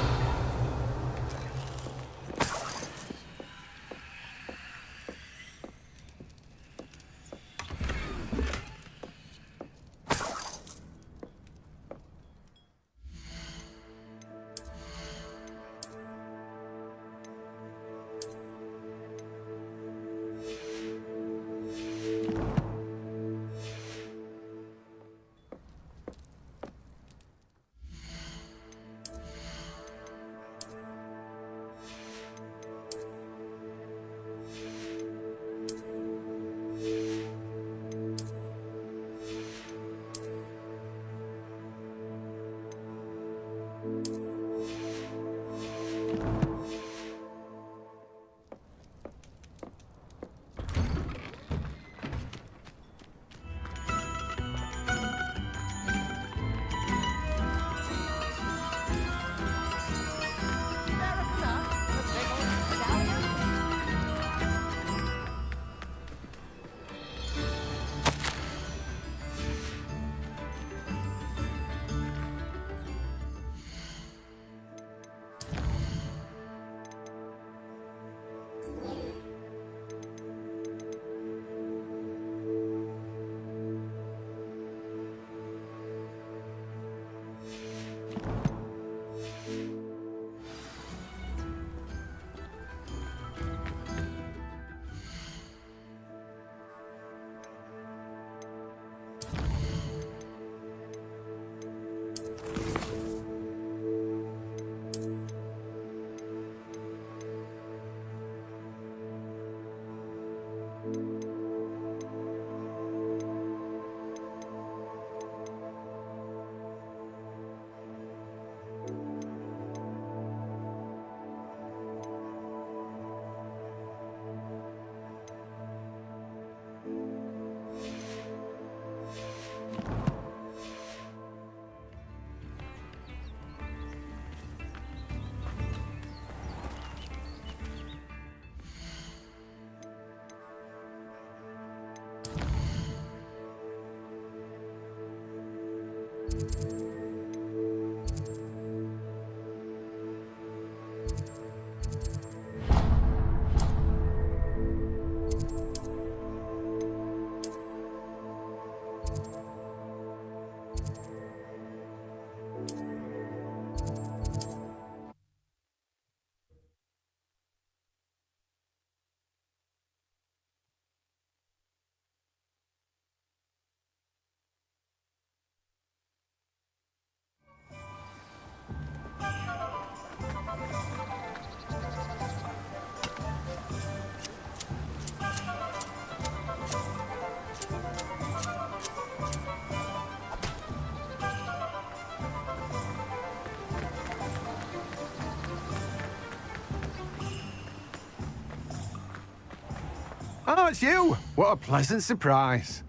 Oh, it's you! What a pleasant surprise.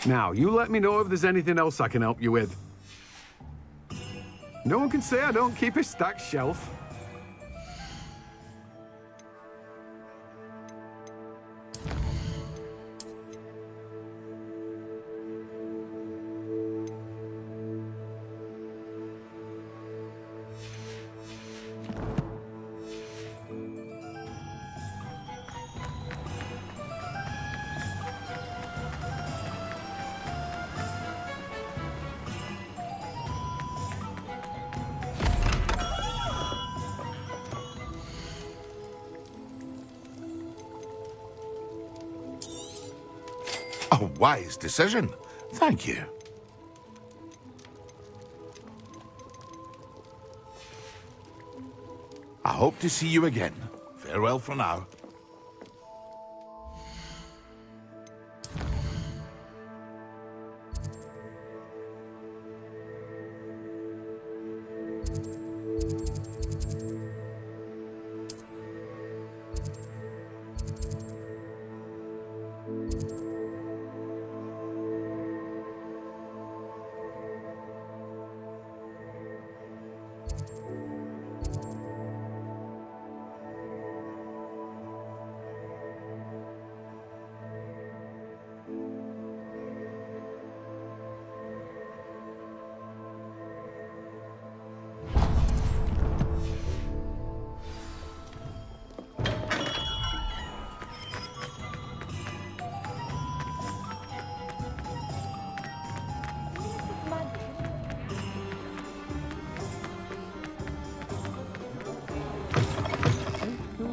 Now, you let me know if there's anything else I can help you with. No one can say I don't keep a stacked shelf. A wise decision. Thank you. I hope to see you again. Farewell for now.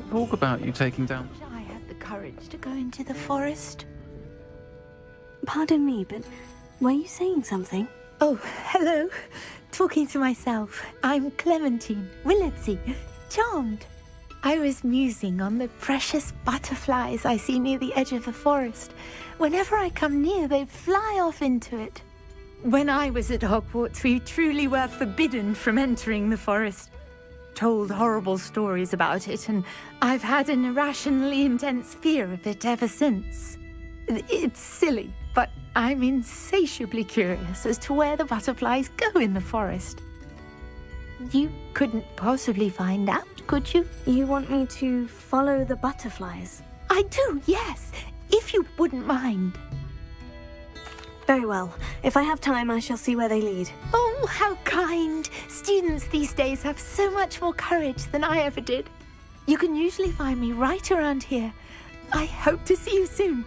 Talk about you taking down. I had the courage to go into the forest. Pardon me, but were you saying something? Oh, hello. Talking to myself. I'm Clementine Willardsey. Charmed. I was musing on the precious butterflies I see near the edge of the forest. Whenever I come near, they fly off into it. When I was at Hogwarts, we truly were forbidden from entering the forest. Told horrible stories about it, and I've had an irrationally intense fear of it ever since. It's silly, but I'm insatiably curious as to where the butterflies go in the forest. You couldn't possibly find out, could you? You want me to follow the butterflies? I do, yes, if you wouldn't mind. Very well. If I have time, I shall see where they lead. Oh, how kind! Students these days have so much more courage than I ever did. You can usually find me right around here. I hope to see you soon.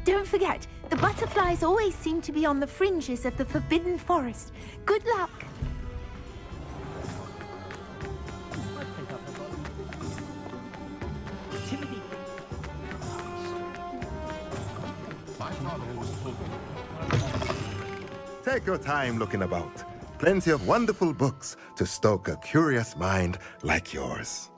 Don't forget, the butterflies always seem to be on the fringes of the Forbidden Forest. Good luck! Take your time looking about. Plenty of wonderful books to stoke a curious mind like yours.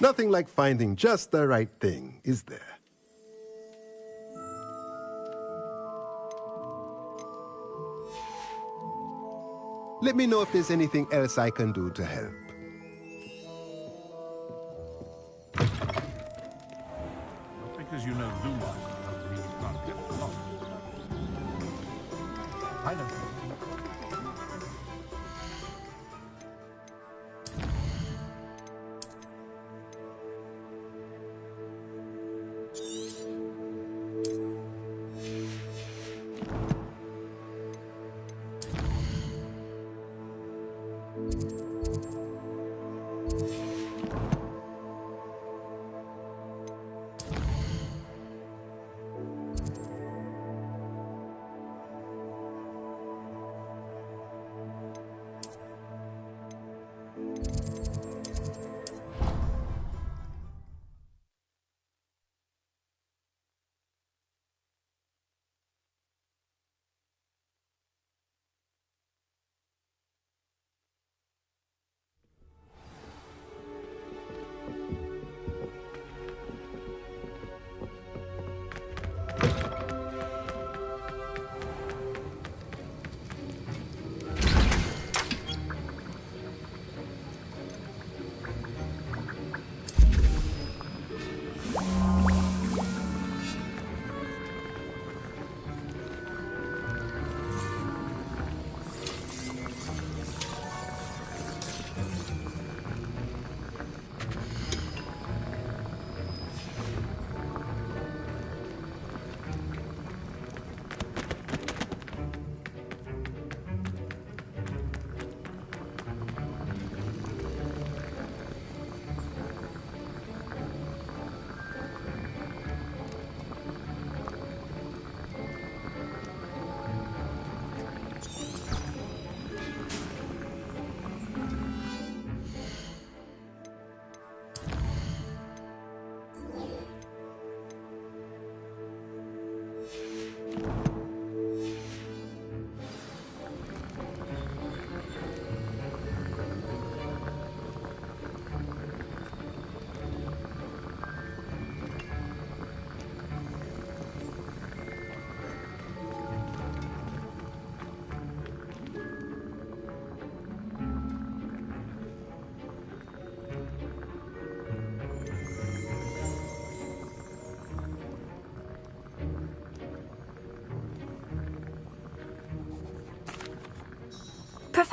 Nothing like finding just the right thing, is there? Let me know if there's anything else I can do to help. Because you know Luma doesn't mean you can't get along. I know.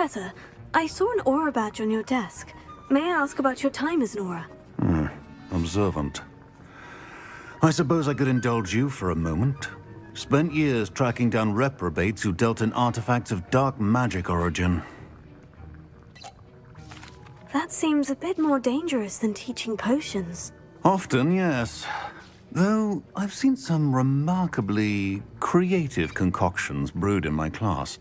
Professor, I saw an aura badge on your desk. May I ask about your time as an aura? Observant. I suppose I could indulge you for a moment. Spent years tracking down reprobates who dealt in artifacts of dark magic origin. That seems a bit more dangerous than teaching potions. Often, yes. Though I've seen some remarkably creative concoctions brewed in my class.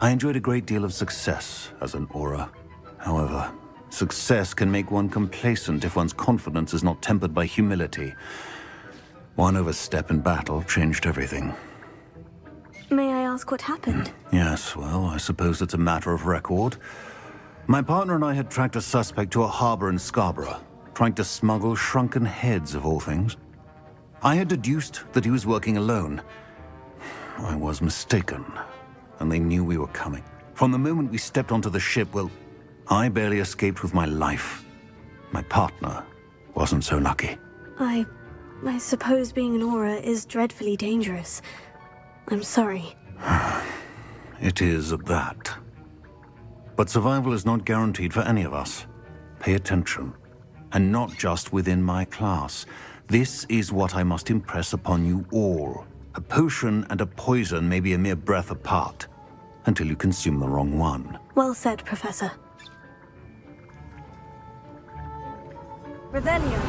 I enjoyed a great deal of success as an aura. However, success can make one complacent if one's confidence is not tempered by humility. One overstep in battle changed everything. May I ask what happened? Yes, well, I suppose it's a matter of record. My partner and I had tracked a suspect to a harbor in Scarborough, trying to smuggle shrunken heads of all things. I had deduced that he was working alone. I was mistaken, and they knew we were coming. From the moment we stepped onto the ship, well, I barely escaped with my life. My partner wasn't so lucky. I suppose being an aura is dreadfully dangerous. I'm sorry. It is at that. But survival is not guaranteed for any of us. Pay attention. And not just within my class. This is what I must impress upon you all. A potion and a poison may be a mere breath apart, until you consume the wrong one. Well said, Professor. Revelio.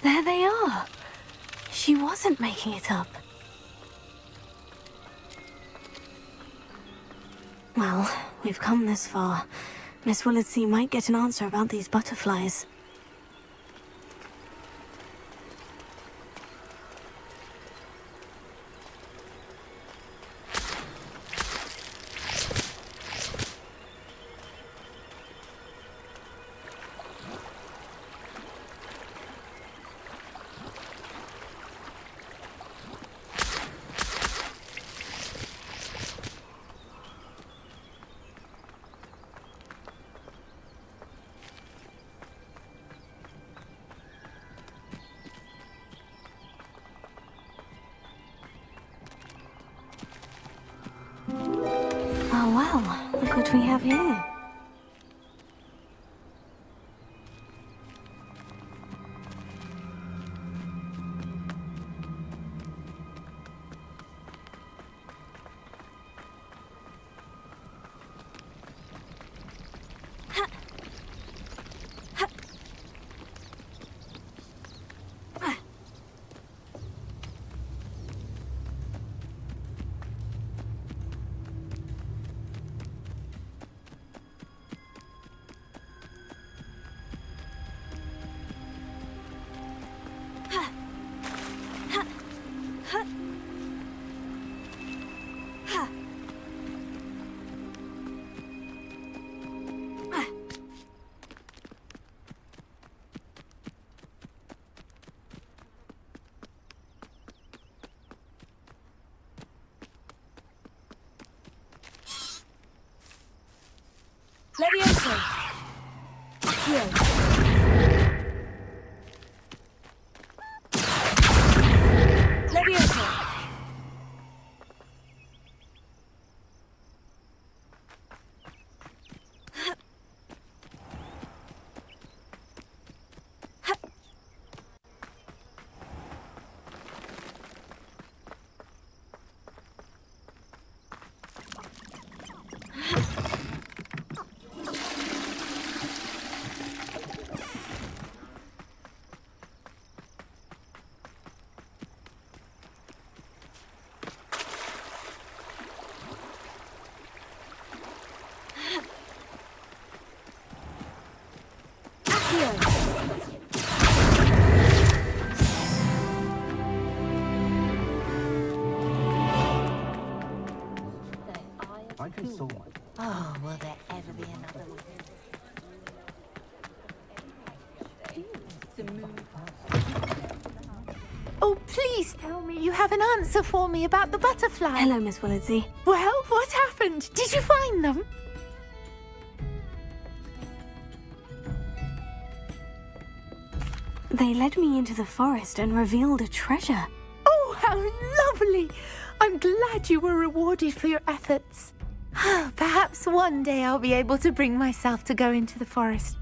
There they are. She wasn't making it up. Well, we've come this far. Miss Willardsea might get an answer about these butterflies. Oh well, look what we have here. Levioso! Heal. Levioso! Oh, will there ever be another one? Oh, please tell me you have an answer for me about the butterfly. Hello, Miss Willardsey. Well, what happened? Did you find them? They led me into the forest and revealed a treasure. Oh, how lovely! I'm glad you were rewarded for your efforts. Perhaps one day I'll be able to bring myself to go into the forest.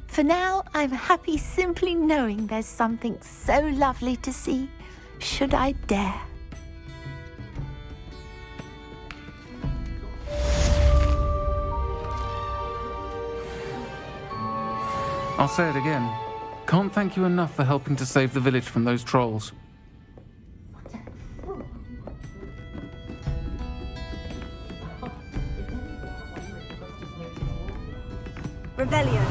For now, I'm happy simply knowing there's something so lovely to see, should I dare. I'll say it again. Can't thank you enough for helping to save the village from those trolls. Revelio.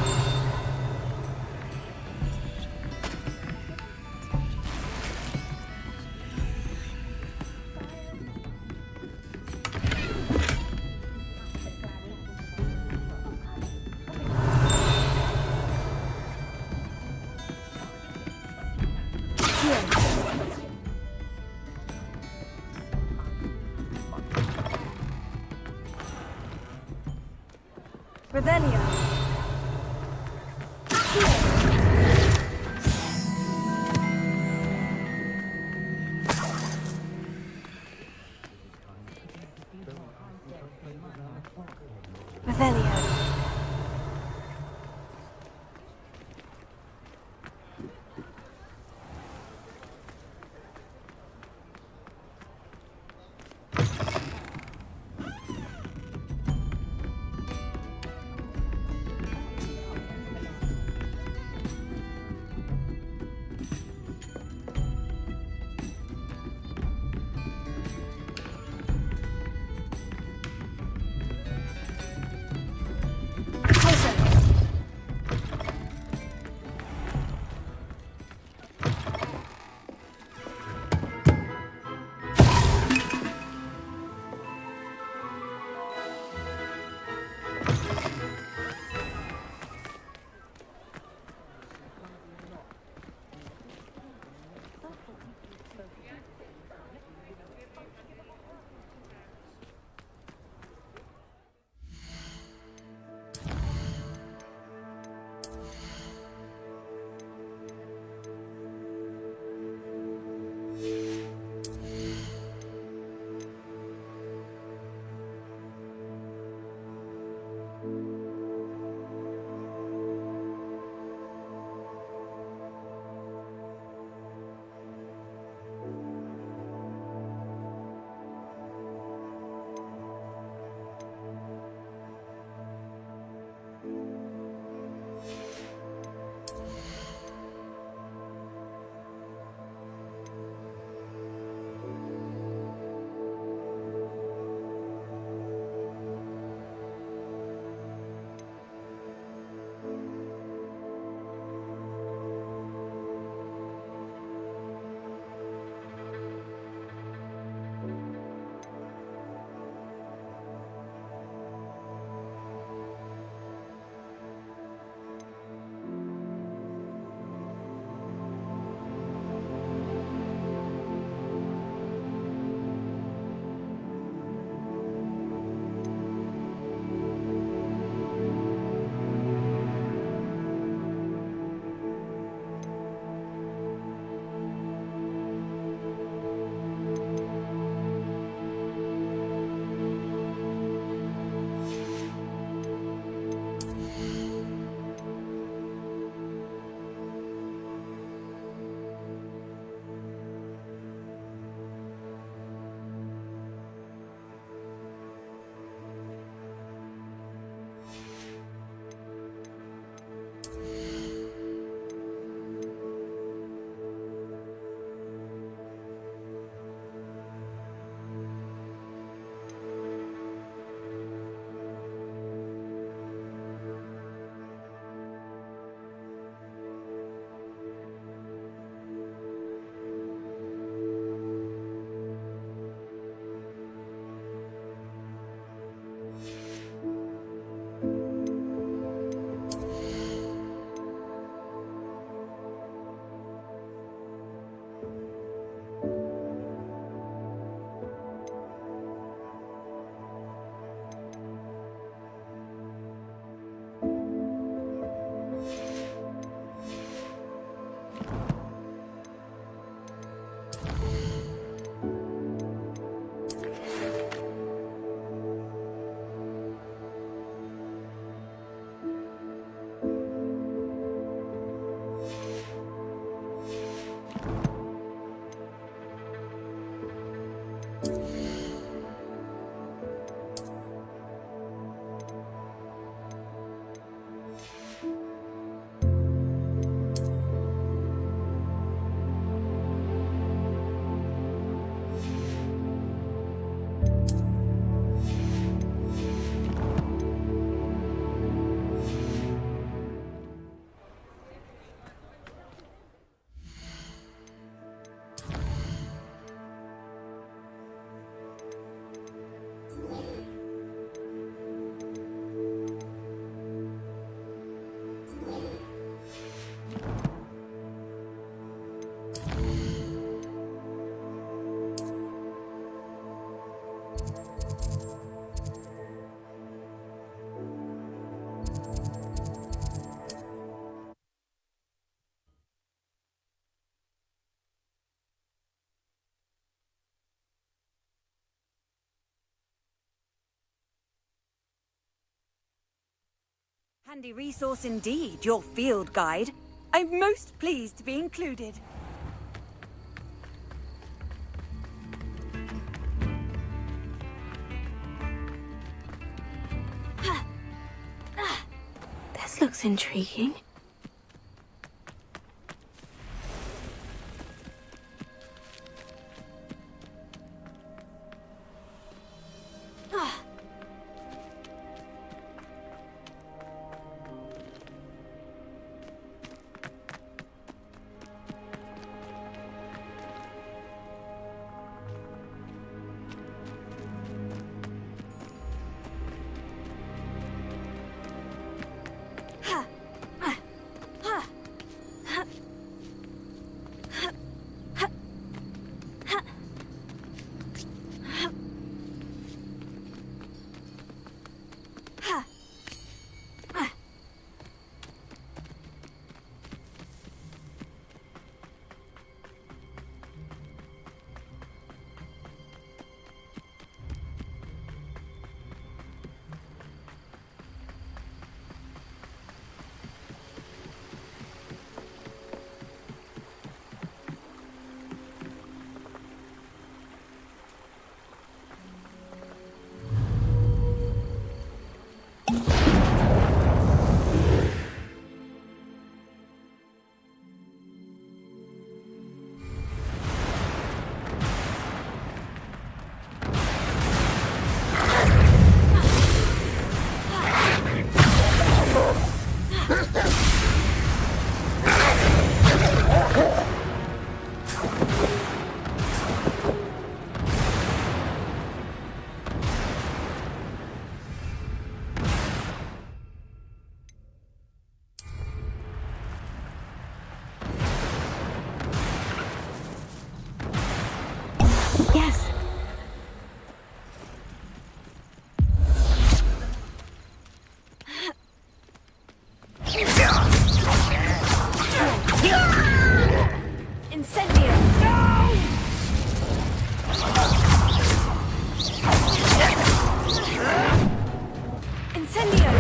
Revelio. Revelio. Handy resource indeed, your field guide. I'm most pleased to be included. This looks intriguing. Yes. Incendio! Incendio!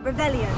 Revelio.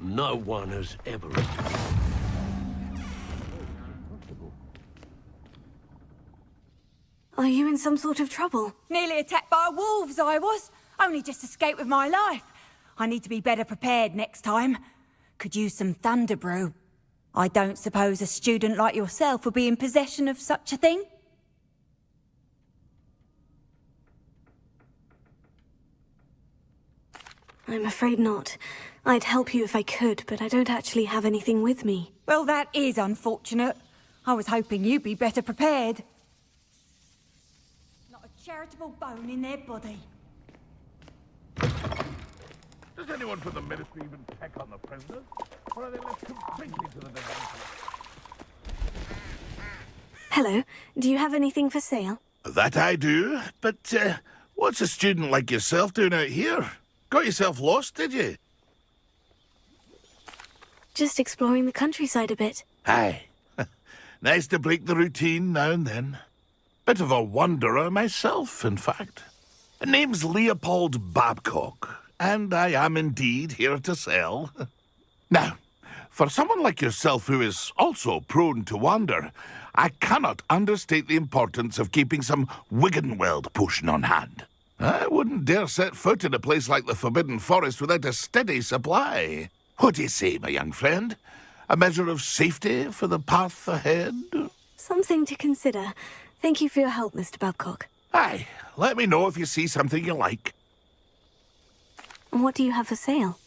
No one has ever... Are you in some sort of trouble? Nearly attacked by wolves, I was. Only just escaped with my life. I need to be better prepared next time. Could use some thunder brew. I don't suppose a student like yourself would be in possession of such a thing? I'm afraid not. I'd help you if I could, but I don't actually have anything with me. Well, that is unfortunate. I was hoping you'd be better prepared. Not a charitable bone in their body. Does anyone from the ministry even check on the prisoners? Or are they left completely to the devotion? Hello, do you have anything for sale? That I do, but what's a student like yourself doing out here? Got yourself lost, did you? Just exploring the countryside a bit. Aye. Nice to break the routine now and then. Bit of a wanderer myself, in fact. Name's Leopold Babcock, and I am indeed here to sell. Now, for someone like yourself who is also prone to wander, I cannot understate the importance of keeping some Wiggenweld potion on hand. I wouldn't dare set foot in a place like the Forbidden Forest without a steady supply. What do you say, my young friend? A measure of safety for the path ahead? Something to consider. Thank you for your help, Mr. Babcock. Aye, let me know if you see something you like. What do you have for sale?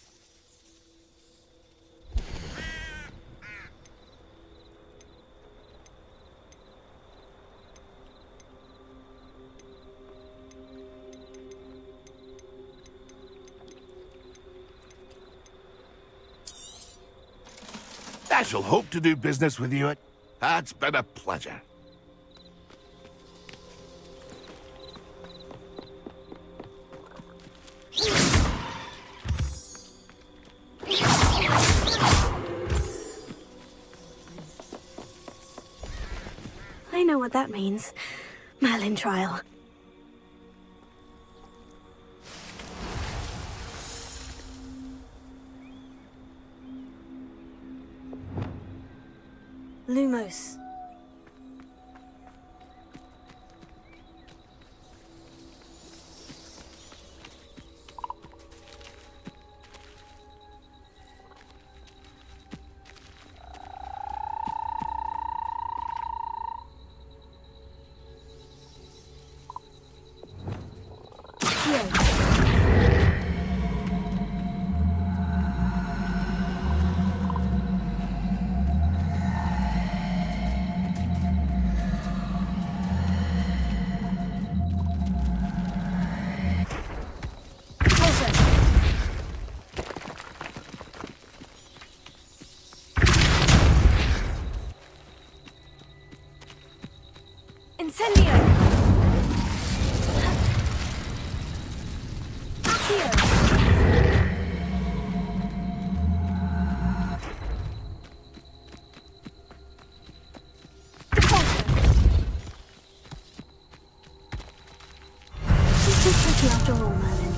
I shall hope to do business with you. It's been a pleasure. I know what that means. Merlin trial. Lumos. Incendio! Accio! This is tricky after all, Merlin.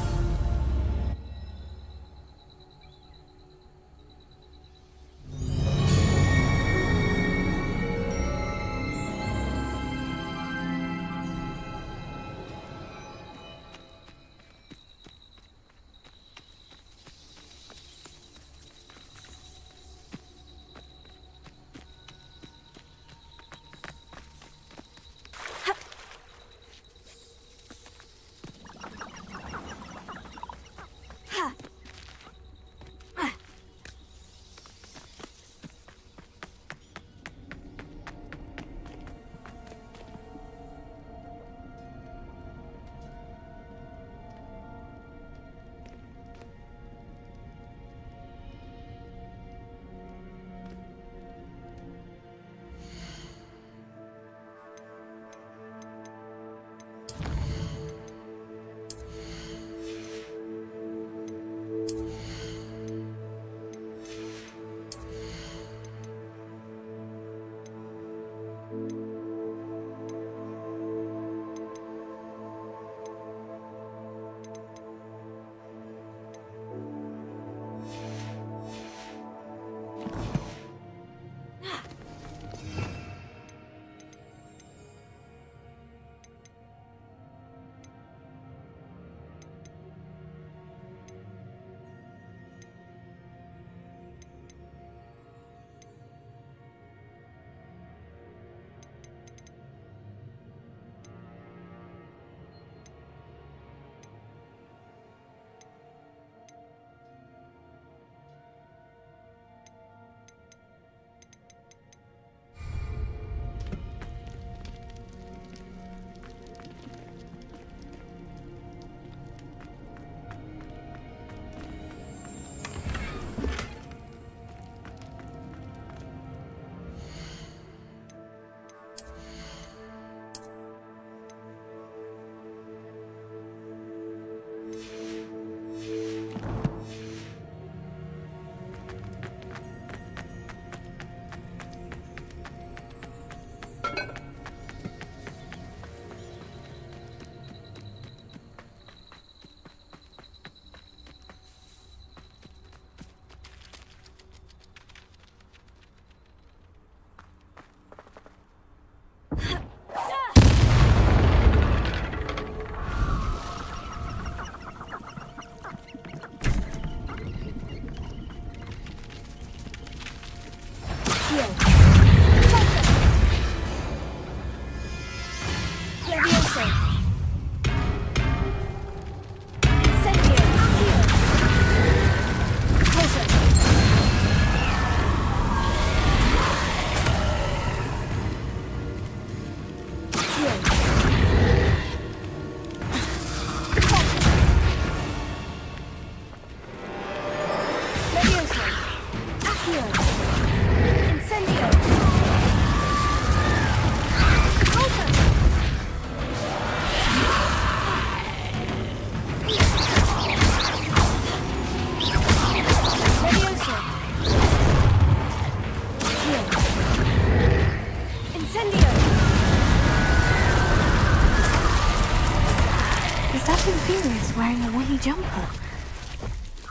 That inferior's wearing a woolly jumper.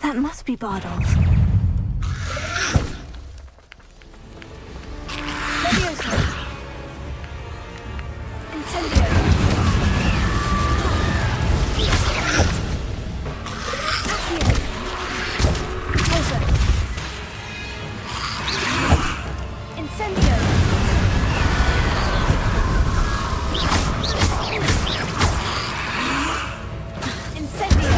That must be Bardolph. Leviosa! Incendio! Accio! Closer! Incendio! Incendio!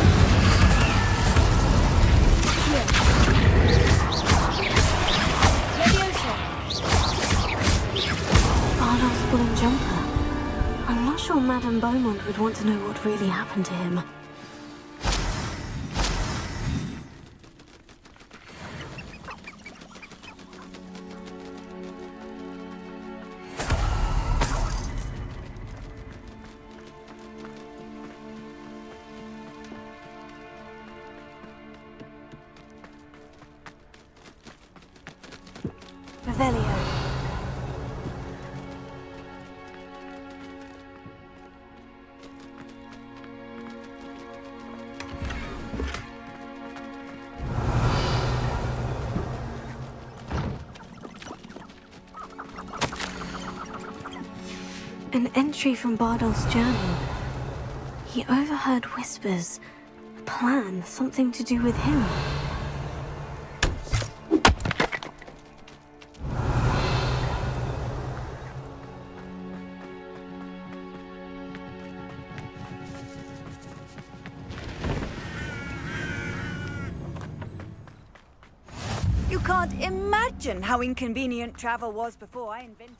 Leviosa! Bardolph's woolen jumper. I'm not sure Madame Beaumont would want to know what really happened to him. Revelio. An entry from Bardolph's journal. He overheard whispers. A plan, something to do with him. You can't imagine how inconvenient travel was before I invented...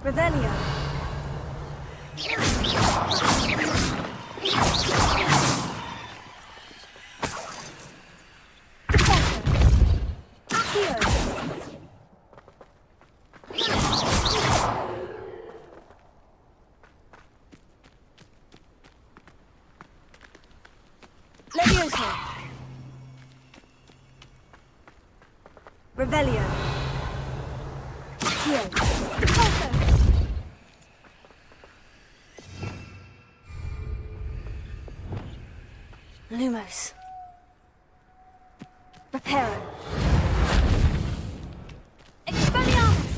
Revelio. Leviosa. Revelio. Here. Lumos. Reparo. Expelliarmus!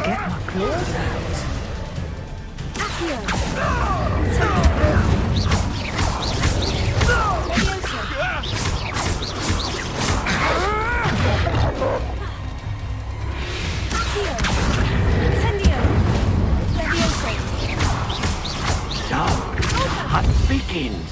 to get my claws out. So, hunt begins.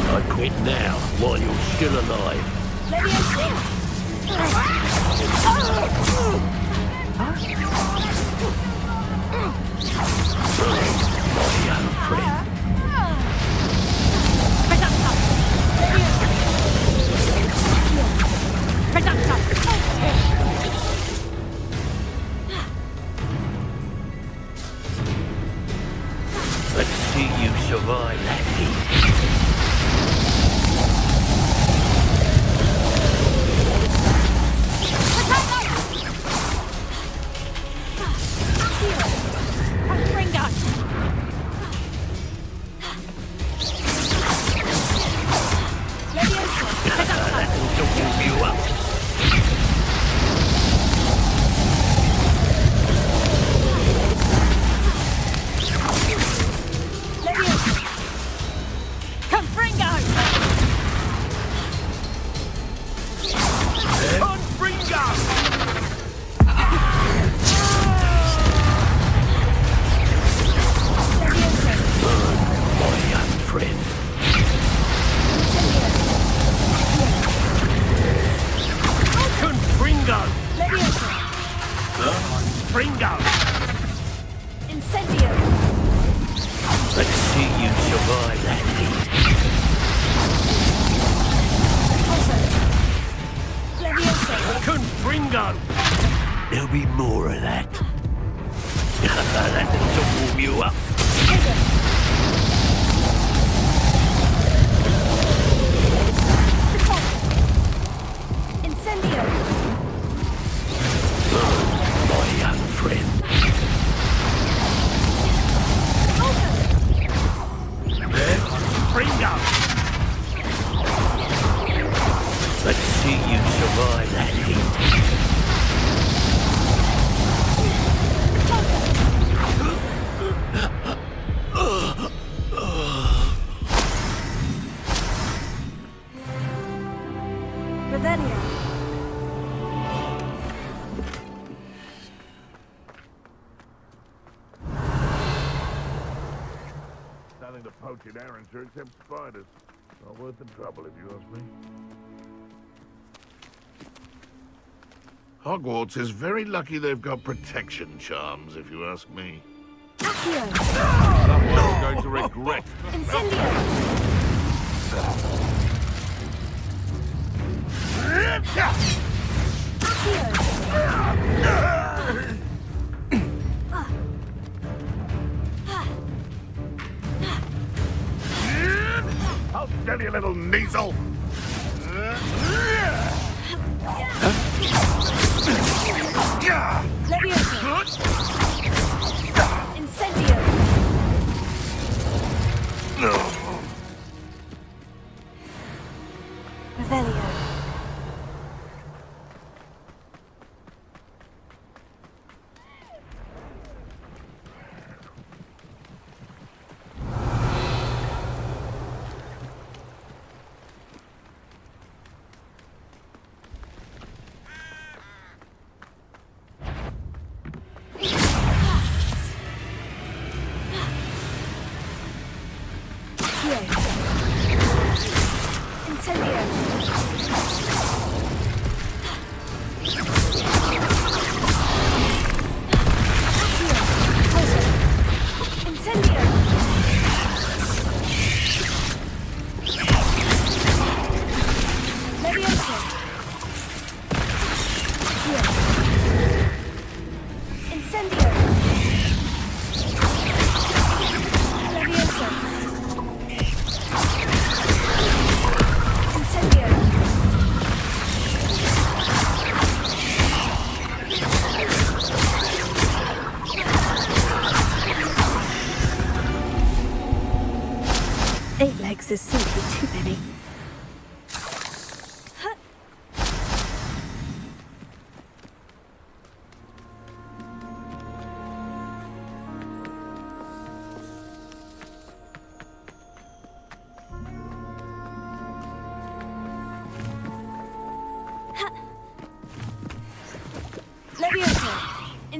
I quit now, while you're still alive. My young friend. Let's see you survive that heat. Let's see you survive that heat. Confringo! There'll be more of that. That'll warm you up. Incendio! My young friend. Confringo! Let's see you survive that heat. Nothing to poach in Arranger except spiders. Not worth the trouble, if you ask me. Hogwarts is very lucky they've got protection charms, if you ask me. Someone is going to regret. I'll tell you, little Kneasel! Incendio! Revelio.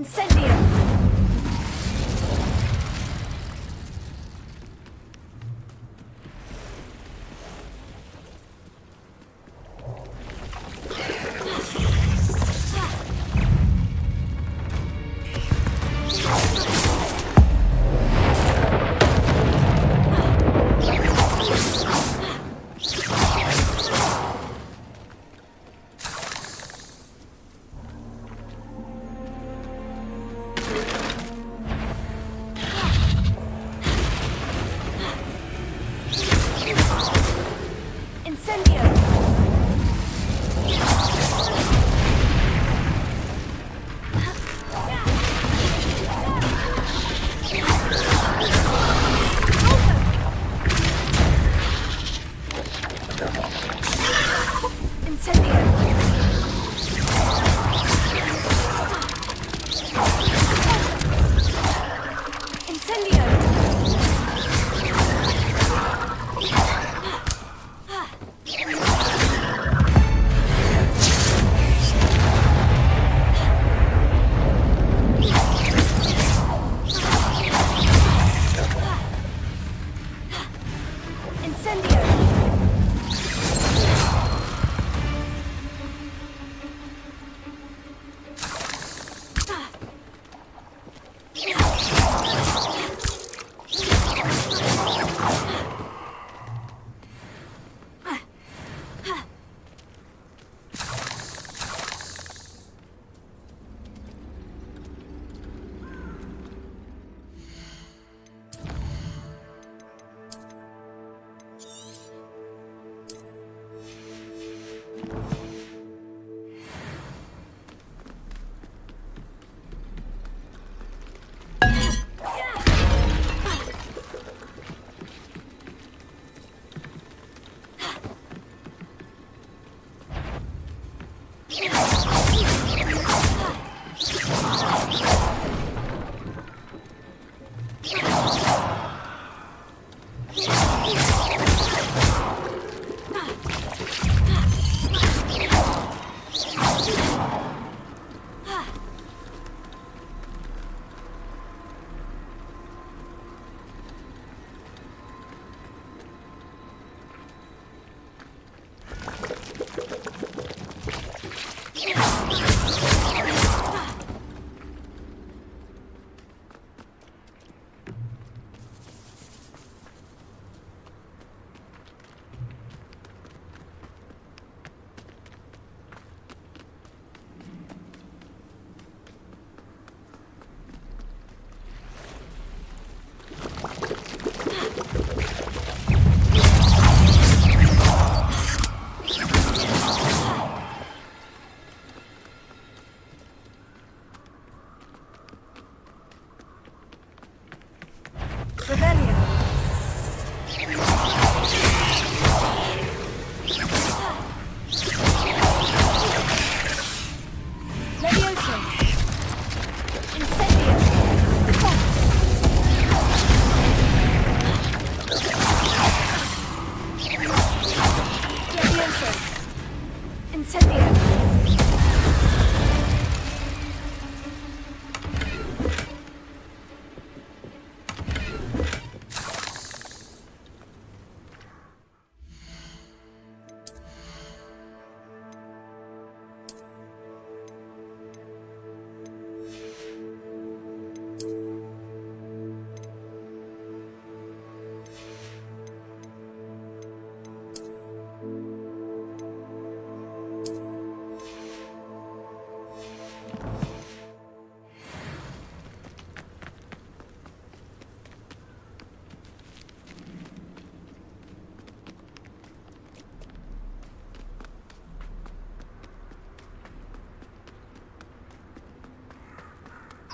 Incendio!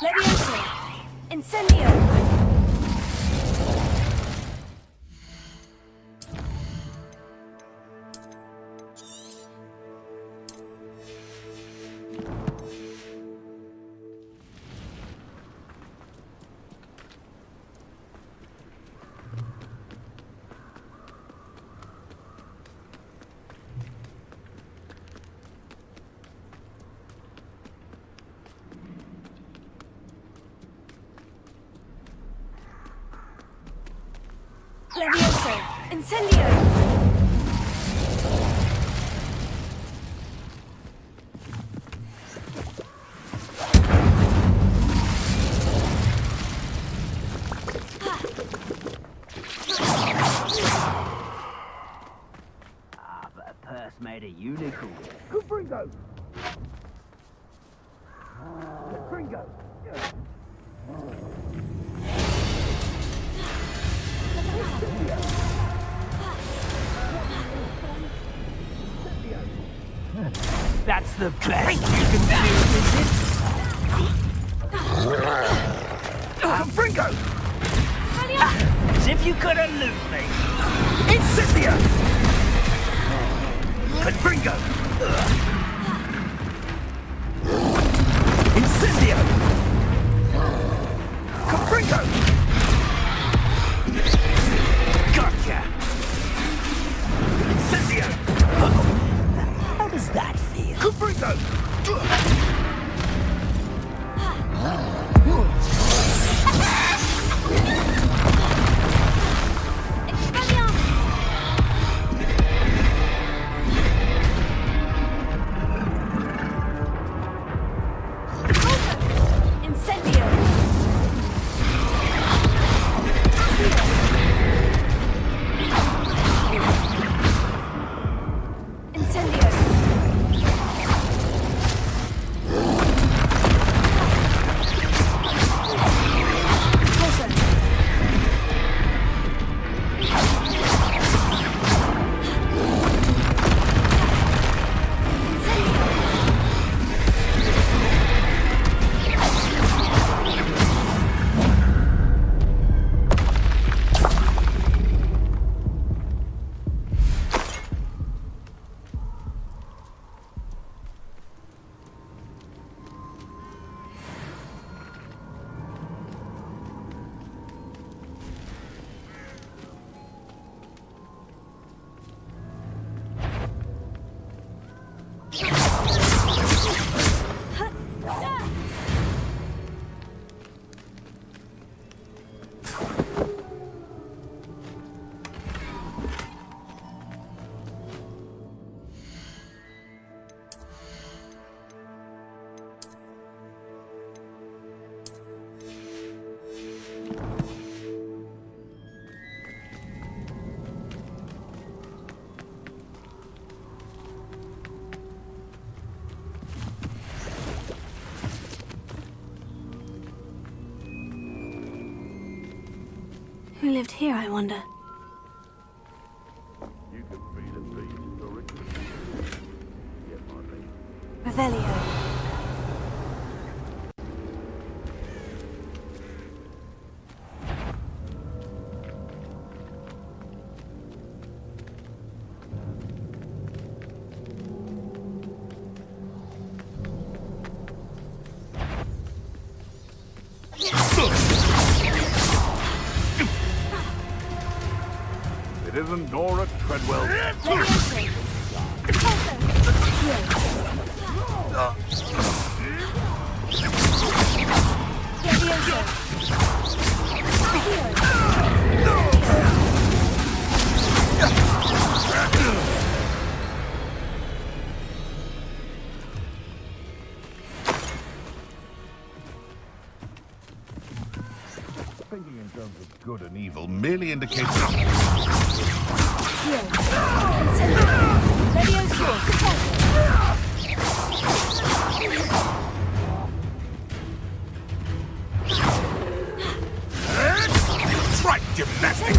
Levioso! Incendio! Incendio! But a purse made of unicorn. Confringo! Confringo! That's the best you can do, is it? Confringo! As if you could elude me. Incendio! Confringo! Incendio! Confringo! Gotcha! Incendio! How does that feel? Confringo! Who lived here, I wonder? You can feed a beast or it can get my meat. Revelio. It isn't Nora Treadwell. Thinking in terms of good and evil merely indicates... Right, gymnastic!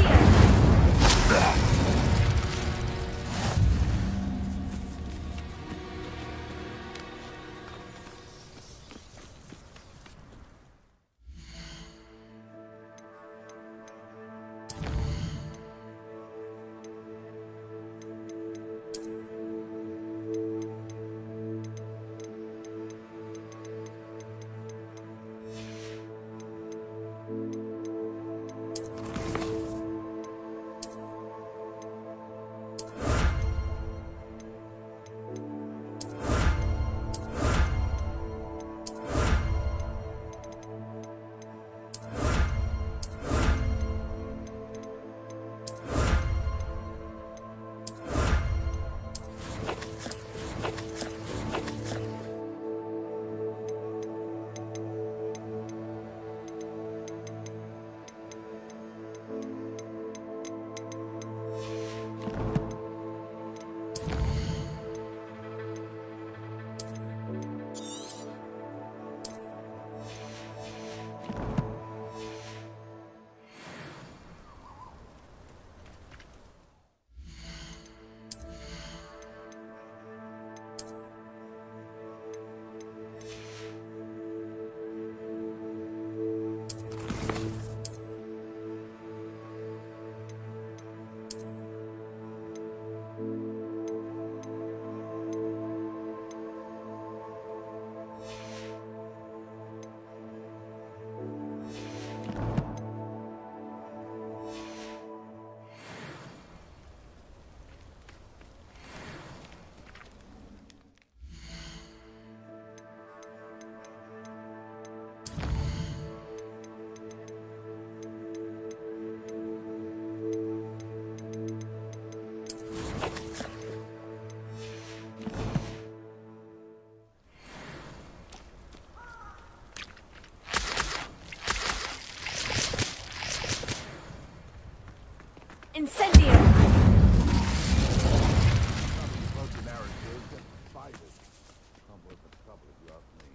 worth the trouble if you ask me.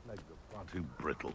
Legs are far too brittle.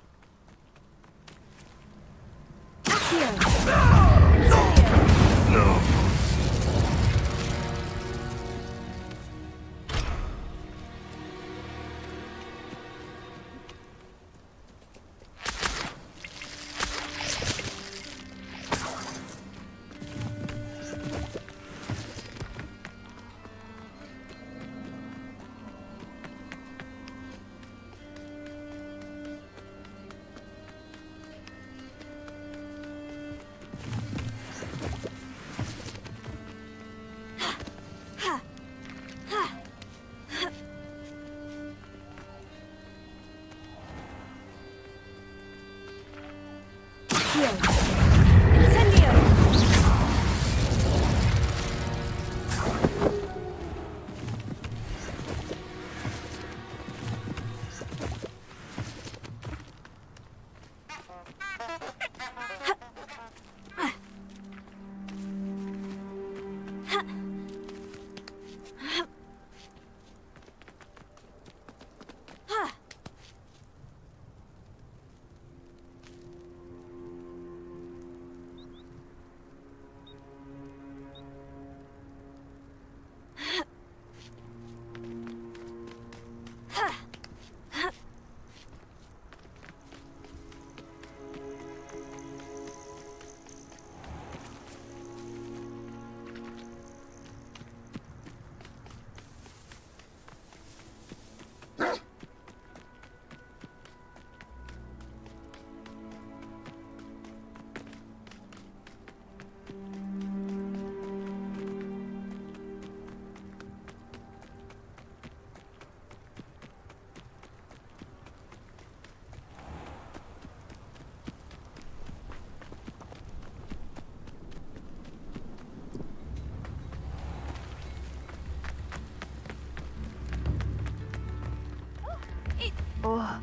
Oh,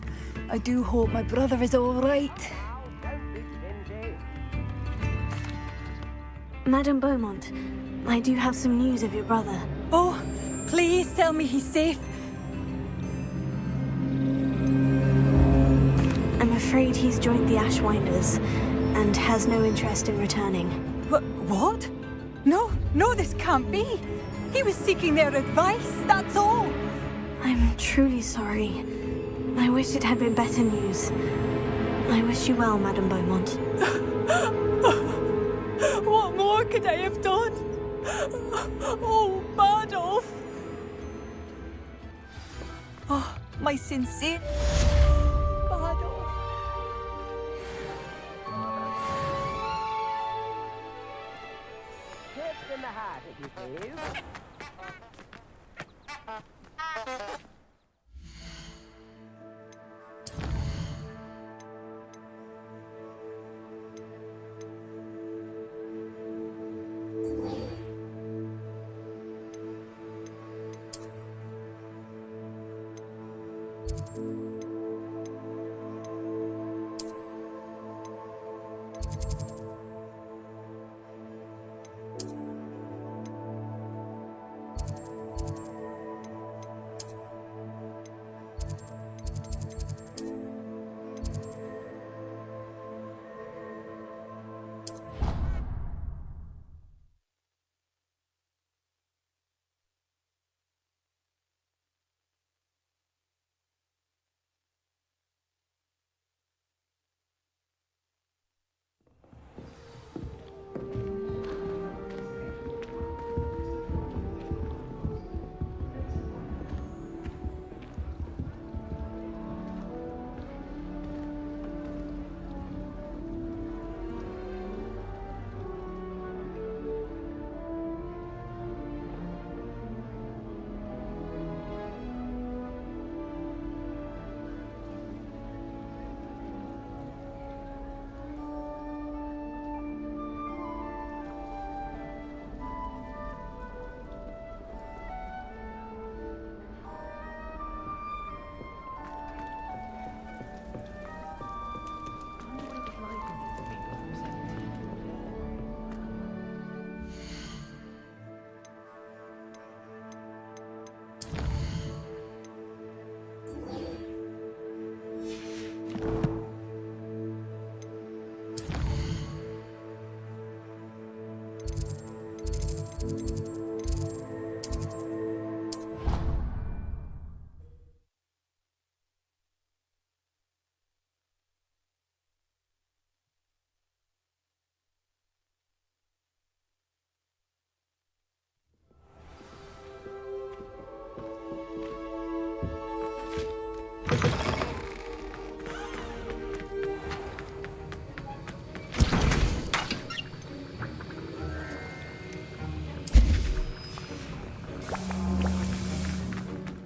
I do hope my brother is all right. Madame Beaumont, I do have some news of your brother. Oh, please tell me he's safe. I'm afraid he's joined the Ashwinders and has no interest in returning. What? No, this can't be. He was seeking their advice, that's all. I'm truly sorry. I wish it had been better news. I wish you well, Madame Beaumont. What more could I have done? Oh, Badolf! Oh, my sincere... Badolf. Tips in the hat, if you please.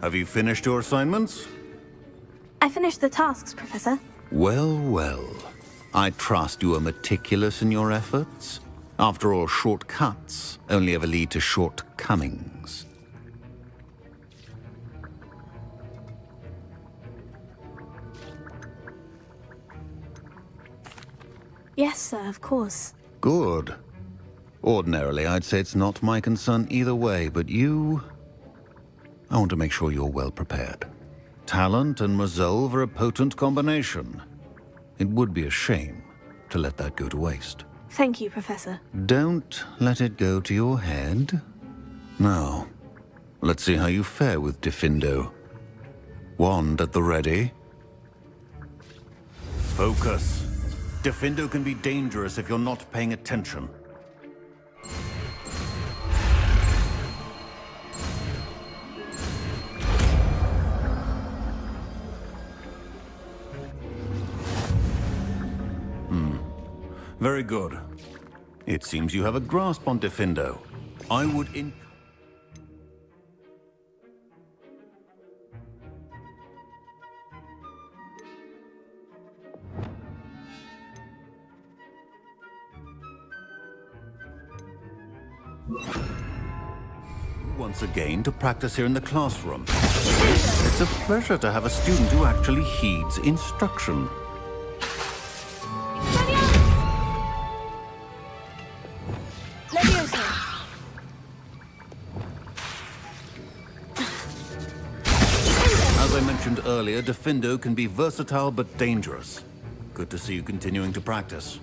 Have you finished your assignments? I finished the tasks, Professor. Well, well. I trust you are meticulous in your efforts. After all, shortcuts only ever lead to shortcomings. Yes, sir, of course. Good. Ordinarily, I'd say it's not my concern either way, but you... I want to make sure you're well prepared. Talent and resolve are a potent combination. It would be a shame to let that go to waste. Thank you, Professor. Don't let it go to your head. Now, let's see how you fare with Diffindo. Wand at the ready. Focus. Diffindo can be dangerous if you're not paying attention. Very good. It seems you have a grasp on Diffindo. I would once again to practice here in the classroom. It's a pleasure to have a student who actually heeds instruction. As I mentioned earlier, Diffindo can be versatile but dangerous. Good to see you continuing to practice.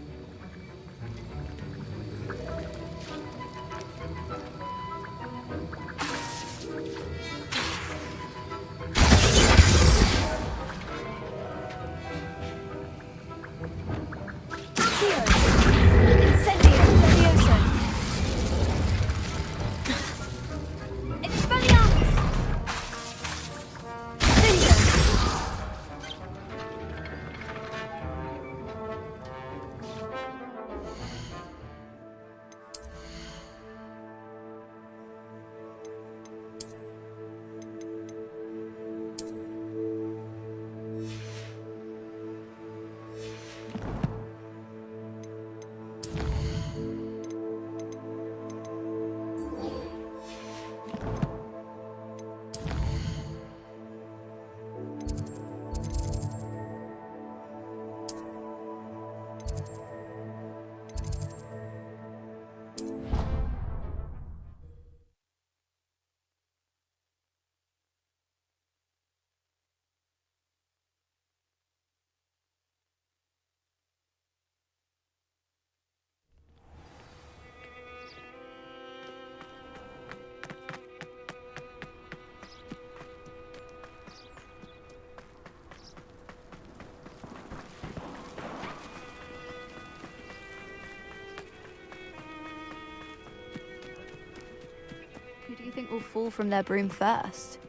Who do you think will fall from their broom first?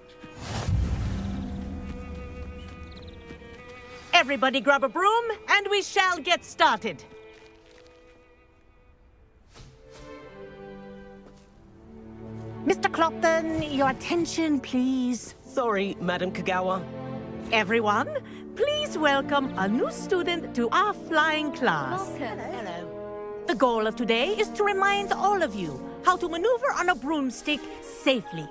Everybody grab a broom, and we shall get started. Mr. Clopton, your attention, please. Sorry, Madam Kagawa. Everyone, please welcome a new student to our flying class. Hello. The goal of today is to remind all of you how to maneuver on a broomstick safely,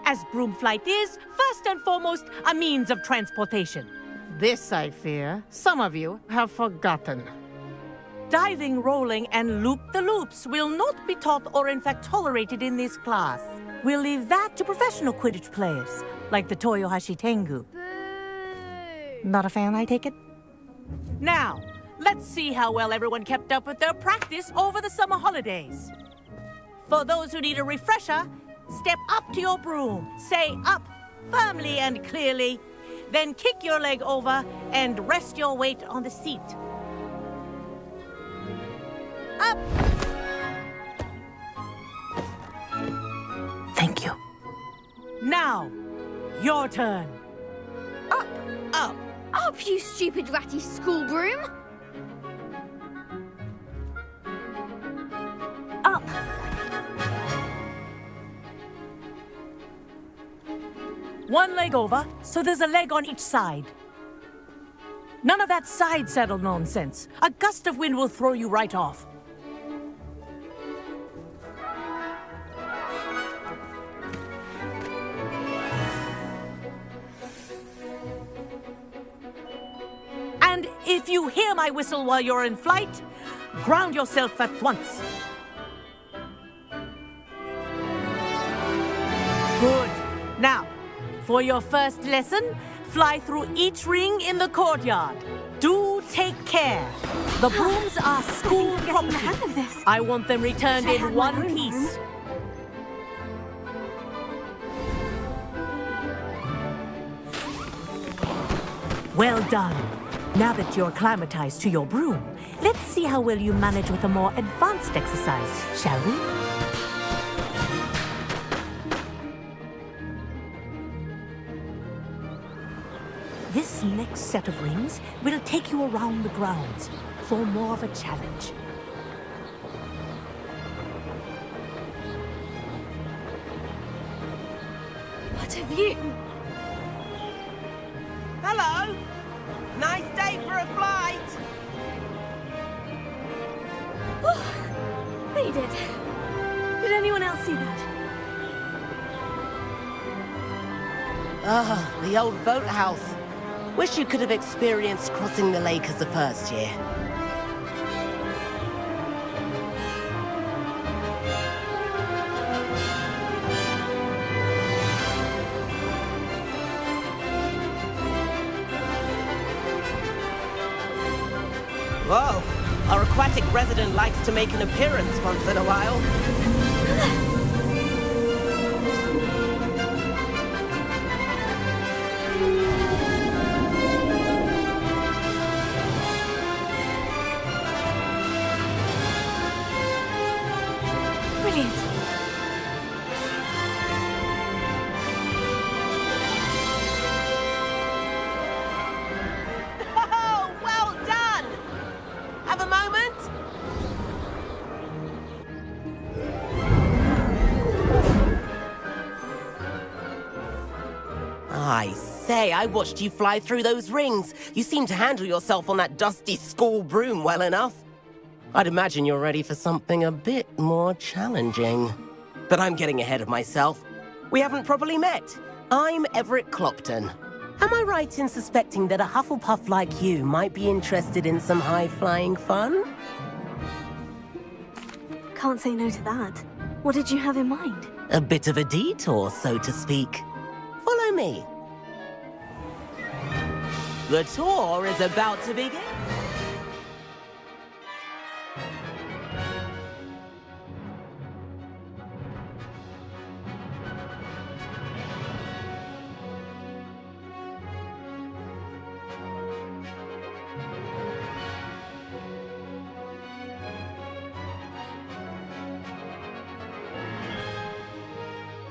as broom flight is, first and foremost, a means of transportation. This, I fear, some of you have forgotten. Diving, rolling, and loop-the-loops will not be taught or in fact tolerated in this class. We'll leave that to professional Quidditch players, like the Toyohashi Tengu. Not a fan, I take it? Now, let's see how well everyone kept up with their practice over the summer holidays. For those who need a refresher, step up to your broom, say up firmly and clearly, then kick your leg over and rest your weight on the seat. Up! Thank you. Now, your turn. Up! Up! Up, you stupid ratty school broom! Up! One leg over, so there's a leg on each side. None of that side saddle nonsense. A gust of wind will throw you right off. And if you hear my whistle while you're in flight, ground yourself at once. Good. Now, for your first lesson, fly through each ring in the courtyard. Do take care. The brooms are school property. I want them returned in one piece. Well done. Now that you're acclimatized to your broom, let's see how well you manage with a more advanced exercise, shall we? This next set of rings will take you around the grounds for more of a challenge. What a view! Hello! Nice day for a flight! Oh, they did. Did anyone else see that? Ah, the old boathouse. Wish you could have experienced crossing the lake as the first year. Whoa, our aquatic resident likes to make an appearance once in a while. Brilliant. Oh, well done! Have a moment? I say, I watched you fly through those rings. You seem to handle yourself on that dusty school broom well enough. I'd imagine you're ready for something a bit more challenging. But I'm getting ahead of myself. We haven't properly met. I'm Everett Clopton. Am I right in suspecting that a Hufflepuff like you might be interested in some high-flying fun? Can't say no to that. What did you have in mind? A bit of a detour, so to speak. Follow me. The tour is about to begin.